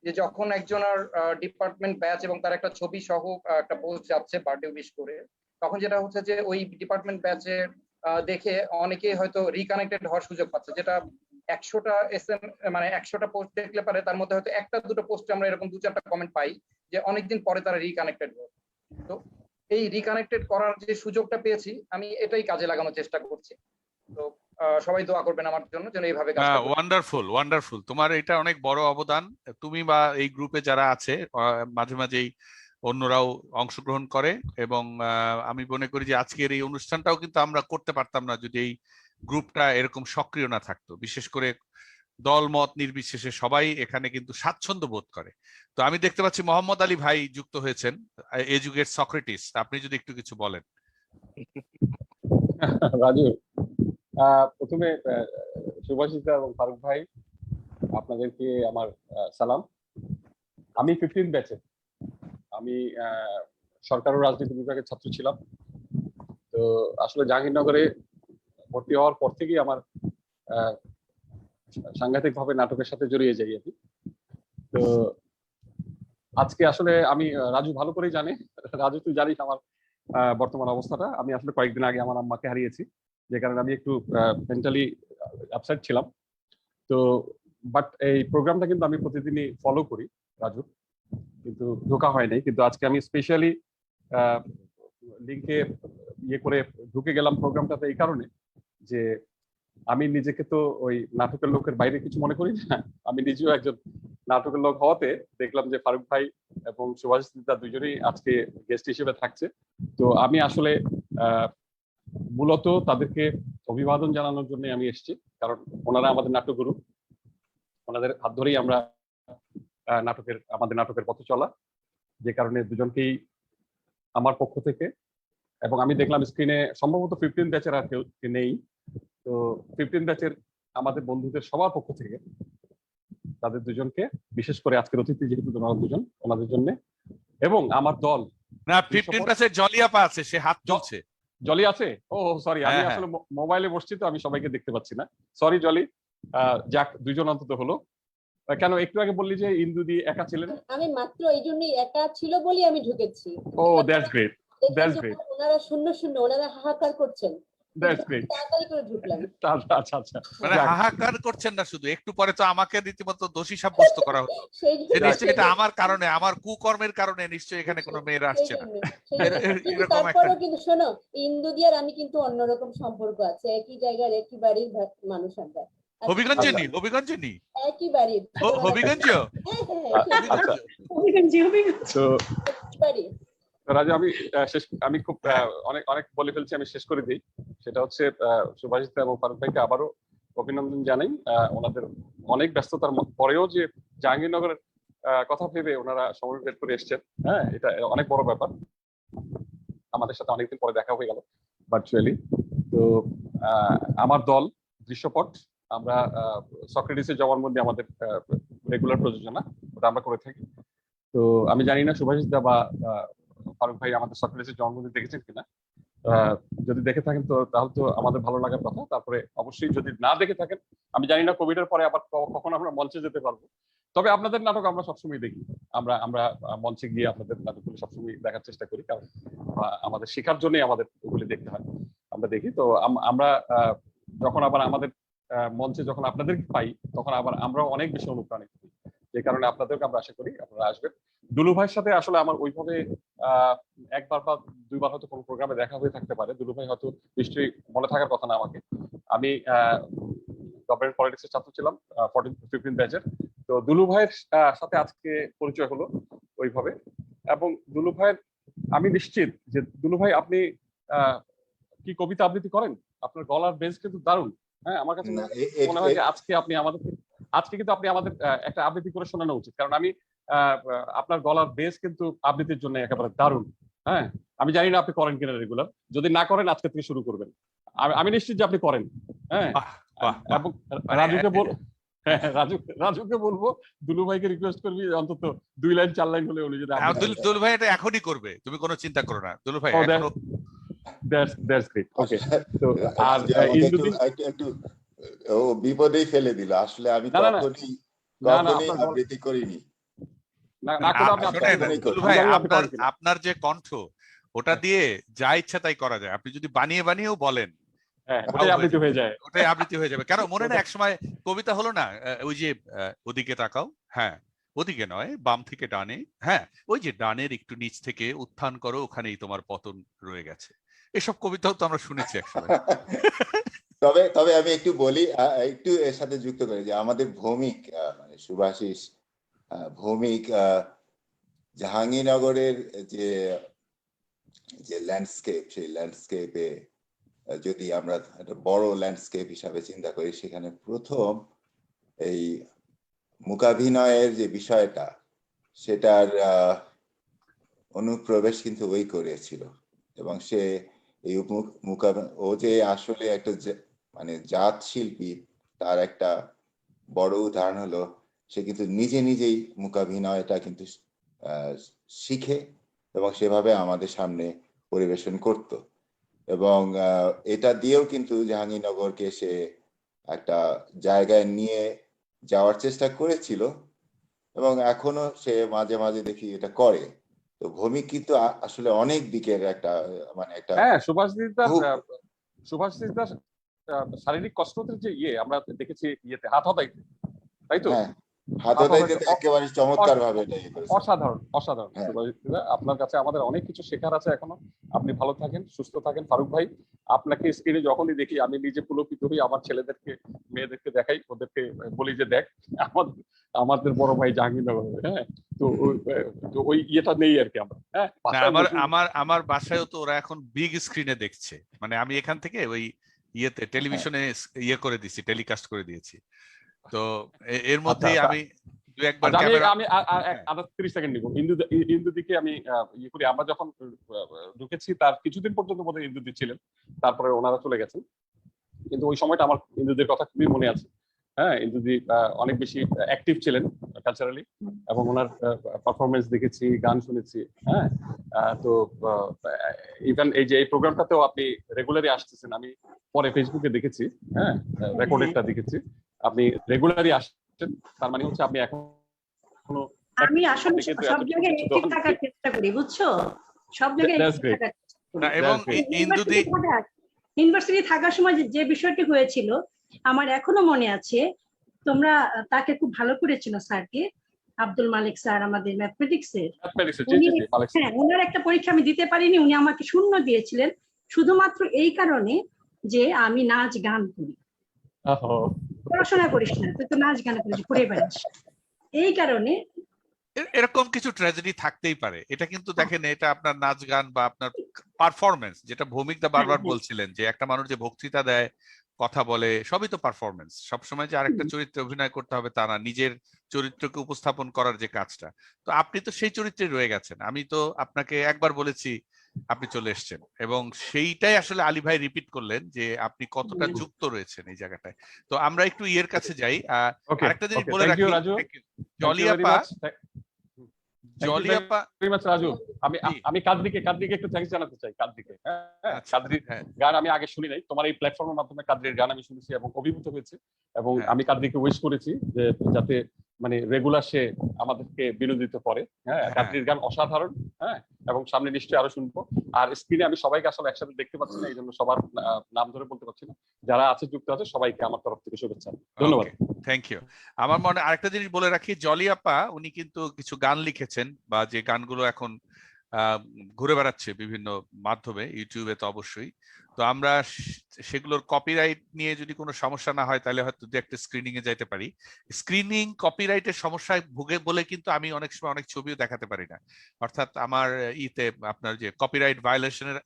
যে যখন একজনের ডিপার্টমেন্ট ব্যাচ এবং তার একটা ছবি সহ একটা পোস্ট যাচ্ছে বার্থডে উইশ করে, তখন যেটা হচ্ছে যে ওই ডিপার্টমেন্ট ব্যাচে দেখে অনেকেই হয়তো রিকানেক্টেড হওয়ার সুযোগ পাচ্ছে, যেটা 100টা মানে 100টা পোস্ট দেখলে পারে তার মধ্যে হয়তো একটা দুটো পোস্টে আমরা এরকম 2-4টা কমেন্ট পাই যে অনেকদিন পরে তারা রিকানেক্টেড হয়। তো এই রিকানেক্টেড করার যে সুযোগটা পেয়েছি, আমি এটাই কাজে লাগানোর চেষ্টা করছি। তো সবাই দোয়া করবেন আমার জন্য যেন এইভাবে কাজ করি। ওয়ান্ডারফুল ওয়ান্ডারফুল, তোমার এটা অনেক বড় অবদান। তুমি বা এই গ্রুপে যারা আছে মাঝে মাঝেই অন্যরাও অংশগ্রহণ করে, এবং আমি মনে করি যে আজকের এই অনুষ্ঠানটাও কিন্তু আমরা করতে পারতাম না যদি এই গ্রুপটা এরকম সক্রিয় না থাকতো। বিশেষ করে দল মত নির্বিশেষে সবাই এখানে কিন্তু স্বাচ্ছন্দ্য বোধ করে। তো আমি দেখতে পাচ্ছি মোহাম্মদ আলী ভাই যুক্ত হয়েছেন, এডুকেট সক্রেটিস। আপনি যদি একটু কিছু বলেন। রাজু, প্রথমে সুভাষিতা এবং ফারুক ভাই, আপনাদেরকে আমার সালাম। আমি 15 ব্যাচে, আমি সরকার ও রাজনীতি বিভাগের ছাত্র ছিলাম। তো আসলে জাহাঙ্গীরনগরে ভর্তি হওয়ার পর থেকেই আমার সাংঘাতিক ভাবে নাটকের সাথে জড়িয়ে যাই আমি। তো আজকে আসলে আমি, রাজু ভালো করেই জানে, রাজু তুই জানিস আমার বর্তমান অবস্থাটা। আমি আসলে কয়েকদিন আগে আমার আম্মাকে হারিয়েছি, যে কারণে আমি একটু মেন্টালি আপসেট ছিলাম। তো বাট এই প্রোগ্রামটা কিন্তু আমি প্রতিদিনই ফলো করি রাজু, কিন্তু ঢোকা হয় নাই। কিন্তু আজকে আমি স্পেশালি লিঙ্কে ইয়ে করে ঢুকে গেলাম প্রোগ্রামটাতে এই কারণে যে আমি নিজেকে তো ওই নাটকের লোকের বাইরে কিছু মনে করি না। আমি নিজেও একজন নাটকের লোক হওয়াতে দেখলাম যে ফারুক ভাই এবং সুভাষিতা দুজনেই আজকে গেস্ট হিসেবে থাকছে। তো আমি আসলে মূলত তাদেরকে অভিবাদন জানানোর জন্য আমি এসেছি, কারণ ওনারা আমাদের নাট্যগুরু, ওনাদের হাত ধরেই আমরা আমাদের নাটকের পথে চলা। যে কারণে দুজনকেই আমার পক্ষ থেকে, এবং আমি দেখলাম স্ক্রিনে সম্ভবত 15 ব্যাচের আর কেউ নেই, তো 15 ব্যাচের আমাদের বন্ধুদের সবার পক্ষ থেকে তাদের দুজনকে, বিশেষ করে আজকের অতিথি যেহেতু দুজন, ওনাদের জন্য, এবং আমার দল। না, 15 ব্যাচের জলিয়াপা আছে, সে হাত তুলছে। জলি আছে? ও সরি, আমি আসলে মোবাইলে বসছি তো আমি সবাইকে দেখতে পাচ্ছি না, সরি জলি। যাক, দুইজন অন্তত হলো। কেন একটু আগে বললি যে ইন্দুদি একা ছিলেন? আমি মাত্র এই জন্যই একা ছিল বলি আমি ঢুকেছি। ও দ্যাটস গ্রেট, দ্যাটস গ্রেট। ওনারা শূন্য শূন্য, ওনারা হাহাকার করছেন, দ্যাটস গ্রেট। তাড়াতাড়ি করে ঢুকলাম। আচ্ছা আচ্ছা, মানে হাহাকার করছেন না শুধু, একটু পরে তো আমাকে রীতিমতো দোষী সাব্যস্ত করা হতো। নিশ্চয়ই এটা আমার কারণে, আমার কুকর্মের কারণে নিশ্চয়ই এখানে কোনো মেয়েরা আসছে না। তারপরেও কিন্তু শোনো, ইন্দুদি আর আমি কিন্তু অন্যরকম সম্পর্ক আছে, একই জায়গার একই বাড়ির মানুষ আমরা। হবিগঞ্জে নি একই বাড়ির হবিগঞ্জ। তো রাজু, আমি খুব অনেক বলে ফেলছি, আমি শেষ করে দিই। সেটা হচ্ছে সুভাষিতা এবং ফারুক ভাইকে আবারও অভিনন্দন জানাই। ওনাদের অনেক ব্যস্ততার পরেও যে জাহাঙ্গীরনগরের কথা ভেবে ওনারা সময় বের করে এসছেন, হ্যাঁ, এটা অনেক বড় ব্যাপার। আমাদের সাথে অনেকদিন পরে দেখা হয়ে গেল ভার্চুয়ালি। তো আমার দল দৃশ্যপট, আমরা সক্রেটিসের জবানবন্দি আমাদের রেগুলার প্রযোজনা, ওটা আমরা করে থাকি। তো আমি জানি না সুভাষিতা বা ফারুক ভাই আমাদের সক্রেটিসের জবানবন্দি দেখেছেন কিনা। যদি দেখে থাকেন তো তাহলে তো আমাদের ভালো লাগার কথা। তারপরে অবশ্যই যদি না দেখে থাকেন, আমি জানি না কোভিড এর পরে আবার কখন আমরা মঞ্চে যেতে পারবো, তবে আপনাদের নাটক আমরা সবসময় দেখি। আমরা মঞ্চে গিয়ে আপনাদের নাটকগুলো সবসময় দেখার চেষ্টা করি, কারণ আমাদের শেখার জন্যই আমাদের ওগুলি দেখতে হয়, আমরা দেখি। তো আমরা যখন আবার আমাদের মঞ্চে যখন আপনাদেরকে পাই, তখন আবার আমরাও অনেক বেশি অনুপ্রাণিত হই। যে কারণে আপনাদেরকে আমরা আশা করি আপনারা আসবেন। দুলু ভাইয়ের সাথে আসলে আমার ওইভাবে একবার বা দুইবার হয়তো কোনো প্রোগ্রামে দেখা হয়ে থাকতে পারে। দুলু ভাই হয়তো নিশ্চয়ই মনে থাকার কথা না আমাকে। আমি গভর্নমেন্ট পলিটিক্সের ছাত্র ছিলাম 15 ব্যাচের। তো দুলু ভাইয়ের সাথে আজকে পরিচয় হলো ওইভাবে। এবং দুলু ভাইয়ের, আমি নিশ্চিত যে দুলু ভাই আপনি কি কবিতা আবৃত্তি করেন? আপনার গলার বেস কিন্তু দারুণ। হ্যাঁ, আমার কাছে মনে হয় যে আজকে কিন্তু আপনি আমাদের একটা আবৃত্তি করে শোনানো উচিত। কারণ আমি আপনার গলার বেস কিন্তু আবৃত্তির জন্য একেবারে দারুণ। হ্যাঁ, আমি জানি না আপনি করেন কিনা রেগুলার, যদি না করেন আজকে থেকে শুরু করবেন। আমি নিশ্চিত যে আপনি করেন। হ্যাঁ, এবং রাজুকে বল, হ্যাঁ রাজুকে বলবো দুলু ভাইকে রিকোয়েস্ট করবি অন্তত 2 লাইন 4 লাইন হলে উনি যদি দুলু ভাই এটা এখনই করবে, তুমি কোনো চিন্তা করো না দুলু ভাই। That's great. ওকে, তো আর একটু ও বিপদেই ফেলে দিল। আসলে আমি কখনোই আবৃত্তি করিনি। আপনার যে কণ্ঠ ওটা দিয়ে যা ইচ্ছা তাই করা যায়। আপনি যদি বানিয়ে বানিয়েও বলেন ওটাই আবৃত্তি হয়ে যায়, ওটাই আবৃত্তি হয়ে যাবে। কেন মনে না একসময় কবিতা হলো না, ওই যে ওদিকে তাকাও, হ্যাঁ ওদিকে নয় বাম থেকে ডানে, হ্যাঁ ওই যে ডানের একটু নিচ থেকে উত্থান করো, ওখানেই তোমার পতন রয়ে গেছে। এসব কবিতাও তো আমরা শুনেছি একসময়। তবে আমি একটু বলি, একটু এর সাথে যুক্ত করি যে আমাদের ভৌমিক মানে সুভাষিস ভৌমিক জাহাঙ্গীরনগরের যে ল্যান্ডস্কেপ, সেই ল্যান্ডস্কেপে যদি আমরা একটা বড় ল্যান্ডস্কেপ হিসাবে চিন্তা করি, সেখানে প্রথম এই মূকাভিনয়ের যে বিষয়টা, সেটার অনুপ্রবেশ কিন্তু ওই করেছিল। এবং সে এই ও যে আসলে একটা মানে জাত শিল্পী, তার একটা বড় উদাহরণ হলো সে কিন্তু নিজেই মূকাভিনয়টা কিন্তু শিখে এবং সেভাবে আমাদের সামনে পরিবেশন করত। এবং এটা দিয়েও কিন্তু জাহাঙ্গীরনগরকে সে একটা জায়গায় নিয়ে যাওয়ার চেষ্টা করেছিল এবং এখনো সে মাঝে মাঝে দেখি এটা করে। তো ভৌমিক কিন্তু আসলে অনেক দিকের একটা মানে একটা সুভাষিস দাস শারীরিক কসরতের যে আমরা দেখেছি হাত হতাইতে, তাই তো? হাত হতাইতে একেবারে চমৎকার ভাবে এটা অসাধারণ। আপনার কাছে আমাদের অনেক কিছু শেখার আছে এখনো। আপনি ভালো থাকেন, সুস্থ থাকেন ফারুক ভাই। আপনাকে স্ক্রিনে যখনই দেখি আমি নিজে পুলকিত হই, আমার ছেলেদেরকে মেয়েদেরকে দেখাই, ওদেরকে বলি যে দেখ আমাদের বড় ভাই জাহাঙ্গীরনগর। হ্যাঁ, তো ওই ইয়েটা নেই আর কি আমরা। হ্যাঁ, আমার বাসায়ও তো ওরা এখন বিগ স্ক্রিনে দেখছে, মানে আমি এখান থেকে ওই ইয়েতে টেলিভিশনে করে দিয়েছি, টেলিকাস্ট করে দিয়েছি। তো এর মধ্যে আমি দু একবার আমি 30 সেকেন্ড নিব। ইন্দুদিকে আমি ইয়ে করি, আমরা যখন ঢুকেছি তার কিছুদিন পর্যন্ত বোধহয় ইন্দুদি ছিলেন, তারপরে ওনারা চলে গেছেন, কিন্তু ওই সময়টা আমার ইন্দুদির কথা খুবই মনে আছে। হ্যাঁ, ইন্দুদি অনেক বেশি অ্যাক্টিভ ছিলেন কালচারালি, এবং ওনার পারফরমেন্স দেখেছি, গান শুনেছি। হ্যাঁ, তো ইভেন এই যে এই প্রোগ্রামটাতেও আপনি রেগুলারই আসতেছেন, আমি পরে ফেসবুকে দেখেছি। হ্যাঁ, রেকর্ডেডটা দেখেছি, আপনি রেগুলারই আসছেন। তার মানে হচ্ছে আপনি এখনো আমি আসলে সব জায়গায় ঠিক থাকার চেষ্টা করি, বুঝছো? সব জায়গায় এবং ইউনিভার্সিটি থাকার সময় যে বিষয়টি হয়েছিল আমার এখনো মনে আছে। তোমরা তাকে খুব ভালো করেছিল স্যারকে, আব্দুল মালিক স্যার, আমাদের ম্যাথমেটিক্সের। হ্যাঁ, ওনার একটা পরীক্ষা আমি দিতে পারিনি, উনি আমাকে 0 দিয়েছিলেন শুধুমাত্র এই কারণে যে আমি নাচ গান করি। পড়াশোনা করিস না, তুই তো নাচ গান করিস, ঘুরে বেড়াস, এই কারণে। এরকম কিছু ট্র্যাজেডি থাকতেই পারে। এটা কিন্তু দেখেন, এটা আপনার নাচ গান বা আপনার পারফরমেন্স, যেটা ভৌমিকদা বারবার বলছিলেন যে একটা মানুষ যে বক্তৃতা দেয়, কথা বলে, সবই তো পারফরমেন্স। সবসময় যে আরেকটা চরিত্রে অভিনয় করতে হবে তা না, নিজের চরিত্রকে উপস্থাপন করার যে কাজটা, তো আপনি তো সেই চরিত্রে রয়ে গেছেন। আমি তো আপনাকে একবার বলেছি, আপনি চলে এসেছেন, এবং সেইটাই আসলে আলী ভাই রিপিট করলেন যে আপনি কতটা যুক্ত রয়েছেন এই জায়গাটায়। তো আমরা একটু ইয়ের কাছে যাই। আরেকটা জিনিস বলে রাখি, রাজু, আমি কাদ্রিকে একটু থ্যাঙ্কস জানাতে চাই। কাদ্রিকে, কাদ্রির গান আমি আগে শুনি নাই, তোমার এই প্ল্যাটফর্মের মাধ্যমে কাদ্রির গান আমি শুনেছি এবং অভিভূত হয়েছে, এবং আমি কাদ্রিকে উইশ করেছি যে যাতে মানে রেগুলার সে আমাদেরকে বিনোদিত করে। হ্যাঁ, কাদ্রির গান অসাধারণ। হ্যাঁ, এবং সামনে নিশ্চয়ই আরো শুনবো। আর স্ক্রিনে আমি সবাইকে আসলে একসাথে দেখতে পাচ্ছি না, এই জন্য সবার নাম ধরে বলতে পারছি না। যারা আছে যুক্ত আছে সবাইকে আমার তরফ থেকে শুভেচ্ছা, ধন্যবাদ। Thank you. আমার মনে আরেকটা জিনিস বলে রাখি, জলি আপা উনি কিন্তু কিছু গান লিখেছেন, বা যে গানগুলো এখন ঘুরে বেড়াচ্ছে বিভিন্ন মাধ্যমে, ইউটিউবে তো অবশ্যই। তো আমরা সেগুলোর কপিরাইট নিয়ে যদি কোনো সমস্যা না হয় তাহলে হয়তো দু একটা স্ক্রিনিং এ যাইতে পারি। স্ক্রিনিং কপিরাইটের সমস্যায় ভুগে বলে কিন্তু আমি অনেক সময় অনেক ছবিও দেখাতে পারি না। অর্থাৎ আমার আপনার যে কপিরাইট ভায়োলেশনের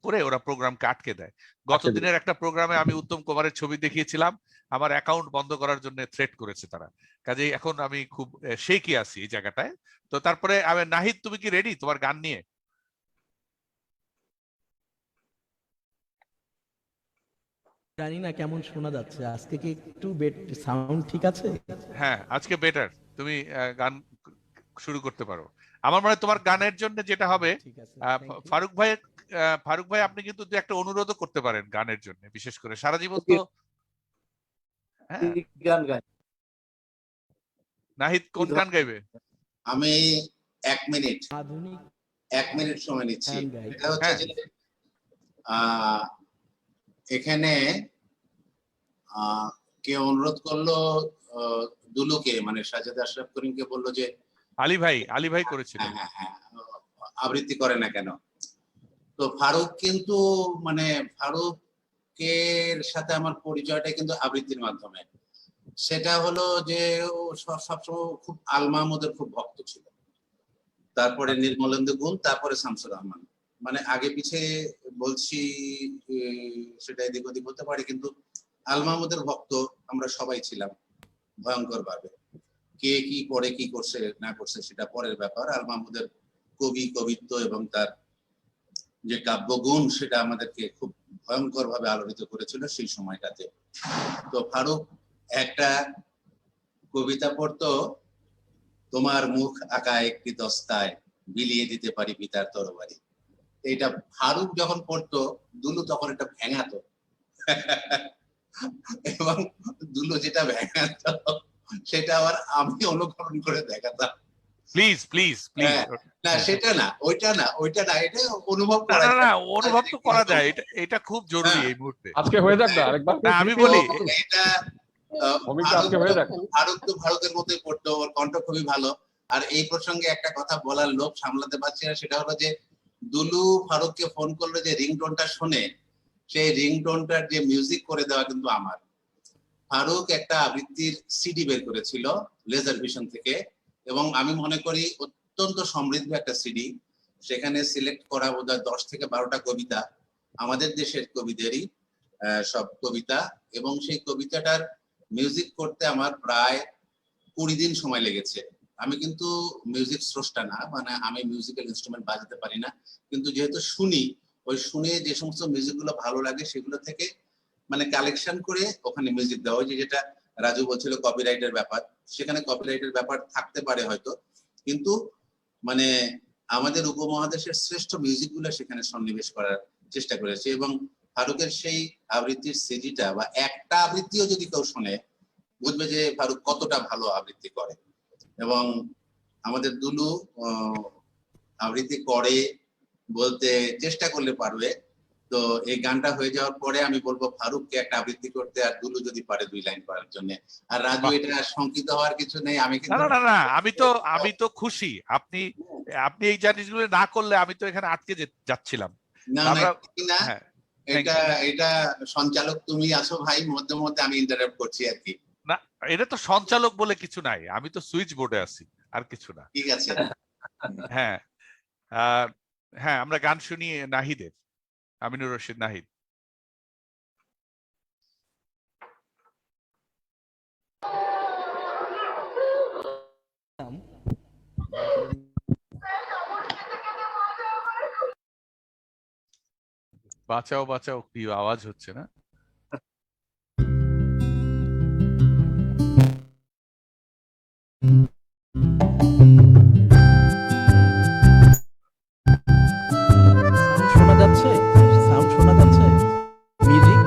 করে ওরা প্রোগ্রামকে আটকে দেয়। গত দিনের একটা প্রোগ্রামে আমি উত্তম কুমারের ছবি দেখিয়েছিলাম, আমার অ্যাকাউন্ট বন্ধ করার জন্য থ্রেট করেছে তারা। কাজেই এখন আমি খুব শেকি আছি এই জায়গাটায়। তো তারপরে আমি নাহিদ, তুমি কি রেডি তোমার গান নিয়ে? জানি না কেমন শোনা যাচ্ছে আজকে, কি একটু সাউন্ড ঠিক আছে? হ্যাঁ, আজকে বেটার। তুমি গান শুরু করতে পারো। আমার মনে হয় তোমার গানের জন্য যেটা হবে, ফারুক ভাই আপনি কিন্তু একটা অনুরোধও করতে পারেন গানের জন্য, বিশেষ করে সারা জীবন তো গান গাই। নাহিদ কোন গান গাইবে? আমি 1 মিনিট আধুনিক 1 মিনিট সময় নিচ্ছি। এটা হচ্ছে যে এখানে কে অনুরোধ করলো দুলুকে, মানে সাজেদ আশরাফ করিমকে বললো যে আলী ভাই করেছিলেন আবৃত্তি করে না কেন। তো ফারুক কিন্তু মানে ফারুকের সাথে আমার পরিচয়টা কিন্তু আবৃত্তির মাধ্যমে। সেটা হলো যে ও সবসময় খুব আল মাহমুদের খুব ভক্ত ছিল, তারপরে নির্মলেন্দু গুণ, তারপরে শামসুর রহমান। মানে আগে পিছে বলছি সেটা এদিক ওদিক হতে পারে, কিন্তু আল মাহমুদের ভক্ত আমরা সবাই ছিলাম ভয়ঙ্কর ভাবে। কে কি পড়ে কি করছে না করছে সেটা পরের ব্যাপার। আল মাহমুদের কবিত্ব এবং তার যে কাব্যগুণ সেটা আমাদেরকে খুব ভয়ঙ্কর ভাবে আলোড়িত করেছিল সেই সময়টাতে। তো ফারুক একটা কবিতা পড়তো, তোমার মুখ আঁকা একটি দস্তায় বিলিয়ে দিতে পারি পিতার তরবারি। এটা ফারুক যখন পড়তো, দুলু তখন এটা ভেঙাতো এবং দুলু যেটা ভেঙাতো সেটা আবার আমি অনুকরণ করে দেখাতাম। প্লিজ না সেটা না, ওইটা না, এটা অনুভব অনুভব তো করা যায়। এটা খুব জরুরি এই মুহূর্তে। আজকে হয়ে যাক না আরেকবার। না আমি বলি এটা ফারুক তো ভারতের মতোই পড়তো, ওর কণ্ঠ খুবই ভালো। আর এই প্রসঙ্গে একটা কথা বলার লোভ সামলাতে পারছি না, সেটা হলো যে দুলু ফারুককে ফোন করলো যে রিংটোনটা শোনে, সেই রিংটোনটার যে মিউজিক করে দেওয়া কিন্তু আমার। ফারুক একটা আবৃত্তির সিডি বের করেছিল লেজার ভিশন থেকে, এবং আমি মনে করি অত্যন্ত সমৃদ্ধ একটা সিডি। সেখানে সিলেক্ট করা বোধহয় 10 থেকে 12টা কবিতা, আমাদের দেশের কবিদেরই সব কবিতা, এবং সেই কবিতাটার মিউজিক করতে আমার প্রায় 20 দিন সময় লেগেছে। আমি কিন্তু মিউজিক স্রষ্টা না, মানে আমি মিউজিক্যাল ইনস্ট্রুমেন্ট বাজাতে পারি না, কিন্তু যেহেতু শুনি, ওই শুনে যে সমস্ত মিউজিক গুলো ভালো লাগে সেগুলো থেকে মানে কালেকশন করে ওখানে মিউজিক দেওয়া। ওই যেটা রাজু বলছিল কপিরাইটের ব্যাপার, সেখানে কপিরাইটের ব্যাপার থাকতে পারে হয়তো, কিন্তু মানে আমাদের উপমহাদেশের শ্রেষ্ঠ মিউজিক গুলো সেখানে সন্নিবেশ করার চেষ্টা করেছে। এবং ফারুকের সেই আবৃত্তির সিডিটা বা একটা আবৃত্তিও যদি কেউ শোনে, বুঝবে যে ফারুক কতটা ভালো আবৃত্তি করে। এবং আমাদের দুলু আবৃত্তি করে বলতে চেষ্টা করলে পারবে। তো এই গানটা হয়ে যাওয়ার পরে আমি বলবো ফারুককে একটা আবৃত্তি করতে, আর দুলু যদি পারে 2 লাইন করার জন্য। আর রাজু, এটা শঙ্কিত হওয়ার কিছু নেই। আমি কিন্তু না আমি তো খুশি। আপনি এই জিনিসগুলো না করলে আমি তো এখানে আটকে যাচ্ছিলাম। না এটা সঞ্চালক তুমি আছো ভাই, মধ্যে মধ্যে আমি ইন্টারাপ্ট করছি আর কি। না, এটা তো সঞ্চালক বলে কিছু নাই, আমি তো সুইচ বোর্ডে আছি, আর কিছু না। ঠিক আছে। হ্যাঁ হ্যাঁ, আমরা গান শুনি নাহিদের, আমিনুর রশিদ নাহিদ। বাঁচাও কি আওয়াজ হচ্ছে না? শোনা যাচ্ছে? সাউন্ড শোনা যাচ্ছে? মিউজিক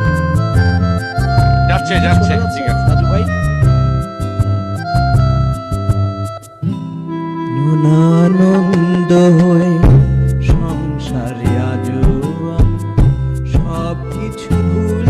যাচ্ছে, ঠিক আছে রাজু ভাই। নুনানন্দ হয়ে সংসারে আজও সব কিছু ভুলে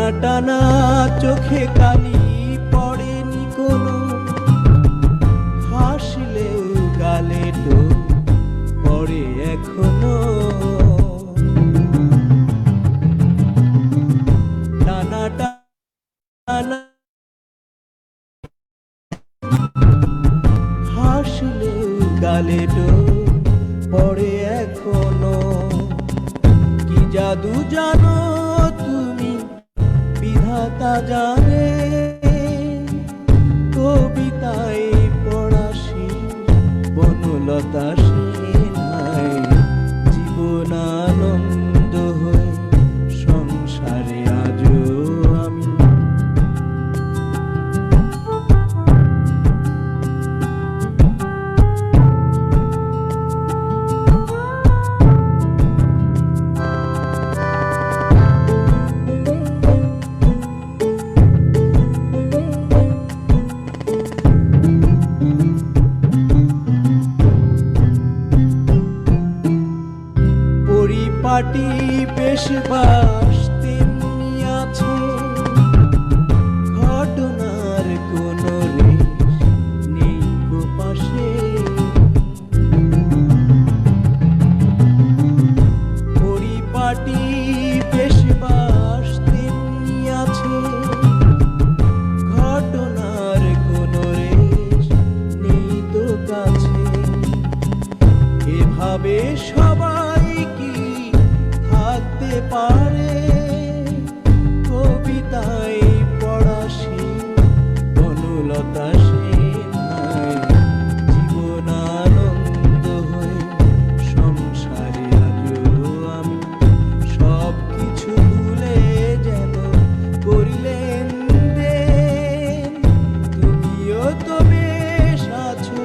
টানা টানা চোখে কালি পড়েনি কোনো, হাসলেও গালে টোপ পড়ে এখনো। টানা টানা হাসলেও গালে টোপ পড়ে এখনো। কি জাদু জানো তুমি, বিধাতা জানে, কবিতায় পড়াশি বনলতা সেনায় জীবনানন্দ হয়ে সংসারে আজও আমি। পরিপাটি বেশ বাস তেমনি আছে, ঘটনার কোনো রেশ নেই গো পাশে। পরিপাটি বেশ বাস তেমনি আছে, ঘটনার কোনো রেশ নেই তো কাছে। এভাবে সবাই কি থাকতে পারে, কবিতায় পড়াশি বনলতা সেনায় জীবনানন্দ হয়ে সংসারে আজও আমি। সব কিছু ভুলে যেন করিলেন দেন, তুমিও তো বেশ আছো,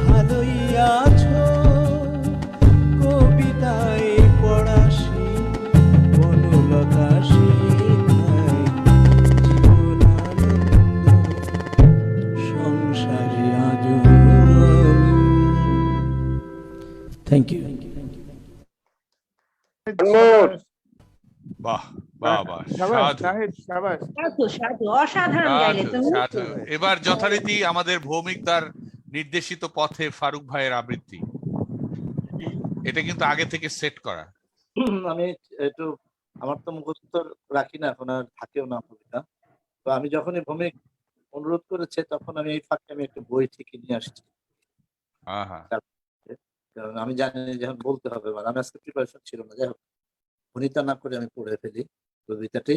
ভালোই আছো, কবিতায় পড়াশি বনলতা সেনায় জীবনানন্দ সংসারে আজও আমি। Thank you. বাহ বাহ বাহ, সাধু সাধু সাধু, অসাধারণ গাইলে সাধু তুমি। সাধু। এবার যথারীতি আমাদের ভৌমিকদার নির্দেশিত পথে ফারুক ভাইয়ের আবৃত্তি। এটা কিন্তু আগে থেকে সেট করা। আমি একটু, আমার তো মুখস্থ রাখি না এখন, আর থাকেও না কবিতা। তো আমি যখনই ভৌমিক অনুরোধ করেছে তখন আমি এই ফাঁকে আমি একটা বই থেকে নিয়ে আসছি। কারণ আমি জানি যখন বলতে হবে, মানে আমি আজকে প্রিপারেশন ছিল না, যাই হোক ভনিতা না করে আমি পড়ে ফেলি কবিতাটি।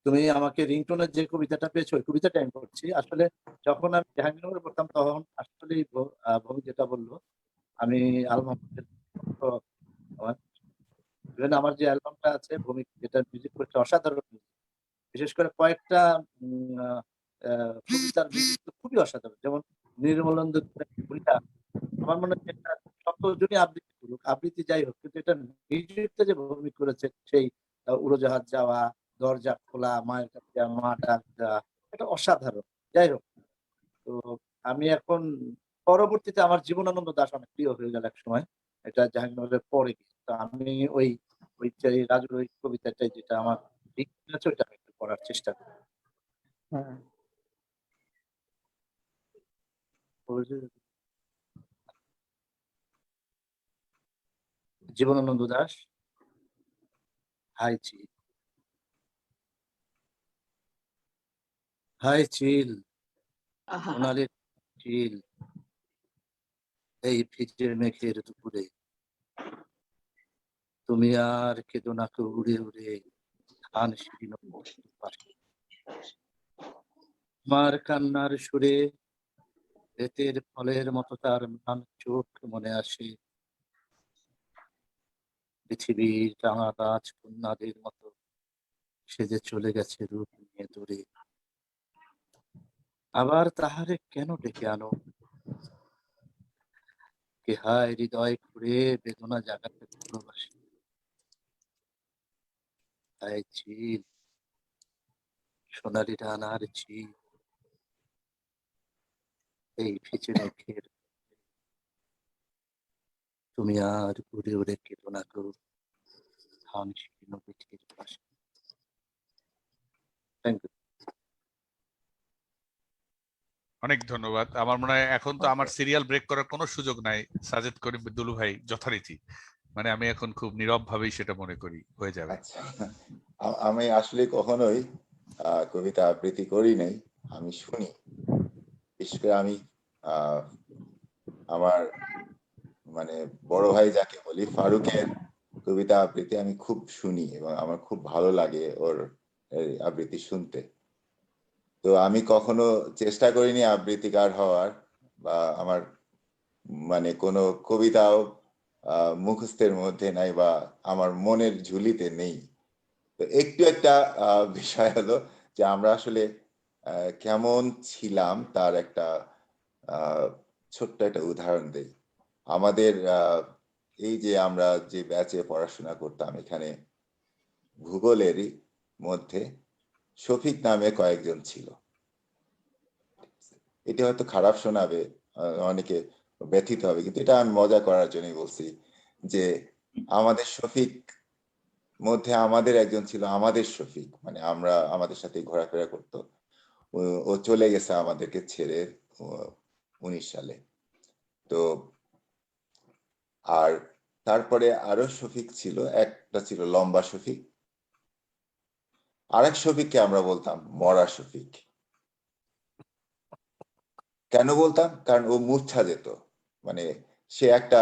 তুমি আমাকে রিংটোনের যে কবিতাটা পেয়েছো ওই কবিতাটা আমি পড়ছি। আসলে যখন আমি জাহাঙ্গীরনগরে পড়তাম তখন আসলে ভৌমিক যেটা বললো, আমি আমার যে অ্যালবামটা আছে ভৌমিক যেটা মিউজিক করছে অসাধারণ music। বিশেষ করে কয়েকটা কবিতার মিউজিক তো খুবই অসাধারণ, যেমন নির্মলেন্দু বইটা আমার মনে হয় এটা যতজনই আবৃত্তি করুক, আবৃত্তি যাই হোক, কিন্তু এটা মিউজিকটা যে ভৌমিক করেছে সেই উড়োজাহাজ যাওয়া, দরজা খোলা, মায়ের কাছে মা ডাক দেওয়া, এটা অসাধারণ। যাই হোক, তো আমি এখন পরবর্তীতে আমার জীবনানন্দ দাশ অনেক প্রিয় হয়ে গেল এক সময়, এটা জাহাঙ্গীরনগরের পরে গিয়ে। তো আমি ওই রাজুর ওই কবিতাটাই যেটা আমার ঠিক আছে ওইটা আমি একটু পড়ার চেষ্টা করি। জীবনানন্দ দাশ, হাই চিল, হাই চিল, সোনালি চিল, এই ভিজে মেঘের দুপুরে তুমি আর কেঁদো না কেউ উড়ে উড়ে ধান শিরিনো পাশে। আমার কান্নার সুরে রেতের ফলের মতো তার ম্লান চোখ মনে আসে, পৃথিবীর রাঙা গাছ কন্যাদের মতো সে যে চলে গেছে রূপ নিয়ে দূরে। আবার তাহারে কেন ডেকে আনো, কে হায় হৃদয় খুঁড়ে বেদনা জাগাতে ভালোবাসে। হায় চিল, সোনালি ডানার চিল, এই ভিজে মেঘের তুমি আর উড়ে উড়ে কেঁদো না কেউ ধান শিরিনো পিঠের পাশে। Thank you. অনেক ধন্যবাদ। আমার মনে হয় এখন তো আমার সিরিয়াল ব্রেক করার কোনো সুযোগ নাই, সাজেদ করিম দুলু ভাই যথারীতি, মানে আমি এখন খুব নীরব ভাবেই সেটা মনে করি হয়ে যাবে। আচ্ছা, আমি আসলে কখনোই কবিতা আবৃত্তি করি নাই, আমি শুনি। বিশেষ করে আমি আমার মানে বড় ভাই যাকে বলি ফারুকের কবিতা আবৃত্তি আমি খুব শুনি এবং আমার খুব ভালো লাগে ওর আবৃত্তি শুনতে। তো আমি কখনো চেষ্টা করিনি আবৃত্তিকার হওয়ার, বা আমার মানে কোনো কবিতাও মুখস্থের মধ্যে নাই বা আমার মনের ঝুলিতে নেই। তো একটু একটা বিষয় হলো যে আমরা আসলে কেমন ছিলাম তার একটা ছোট্ট একটা উদাহরণ দেই। আমাদের এই যে আমরা যে ব্যাচে পড়াশোনা করতাম, এখানে ভূগোলেরই মধ্যে শফিক নামে কয়েকজন ছিল। এটা হয়তো খারাপ শোনাবে, অনেকে ব্যথিত হবে, কিন্তু এটা আমি মজা করার জন্যই বলছি যে আমাদের শফিক মধ্যে আমাদের একজন ছিল আমাদের শফিক, মানে আমরা আমাদের সাথে ঘোরাফেরা করতো। ও চলে গেছে আমাদেরকে ছেড়ে 19 সালে। তো আর তারপরে আরো শফিক ছিল, একটা ছিল লম্বা শফিক, আরেক শফিককে আমরা বলতাম মরা শফিক। কেন বলতাম? কারণ ও মূর্ছা যেত, মানে সে একটা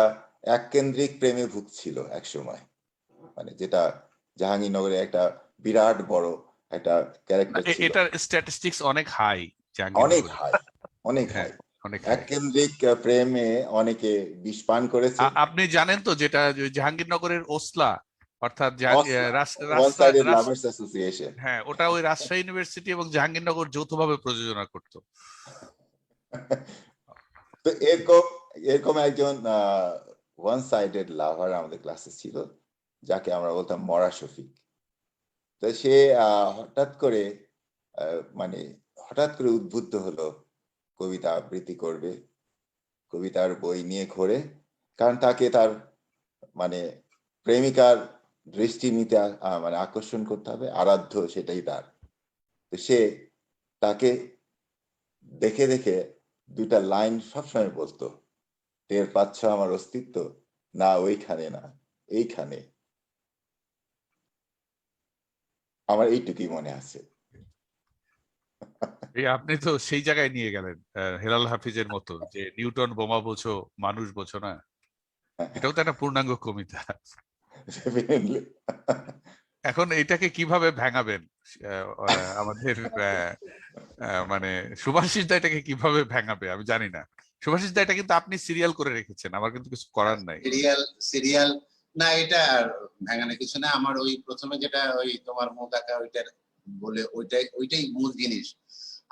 এককেন্দ্রিক প্রেমে ভুগছিল এক সময়, মানে যেটা জাহাঙ্গীরনগরে একটা বিরাট বড় একটা ক্যারেক্টার ছিল। এটার স্ট্যাটিস্টিক্স অনেক হাই, অনেক হাই, অনেক হাই। এককেন্দ্রিক প্রেমে অনেকে বিষ পান করেছে। আপনি জানেন তো যেটা জাহাঙ্গীরনগরের ওসলা, অর্থাৎ লাভার্স অ্যাসোসিয়েশন, হ্যাঁ, ওটা ওই রাজশাহী ইউনিভার্সিটি এবং জাহাঙ্গীরনগর যৌথভাবে প্রযোজনা করতো। তো এরকম একজন ওয়ান সাইডেড লাভার আমাদের ক্লাসে ছিল, যাকে আমরা বলতাম মরা শফিক। তো সে হঠাৎ করে উদ্বুদ্ধ হলো কবিতা আবৃত্তি করবে, কবিতার বই নিয়ে ঘোরে, কারণ তাকে তার মানে প্রেমিকার দৃষ্টি নিতে মানে আকর্ষণ করতে হবে, আরাধ্য সেটাই তার। তো সে তাকে দেখে দেখে দুটা লাইন সবসময় বলতো, টের পাচ্ছ আমার অস্তিত্ব, না ওইখানে না এইখানে। আমার এইটুকুই মনে আছে। আপনি তো সেই জায়গায় নিয়ে গেলেন হেলাল হাফিজের মতো, যে নিউটন বোমা বোঝো মানুষ বোঝো না, এটাও তো একটা পূর্ণাঙ্গ কবিতা। এখন এটাকে কিভাবে ভেঙাবেন আমাদের মানে সুভাষিস দা, এটাকে কিভাবে ভেঙাবে আমি জানি না। সুভাষিস দা, এটা কিন্তু আপনি সিরিয়াল করে রেখেছেন, আমার কিন্তু কিছু করার নাই। সিরিয়াল না, এটা ভেঙানো কিছু না। আমার ওই প্রথমে যেটা ওই তোমার মোদাকা ওইটার বলে ওইটাই মূল জিনিস।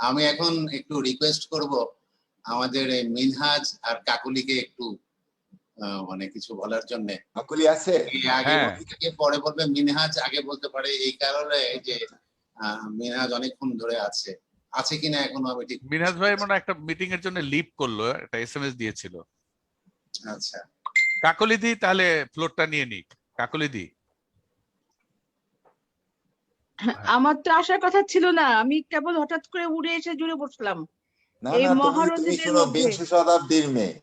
আমি এখন একটু রিকোয়েস্ট করব আমাদের মিনহাজ আর কাকুলিকে একটু মানে কিছু বলার জন্য। কাকুলি আছে? আগে পরে বলবে, মিনহাজ আগে বলতে পারে এই কারণে যে মিনহাজ অনেকক্ষণ ধরে আছে কিনা এখনো আমি ঠিক। মিনহাজ ভাই মনে একটা মিটিং এর জন্য লিভ করলো, একটা এসএমএস দিয়েছিল। আচ্ছা, কাকলি দি তাহলে ফ্লোরটা নিয়ে নিক। কাকলি দি, আমার তো আসার কথা ছিল না, আমি কেবল হঠাৎ করে উড়ে এসে জুড়ে বসলাম। এই মহারথীদের মধ্যে, বিংশ শতাব্দীর মেয়ে,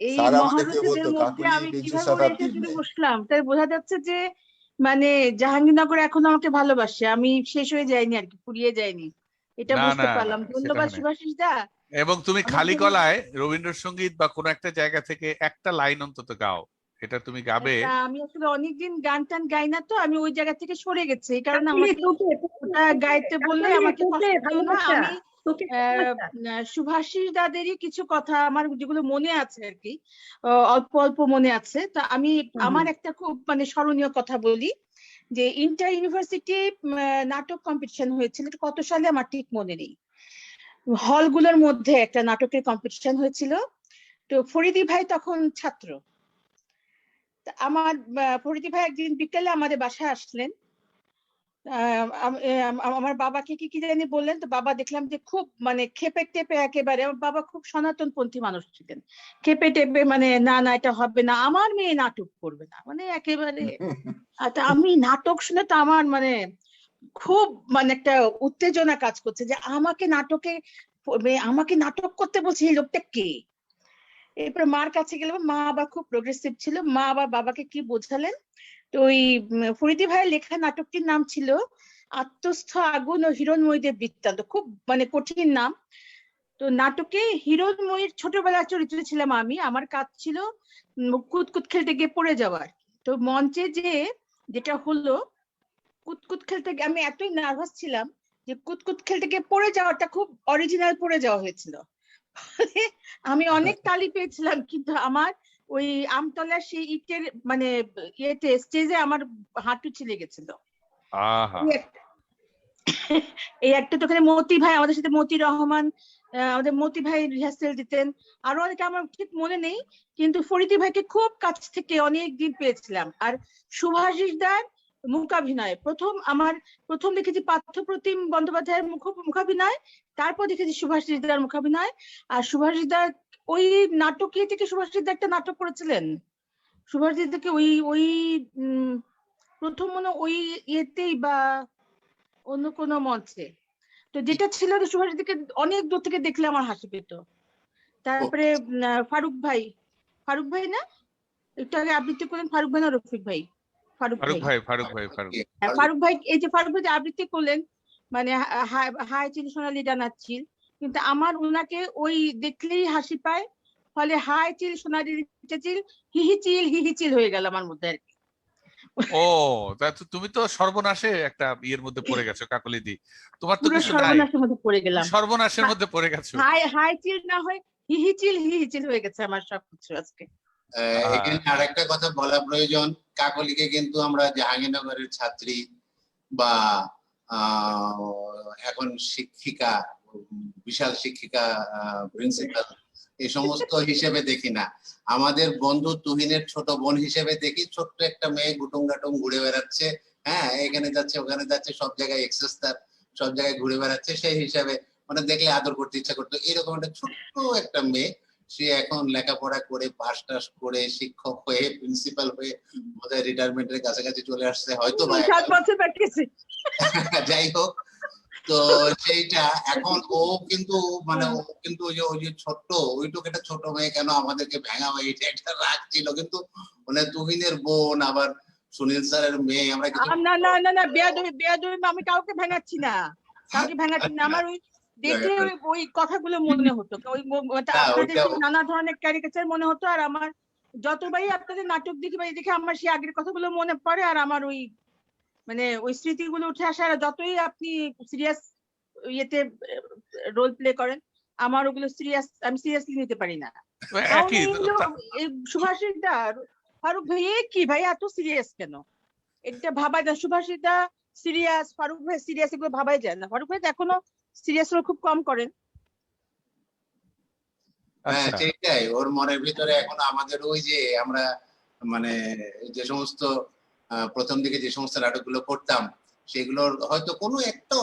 এই মহারথীদের মধ্যে আমি কিভাবে উড়ে এসে জুড়ে বসলাম, তাই বোঝা যাচ্ছে যে মানে জাহাঙ্গীরনগর এখনো আমাকে ভালোবাসে, আমি শেষ হয়ে যাইনি আর কি, ফুরিয়ে যাইনি, এটা বুঝতে পারলাম। ধন্যবাদ সুভাষিস দা। এবং তুমি খালি গলায় রবীন্দ্রসঙ্গীত বা কোনো একটা জায়গা থেকে একটা লাইন অন্তত গাও, এটা তুমি গাবে। আমি আসলে অনেকদিন গান টান গাই না, তো আমি ওই জায়গা থেকে সরে গেছি, এই কারণে আমাকে ওটা গাইতে বললে আমাকে আমি সুভাষিস দাদেরই কিছু কথা আমার যেগুলো মনে আছে আর কি, অল্প অল্প মনে আছে। তা আমি আমার একটা খুব মানে স্মরণীয় কথা বলি, যে ইন্টার ইউনিভার্সিটি নাটক কম্পিটিশন হয়েছিল, কত সালে আমার ঠিক মনে নেই। হলগুলোর মধ্যে একটা নাটকের কম্পিটিশন হয়েছিল। তো ফরিদি ভাই তখন ছাত্র। আমার ফরিদি ভাই একদিন বিকেলে আমাদের বাসায় আসলেন, আমার বাবাকে কি জানি বললেন, তো বাবা দেখলাম যে খুব মানে খেপে টেপে, একেবারে আমার বাবা খুব সনাতনপন্থী মানুষ ছিলেন, খেপে টেপে মানে না এটা হবে না, আমার মেয়ে নাটক করবে না, মানে একেবারে। আমি নাটক শুনে তো আমার মানে খুব মানে একটা উত্তেজনা কাজ করছে যে আমাকে নাটক করতে বলছে, এই লোকটা কে। এরপরে মার কাছে গেলাম, মা আবার খুব প্রোগ্রেসিভ ছিল, মা আবার বাবাকে কি বোঝালেন। তো ওই ফরিদি ভাইয়ের লেখা নাটকটির নাম ছিল আত্মস্থ আগুন ও হিরণময়ীদের বৃত্তান্ত, খুব মানে কঠিন নাম। তো নাটকে হিরণময়ীর ছোটবেলার চরিত্র ছিলাম আমি, আমার কাজ ছিল কুতকুত খেলতে গিয়ে পড়ে যাওয়ার। তো মঞ্চে যেটা হলো, কুতকুত খেলতে গিয়ে আমি এতই নার্ভাস ছিলাম যে কুতকুত খেলতে গিয়ে পড়ে যাওয়াটা খুব অরিজিনাল পড়ে যাওয়া হয়েছিল। আমি অনেক তালি পেয়েছিলাম, কিন্তু আমার ওই আমতলার সেই ইটের মানে ইয়েতে স্টেজে আমার হাঁটু ছিলে গেছিল। আহা এই একটা তো ওখানে মতি ভাই, আমাদের সাথে মতি রহমান, আমাদের মতি ভাই রিহার্সেল দিতেন, আরো অনেকে আমার ঠিক মনে নেই, কিন্তু ফরিদি ভাইকে খুব কাছ থেকে অনেক দিন পেয়েছিলাম। আর সুভাষিসদার মুখাভিনয় প্রথম দেখেছি পার্থপ্রতিম বন্দ্যোপাধ্যায়ের মুখাভিনয়, তারপর দেখেছি সুভাষিসদার মুখাভিনয়। আর সুভাষিসদার ওই নাটকে থেকে সুভাষিসদার একটা নাটক করেছিলেন, সুভাষিসদাকে ওই প্রথম মনে ওই ইয়েতেই বা অন্য কোনো মঞ্চে। তো যেটা ছিল সুভাষিসদাকে অনেক দূর থেকে দেখলে আমার হাসি পেত। তারপরে ফারুক ভাই না একটু আগে আবৃত্তি করলেন, ফারুক ভাই না রফিক ভাই? ফারুক ভাই এই যে ফারুক ভাই যে আবৃত্তি করলেন, মানে হাই চিল সোনালি ডানার চিল, কিন্তু আমার ওনাকে ওই দেখলেই হাসি পায়, ফলে হাই চিল সোনালি চিল হিহি চিল হয়ে গেল আমার মধ্যে আর কি। ও তুমি তো সর্বনাশে একটা ইয়ের মধ্যে পড়ে গেছো কাকলিদি, তোমার তো কিছু নাই, সর্বনাশের মধ্যে পড়ে গেলাম, সর্বনাশের মধ্যে পড়ে গেছো। হাই চিল না হয় হিহি চিল হয়ে গেছে আমার সবকিছু আজকে। এখানে আরেকটা কথা বলা প্রয়োজন, কাকলিকে কিন্তু আমরা জাহাঙ্গীরনগরের ছাত্রী বা এখন শিক্ষিকা, বিশাল শিক্ষিকা, প্রিন্সিপাল এই সমস্ত হিসেবে দেখি না, আমাদের বন্ধু তুহিনের ছোট বোন হিসেবে দেখি। ছোট্ট একটা মেয়ে গুটুম গাটুম ঘুরে বেড়াচ্ছে, হ্যাঁ এখানে যাচ্ছে ওখানে যাচ্ছে, সব জায়গায় এক্সেস তার, সব জায়গায় ঘুরে বেড়াচ্ছে, সেই হিসাবে মানে দেখলে আদর করতে ইচ্ছা করতো। এরকম একটা ছোট্ট একটা মেয়ে, সে এখন লেখাপড়া করে পাস টাস করে শিক্ষক হয়ে প্রিন্সিপাল হয়ে বোধহয় রিটায়ারমেন্টের কাছাকাছি চলে আসছে হয়তো বা, যাই হোক। তো সেইটা এখন ও কিন্তু মানে ও কিন্তু ওই যে ছোট্ট ওইটুকু একটা ছোট মেয়ে কেন আমাদেরকে ভেঙা হয়ে এটা একটা রাগ ছিল, কিন্তু মানে তুহিনের বোন আবার সুনীল স্যারের মেয়ে, আমরা কিছু না বেয়াদবি আমি কাউকে ভাঙাচ্ছি না, আমার ওই দেখলে ওই কথাগুলো মনে হতো, ওই আপনাদের নানা ধরনের ক্যারিকেচার মনে হতো, আর আমার যতবারই আপনাদের নাটক দেখে আমার সেই আগের কথাগুলো মনে পড়ে, আর আমার ওই মানে ওই স্মৃতিগুলো উঠে আসে। আর যতই আপনি সিরিয়াস ইয়েতে রোল প্লে করেন, আমার ওগুলো আমি সিরিয়াসলি নিতে পারি না। সুভাষিসদা ফারুক ভাই কি ভাই এত সিরিয়াস কেন, এটা ভাবা যায়। সুভাষিসদা সিরিয়াস, ফারুক ভাই সিরিয়াস, এগুলো ভাবাই যায় না। ফারুক ভাই এখনো সিরিয়াস রোল খুব কম করেন। হ্যাঁ সেটাই, ওর মনের ভিতরে এখন আমাদের ওই যে আমরা মানে যে সমস্ত প্রথম দিকে যে সমস্ত নাটকগুলো করতাম, সেগুলোর হয়তো কোনো একটা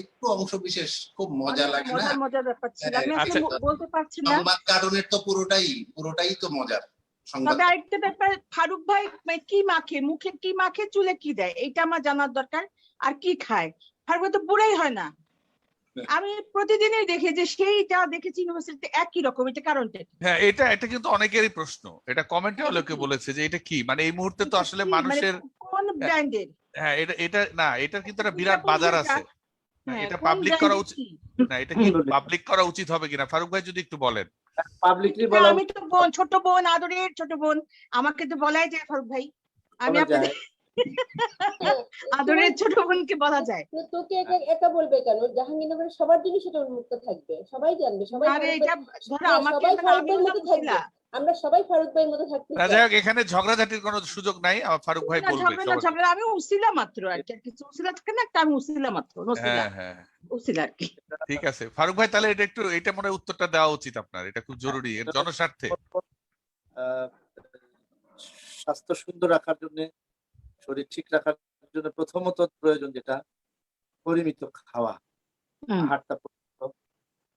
একটু অংশ বিশেষ খুব মজা লাগে না, মজার ব্যাপার ছিল, আমি আসলে বলতে পারছি না। সংবাদ কার্টুনের তো পুরোটাই তো মজার। তবে আরেকটা ব্যাপার, ফারুক ভাই কি মাখে, মুখে কি মাখে, চুলে কি দেয়, এটা আমার জানার দরকার। আর কি খায়, ফারুক ভাই তো বুড়াই হয় না। আমি প্রতিদিনই দেখি যে সেই যা দেখেছি ইউনিভার্সিটিতে একই রকম, এটা কারণটা? হ্যাঁ এটা কিন্তু অনেকেরই প্রশ্ন, এটা কমেন্টে লোকে বলেছে যে এটা কি, মানে এই মুহূর্তে তো আসলে মানুষের কোন ব্র্যান্ডের, হ্যাঁ এটা না, এটা কিন্তু একটা বিরাট বাজার আছে, এটা পাবলিক করা উচিত না, এটা কি পাবলিক করা উচিত হবে কিনা ফারুক ভাই যদি একটু বলেন। পাবলিকলি বলা, আমি তো বোন, ছোট বোন, আদরের ছোট বোন, আমাকে তো বলাই যায় ফারুক ভাই, আমি আপনাদের আদরের ছোট বোনকে বলা যায়। তো তোকে একা বলবে কেন? জাহাঙ্গীরনগরের সবার জন্য সেটা উন্মুক্ত থাকবে, সবাই জানবে, সবাই আমরা সবাই ফারুক ভাইয়ের মতো থাকতে চাই। যাই হোক, এখানে ঝগড়াঝাটির কোনো সুযোগ নাই, ফারুক ভাই বলবে। ঝগড়া আমি উসিলা মাত্র আর কি, কিছু উসিলা থাকে না, একটা আমি উসিলা মাত্র, হ্যাঁ উসিলা আর কি। ঠিক আছে ফারুক ভাই, তাহলে এটা মনে হয় উত্তরটা দেওয়া উচিত আপনার, এটা খুব জরুরি, এর জনস্বার্থে। স্বাস্থ্য সুন্দর রাখার জন্য, শরীর ঠিক রাখার জন্য প্রথমত প্রয়োজন যেটা পরিমিত খাওয়া, আহারটা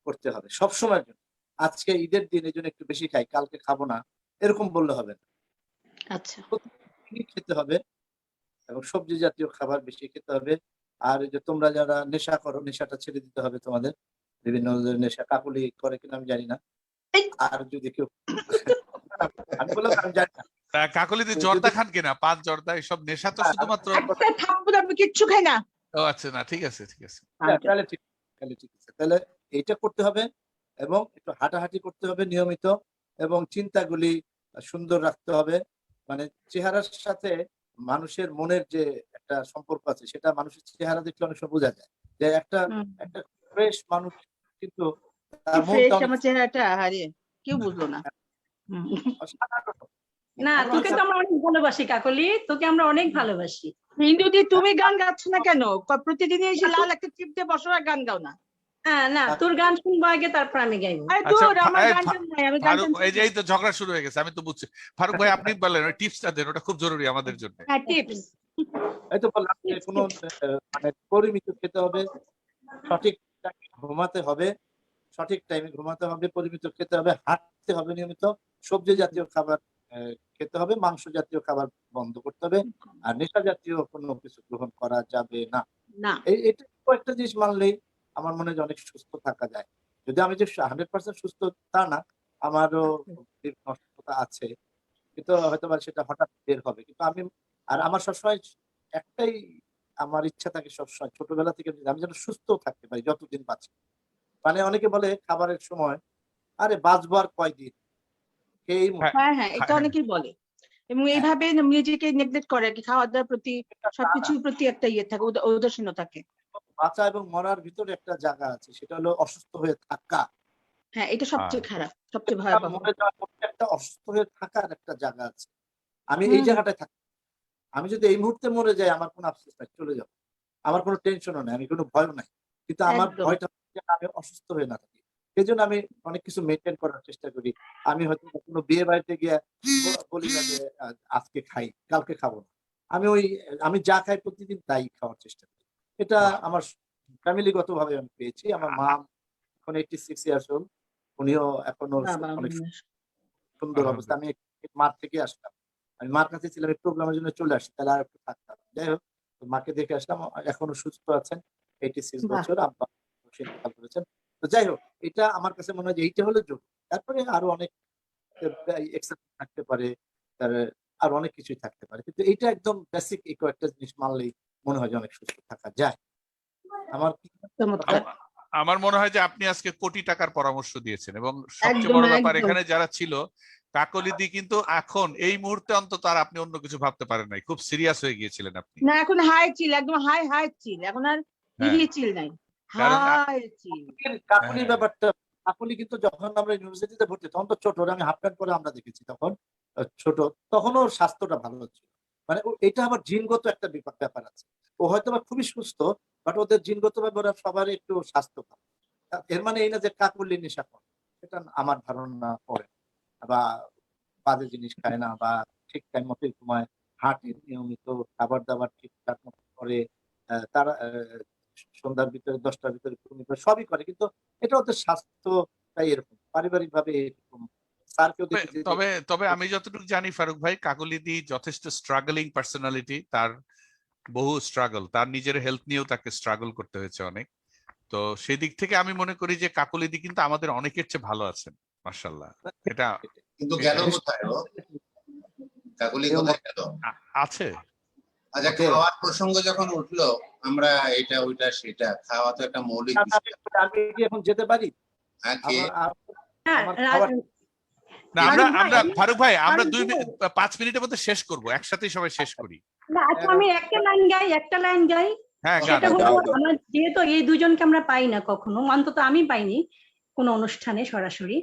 করতে হবে সবসময়ের জন্য। আজকে ঈদের দিন এই জন্য একটু বেশি খাই, কালকে খাবো না, এরকম বললে হবে না। আচ্ছা, খেতে হবে এবং সবজি জাতীয় খাবার বেশি খেতে হবে, আর এই যে তোমরা যারা নেশা করো, নেশাটা ছেড়ে দিতে হবে তোমাদের। বিভিন্ন নেশা কাকুলি করে কিনা আমি জানি না। আর যদি কেউ আমি বললাম আমি জানি না। কাকলিদি জর্দা খান কিনা, পাঁচ জর্দা এসব নেশা তো শুধুমাত্র। আমি কিচ্ছু খাই না। ও আচ্ছা, না ঠিক আছে ঠিক আছে, তাহলে ঠিক আছে। তাহলে এইটা করতে হবে এবং একটু হাঁটাহাঁটি করতে হবে নিয়মিত, এবং চিন্তাগুলি সুন্দর রাখতে হবে। মানে চেহারার সাথে মানুষের মনের যে একটা সম্পর্ক আছে, সেটা মানুষের চেহারা দেখলে অনেক সময় বোঝা যায় যে একটা ফ্রেশ মানুষ, কিন্তু তার মনটা আমার চেহারাটা হারিয়ে কেউ বুঝলো না। না, তোকে তো আমরা অনেক ভালোবাসি কাকলি, তোকে আমরা অনেক ভালোবাসি। হিন্দুদি তুমি গান গাচ্ছ না কেন? প্রতিদিনই এসে লাল একটা টিপ দিয়ে বসো আর গান গাও না। না, তোর গান শুনবো আগে, তারপর আমি গাইবো। এই তো ঝগড়া শুরু হয়ে গেছে, আমি তো বুঝছি। ফারুক ভাই আপনি বলেন, ওই টিপসটা দেন, ওটা খুব জরুরি আমাদের জন্য। হ্যাঁ, টিপস। এই তো বললাম যে কোনো মানে পরিমিত খেতে হবে, সঠিক টাইমে ঘুমাতে হবে, সঠিক টাইমে ঘুমাতে হবে, পরিমিত খেতে হবে, হাঁটতে হবে নিয়মিত, সবজি জাতীয় খাবার খেতে হবে, মাংস জাতীয় খাবার বন্ধ করতে হবে, আর নেশা জাতীয় কোনো কিছু গ্রহণ করা যাবে না। এটা কয়েকটা জিনিস মানলেই আমার মনে হয় অনেক সুস্থ থাকা যায়। যদি আমি যে 100% সুস্থ তা না, আমারও অসুস্থতা আছে, কিন্তু হয়তো সেটা হঠাৎ বের হবে। কিন্তু আমার সবসময় একটাই আমার ইচ্ছা থাকে সবসময়, ছোটবেলা থেকে আমি যেন সুস্থ থাকতে পারি যতদিন বাঁচি। মানে অনেকে বলে খাবারের সময়, আরে বাঁচবো আর কয়দিন। হ্যাঁ, এটা অনেকেই বলে, এবং এইভাবে নিজেকে নেগলেক্ট করে, কি খাওয়া দাওয়ার প্রতি, সবকিছুর প্রতি একটা ইয়ে থাকে, উদাসীন থাকে। বাঁচা এবং মরার ভিতরে একটা জায়গা আছে, সেটা হলো অসুস্থ হয়ে থাকা। হ্যাঁ, এটা সবচেয়ে খারাপ, সবচেয়ে ভয়াবহ। একটা অসুস্থ হয়ে থাকার একটা জায়গা আছে, আমি এই জায়গাটায় থাকি। আমি যদি এই মুহূর্তে মরে যাই, আমার কোনো আফসোস নাই, চলে যাবো, আমার কোনো টেনশনও নাই, আমি কোনো ভয়ও নাই। কিন্তু আমার ভয়টা আমি অসুস্থ হয়ে না থাকি, সেই জন্য আমি অনেক কিছু মেনটেন করার চেষ্টা করি। আমি হয়তো কোনো বিয়ে বাড়িতে গিয়ে বলি না যে আজকে খাই, কালকে খাবো না। আমি যা খাই প্রতিদিন তাই খাওয়ার চেষ্টা করি। এটা আমার ফ্যামিলিগত ভাবে আমি পেয়েছি। আমার মা এখন 86 ইয়ার্স ওল্ড, উনিও এখনো অনেক সুন্দর অবস্থা। আমি মার থেকে আসলাম, আমি মার কাছে ছিলাম, এই প্রোগ্রামের জন্য চলে আসছি, তাহলে আর একটু থাকতাম। যাই হোক, মাকে দেখে আসলাম, এখনো সুস্থ আছেন, 86 বছর, আব্বা করেছেন। তো যাই হোক, এটা আমার কাছে মনে হয় যে এইটা হলো যোগ। তারপরে আরো অনেক থাকতে পারে, আর অনেক কিছুই থাকতে পারে, কিন্তু এইটা একদম বেসিক, এই কয়েকটা জিনিস মানলেই মনে হয় যে অনেক সুস্থ থাকা যায়। আমার মনে হয় যে আপনি আজকে কোটি টাকার পরামর্শ দিয়েছেন, এবং সবচেয়ে বড় ব্যাপার এখানে যারা ছিল, কাকলিদি কিন্তু এখন এই মুহূর্তে অন্তত আর আপনি অন্য কিছু ভাবতে পারেন নাই, খুব সিরিয়াস হয়ে গিয়েছিলেন আপনি। না, এখন হাই চিল, একদম হাই চিল, এখন আর চিল নাই, হাই চিল। কাকলির ব্যাপারটা, কাকলি কিন্তু যখন আমরা ইউনিভার্সিটিতে ভর্তি, তখন তো ছোট, আমি হাফ প্যান্ট পরে আমরা দেখেছি, তখন ছোট, তখন ওর স্বাস্থ্যটা ভালো হচ্ছে। মানে এটা আবার জিনগত একটা ব্যাপার আছে, ও হয়তো বা খুবই সুস্থ, বাট ওদের জিনগত ভাবে ওরা সবারই একটু স্বাস্থ্য ভালো। এর মানে এই না যে কাকলি নেশা করে, এটা আমার ধারণা করে, বা বাজে জিনিস খায় না, বা ঠিক টাইম মতো ঘুমায়, হাঁটে নিয়মিত, খাবার দাবার ঠিকঠাক মতো করে, তারা সন্ধ্যার ভিতরে 10টার ভিতরে সবই করে, কিন্তু এটা ওদের স্বাস্থ্যটাই এরকম, পারিবারিক ভাবে এরকম। তবে আমি যতটুকু জানি ফারুক ভাই, কাকলিদি যথেষ্ট স্ট্রাগলিং পার্সোনালিটি, তার বহু স্ট্রাগল, তার নিজের হেলথ নিয়েও তাকে স্ট্রাগল করতে হয়েছে অনেক। তো সেই দিক থেকে আমি মনে করি যে কাকলিদি কিন্তু আমাদের অনেকের চেয়ে ভালো আছেন, মাশাআল্লাহ। এটা কিন্তু গেল কোথায় ও? কাকলি কোথায় গেল? আছে। আচ্ছা, খাওয়ার প্রসঙ্গ যখন উঠলো, আমরা এটা ওইটা সেটা, খাওয়া তো একটা মৌলিক বিষয়। আমি কি এখন যেতে পারি? না, আমরা ফারুক ভাই, আমরা 5 মিনিটের মধ্যে শেষ করব, একসাথেই সবাই শেষ করি। না, আচ্ছা, আমি একটা লাইন গাই। হ্যাঁ, সেটা হলো, আমরা যেহেতু এই দুজনকে আমরা পাই না কখনো, অন্তত আমি পাইনি কোনো অনুষ্ঠানে সরাসরি,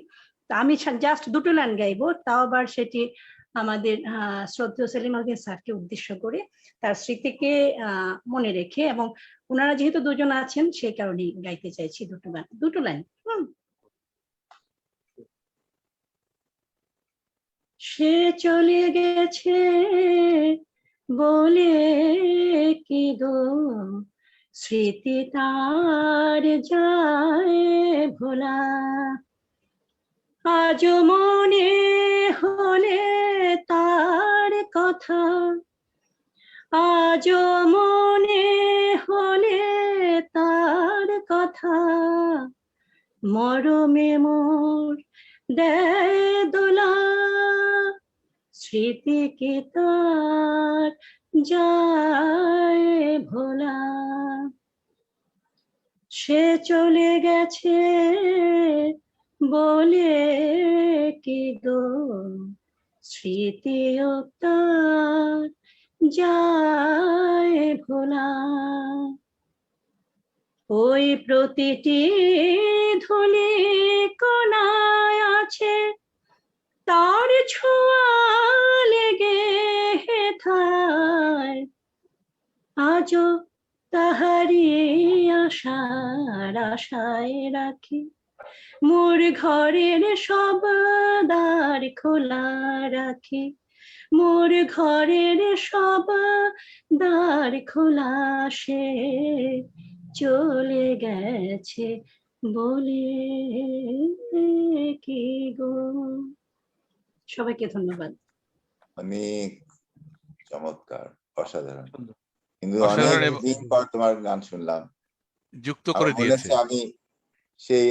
তো আমি জাস্ট দুটো লাইন গাইবো, তাও আবার সেটি আমাদের শ্রদ্ধেয় সেলিম আলদিন স্যারকে উদ্দেশ্য করে, তার স্মৃতিকে মনে রেখে, এবং ওনারা যেহেতু দুজন আছেন সেই কারণেই গাইতে চাইছি দুটো লাইন। সে চলে গেছে বলে কি দোষ, স্মৃতি তার যায় ভোলা, আজ মনে হলে তার কথা, আজ মনে হলে কথা মরমে মোর দেয় দোলা স্মৃতিকে তার যায় ভোলা সে চলে গেছে বলে কি গো স্মৃতিও তার যায় ভোলা ওই প্রতিটি ধুলি কোনায় আছে তার ছোঁয়া লেগে হেথায় আজও তাহারি আশায় রাখি মোর ঘরের সব দ্বার খোলা রাখি মোর ঘরের সব দ্বার খোলা সে চলে গেছে বলে কি গো। সবাইকে ধন্যবাদ। অনেক চমৎকার, অসাধারণ। কিন্তু অসাধারণ অনেক দিন পর তোমার গান শুনলাম, যুক্ত করে আমার মনে দিয়েছে। হচ্ছে আমি সেই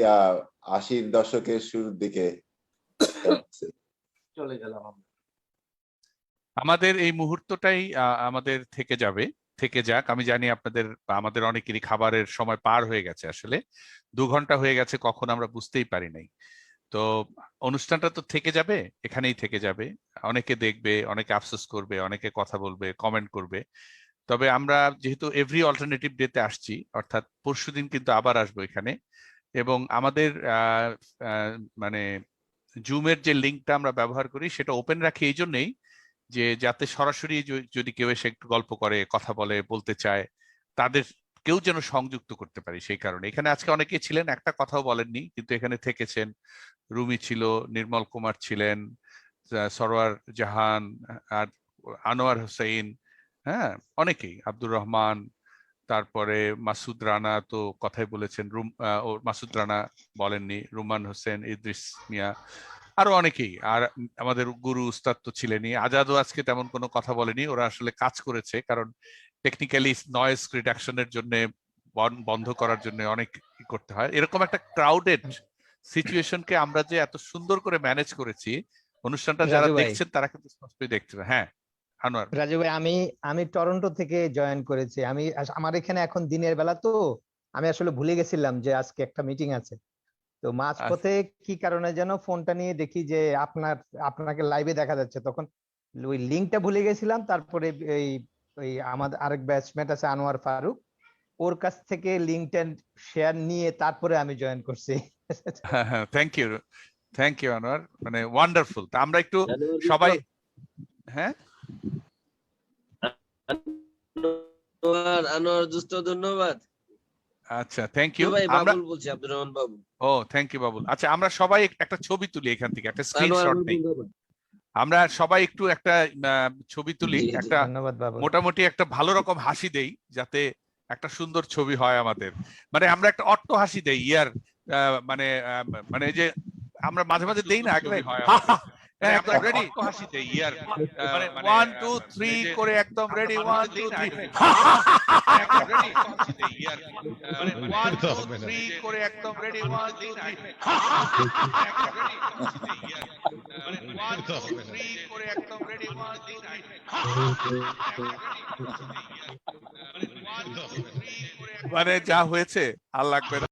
80-র দশকের শুরুর দিকে চলে গেলাম আমরা। আমাদের এই মুহূর্তটাই আমাদের থেকে যাক। আমি জানি আপনাদের আমাদের অনেকেরই খাবারের সময় পার হয়ে গেছে, আসলে 2 ঘন্টা হয়ে গেছে কখন আমরা বুঝতেই পারি নাই। তো অনুষ্ঠানটা তো থেকে যাবে, এখানেই থেকে যাবে। অনেকে দেখবে, অনেকে আফসোস করবে, অনেকে কথা বলবে, কমেন্ট করবে। তবে আমরা যেহেতু এভরি অল্টারনেটিভ ডেতে আসছি, অর্থাৎ পরশুদিন কিন্তু আবার আসবো এখানে, এবং আমাদের মানে জুমের যে লিঙ্কটা আমরা ব্যবহার করি সেটা ওপেন রাখি এই জন্যই যে যাতে সরাসরি যদি কেউ এসে একটু গল্প করে, কথা বলে, বলতে চায়, তাদের কেউ যেন সংযুক্ত করতে পারি। সেই কারণে এখানে আজকে অনেকেই ছিলেন, একটা কথাও বলেননি কিন্তু এখানে থেকেছেন। রুমি ছিল, নির্মল কুমার ছিলেন, সরোয়ার জাহান, আর আনোয়ার হোসেন, হ্যাঁ অনেকেই, আব্দুর রহমান, তারপরে মাসুদ রানা তো কথাই বলেছেন, মাসুদ রানা বলেননি, রুমান হোসেন, ইদ্রিস মিয়া, আরো অনেকেই। আর আমাদের গুরু উস্তাদ তো ছিলেনই। আজাদও আজকে তেমন কোনো কথা বলেনি, ওরা আসলে কাজ করেছে, কারণ টেকনিক্যালি নয়েজ রিডাকশনের জন্য, বন্ধ করার জন্য অনেক করতে হয়। এরকম একটা ক্রাউডেড সিচুয়েশনকে আমরা যে এত সুন্দর করে ম্যানেজ করেছি, অনুষ্ঠানটা যারা দেখছেন তারা কিন্তু স্পষ্টই দেখতে। হ্যাঁ আনোয়ার। রাজু ভাই, আমি টরন্টো থেকে জয়েন করেছি। আমার এখানে এখন দিনের বেলা, তো আমি আসলে ভুলে গেছিলাম যে আজকে একটা মিটিং আছে। তো মাঝপথে কি কারণে যেন ফোনটা নিয়ে দেখি যে আপনাকে লাইভে দেখা যাচ্ছে, তখন ওই লিঙ্কটা ভুলে গেছিলাম। তারপরে ওই আমাদের আরেক ব্যাচমেট আছে আনোয়ার ফারুক, ওর কাছ থেকে লিঙ্কটা শেয়ার নিয়ে তারপরে আমি জয়েন করছি। হ্যাঁ থ্যাংক ইউ আনোয়ার, মানে ওয়ান্ডারফুল। তা আমরা একটু সবাই, হ্যাঁ আনোয়ার দোস্ত ধন্যবাদ। আচ্ছা থ্যাংক ইউ। বাবুল বলছি, আব্দুর রহমান বাবু। ও থ্যাংক ইউ বাবুল। আচ্ছা আমরা সবাই একটা ছবি তুলি এখান থেকে, একটা স্ক্রিনশট নেই। আমরা সবাই একটু একটা ছবি তুলি, একটা মোটামুটি একটা ভালো রকম হাসি দেই, যাতে একটা সুন্দর ছবি হয় আমাদের। মানে আমরা একটা অট্ট হাসি দেই, ইয়ার মানে মানে যে আমরা মাঝে মাঝে দেই না, একদম রেডি হাসি দেই, ইয়ার মানে 1 2 3 করে একদম রেডি 1 2 3 রেডি হাসি দেই, ইয়ার মানে 1 2 3 করে একদম রেডি 1 2 3 মানে 1 2 3 করে একদম রেডি 1 2 3 মানে যা হয়েছে আর লাগবে না।